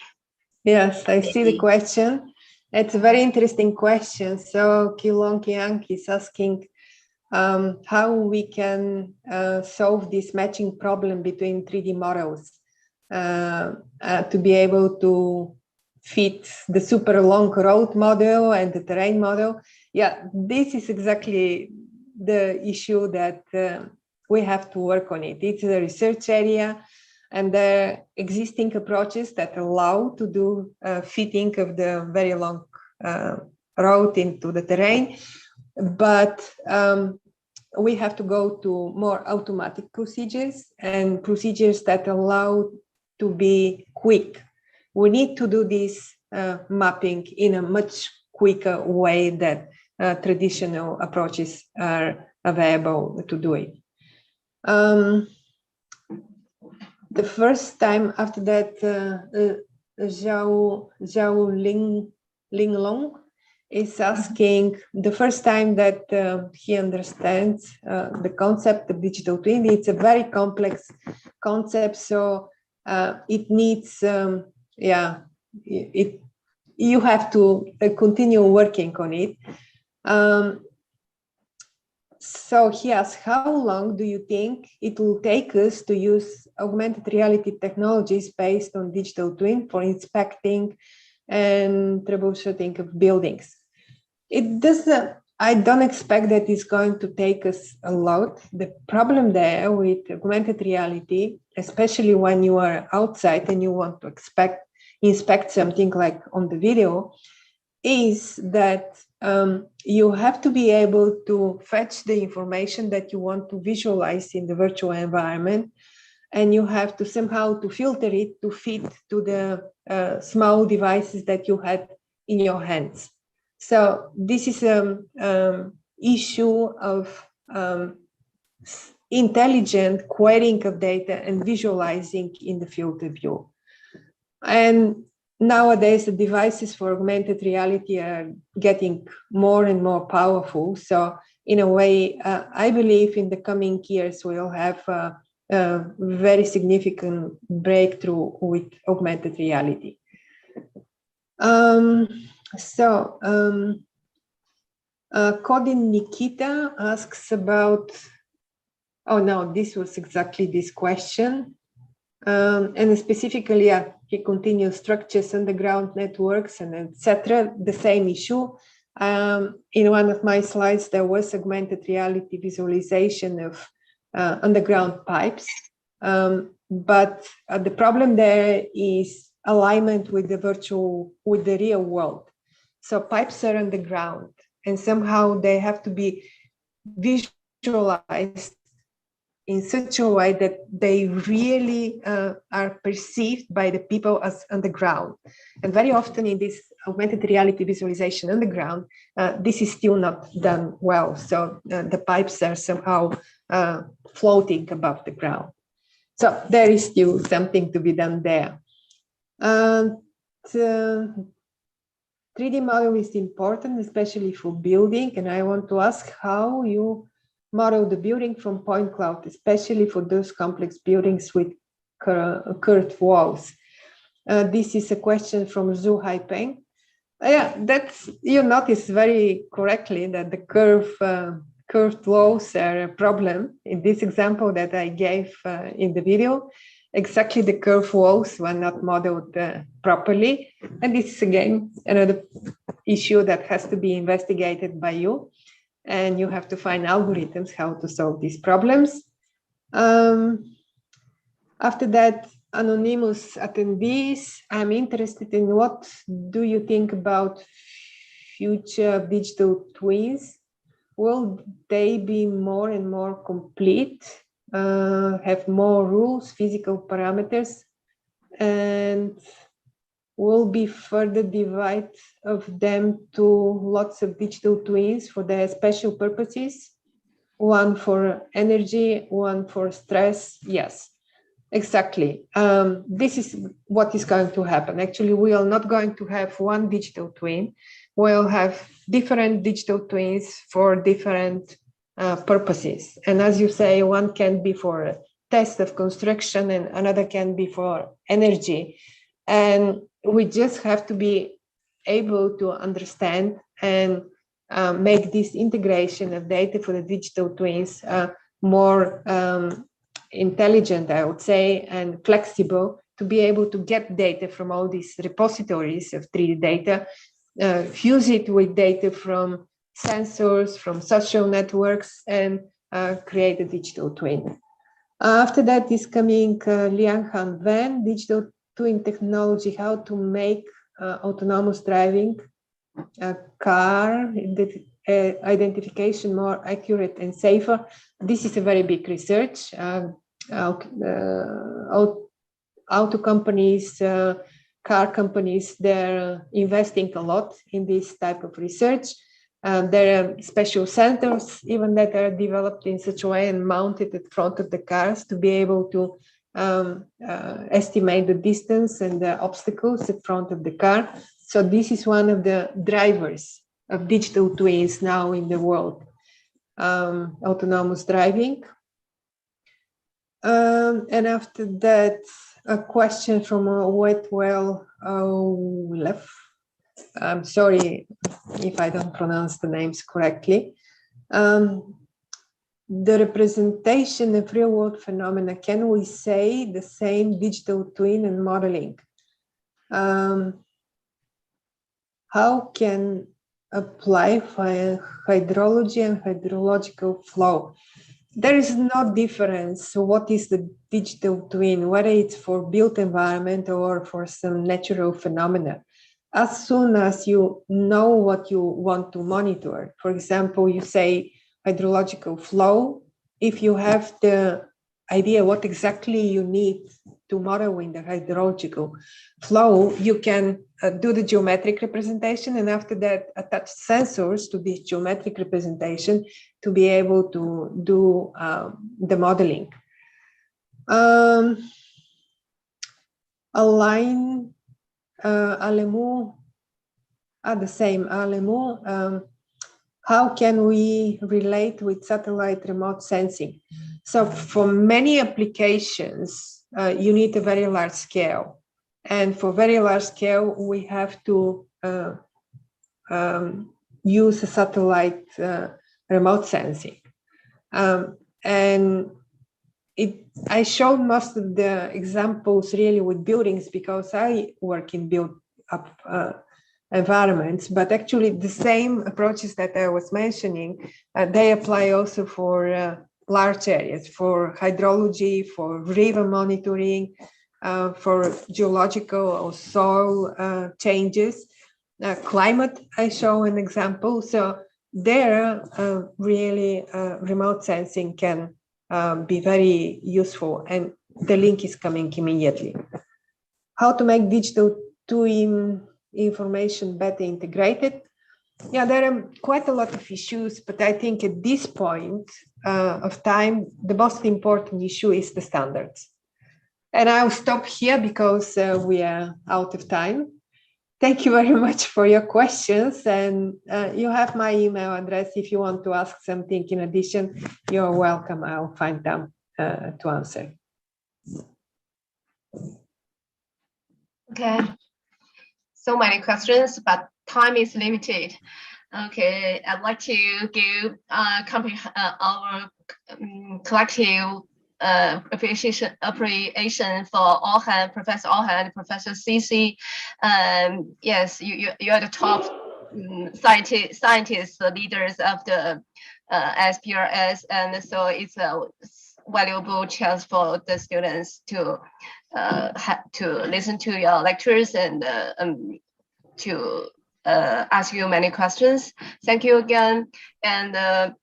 Yes, I see the question. It's a very interesting question. So Kilong Kiang is asking how we can solve this matching problem between 3D models to be able to fit the super long road model and the terrain model. Yeah, this is exactly the issue that we have to work on it. It's a research area, and there are existing approaches that allow to do fitting of the very long road into the terrain. But we have to go to more automatic procedures and procedures that allow to be quick. We need to do this mapping in a much quicker way that traditional approaches are available to do it. The first time after that, Zhao Linglong is asking the first time that he understands the concept of digital twin. It's a very complex concept, so it needs, you have to continue working on it. So he asks, how long do you think it will take us to use augmented reality technologies based on digital twin for inspecting and troubleshooting of buildings? It doesn't, I don't expect that it's going to take us a lot. The problem there with augmented reality, especially when you are outside and you want to inspect something like on the video, is that you have to be able to fetch the information that you want to visualize in the virtual environment, and you have to somehow to filter it to fit to the small devices that you had in your hands. So this is an issue of intelligent querying of data and visualizing in the field of view. And nowadays, the devices for augmented reality are getting more and more powerful. So in a way, I believe in the coming years, we'll have a very significant breakthrough with augmented reality. Kodin Nikita asks about, oh no, this was exactly this question. And specifically, he continues structures, underground networks, and etc. The same issue. In one of my slides, there was augmented reality visualization of underground pipes. But the problem there is alignment with the real world. So pipes are underground, and somehow they have to be visualized in such a way that they really are perceived by the people as underground. And very often in this augmented reality visualization underground, this is still not done well. So the pipes are somehow floating above the ground. So there is still something to be done there. 3D model is important, especially for building. And I want to ask how you model the building from point cloud, especially for those complex buildings with curved walls. This is a question from Zhu Haipeng. Yeah, that's, you notice very correctly that the curved walls are a problem. In this example that I gave in the video, exactly the curved walls were not modeled properly. And this is again another issue that has to be investigated by you. And you have to find algorithms how to solve these problems. After that, anonymous attendees, I'm interested in what do you think about future digital twins? Will they be more and more complete, have more rules, physical parameters, and will be further divide of them to lots of digital twins for their special purposes? one for energy, one for stress. Yes, exactly. This is what is going to happen. Actually, we are not going to have one digital twin. We'll have different digital twins for different purposes. And as you say, one can be for test of construction and another can be for energy. And we just have to be able to understand and make this integration of data for the digital twins more intelligent, I would say, and flexible to be able to get data from all these repositories of 3D data, fuse it with data from sensors, from social networks, and create a digital twin. After that is coming Liang Han Wen, digital twin technology, how to make autonomous driving car identification more accurate and safer. This is a very big research. Auto companies, car companies, they're investing a lot in this type of research. There are special centers even that are developed in such a way and mounted at front of the cars to be able to estimate the distance and the obstacles in front of the car. So this is one of the drivers of digital twins now in the world, autonomous driving. And after that, a question from Whitwell Left. I'm sorry if I don't pronounce the names correctly. The representation of real-world phenomena, can we say the same digital twin and modeling? How can apply for hydrology and hydrological flow? There is no difference. So what is the digital twin, whether it's for built environment or for some natural phenomena? As soon as you know what you want to monitor, for example, you say hydrological flow, if you have the idea what exactly you need to model in the hydrological flow, you can do the geometric representation, and after that attach sensors to this geometric representation to be able to do the modeling. Align Alemu, the same Alemu, how can we relate with satellite remote sensing? So for many applications, you need a very large scale. And for very large scale, we have to use a satellite remote sensing. And I showed most of the examples really with buildings because I work in built up environments, but actually the same approaches that I was mentioning, they apply also for large areas, for hydrology, for river monitoring, for geological or soil changes. Climate, I show an example. So there really remote sensing can be very useful, and the link is coming immediately. How to make digital twin information better integrated? Yeah, there are quite a lot of issues, but I think at this point of time, the most important issue is the standards. And I'll stop here because we are out of time. Thank you very much for your questions. And you have my email address. If you want to ask something in addition, you're welcome. I'll find time to answer.
Okay. So many questions, but time is limited. Okay, I'd like to give our collective appreciation for Orhan, Professor Orhan, and Professor Cici. Yes, you are the top scientists, leaders of the SPRS, and so it's a valuable chance for the students to listen to your lectures and to ask you many questions. Thank you again, and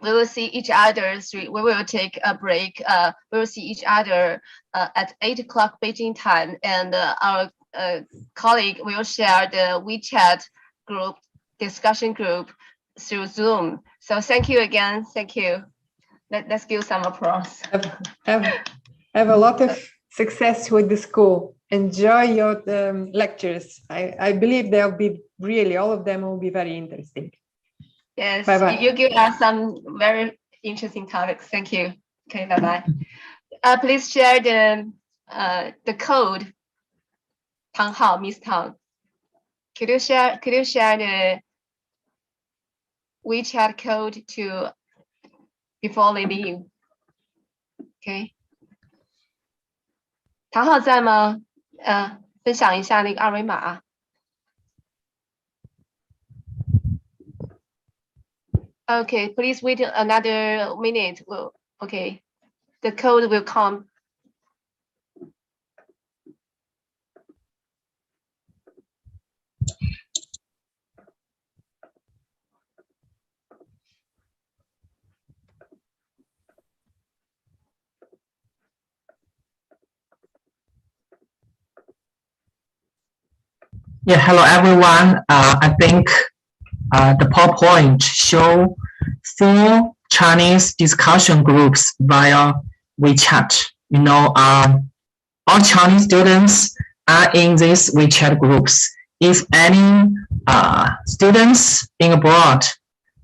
we will see each other. We will take a break. We will see each other at 8 o'clock Beijing time, and our colleague will share the WeChat group discussion group through Zoom. So thank you again. Thank you. Let's give some applause.
Have a lot of success with the school. Enjoy your lectures. I believe they'll be really, all of them will be very interesting.
Yes,
bye-bye.
You give us some very interesting topics. Thank you. Okay, bye-bye. Please share the code. Tang Hao, Miss Tang. Could you share the WeChat code to before leaving? Okay. 唐浩在吗？分享一下那个二维码。Okay, please wait another minute. Okay, the code will come.
Yeah, hello everyone. I think the PowerPoint show 4 Chinese discussion groups via WeChat. You know, all Chinese students are in these WeChat groups. If any students in abroad,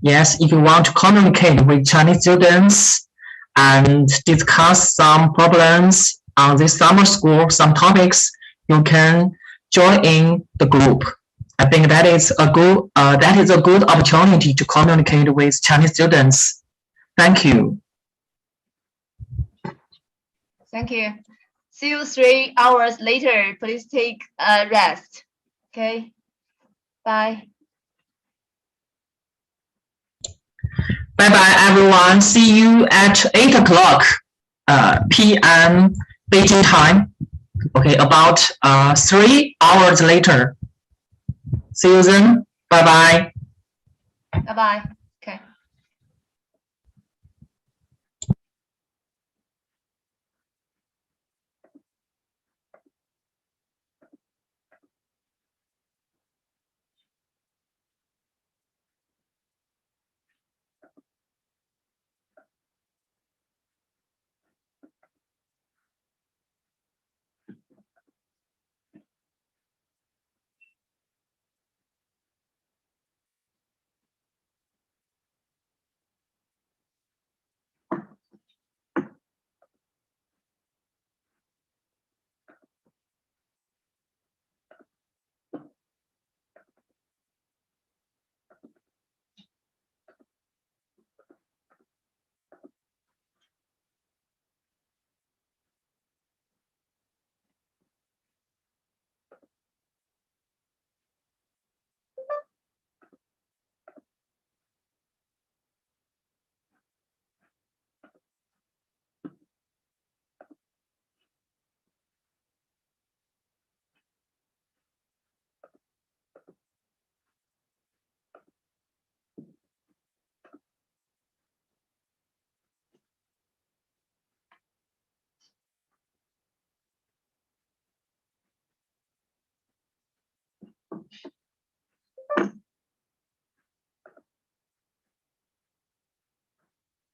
yes, if you want to communicate with Chinese students and discuss some problems on this summer school, some topics, you can join in the group. I think that is a good opportunity to communicate with Chinese students. Thank you.
Thank you. See you 3 hours later. Please take a rest. Okay. Bye.
Bye bye everyone. See you at 8 o'clock p.m. Beijing time. Okay, about 3 hours later. See you then. Bye bye.
Bye bye.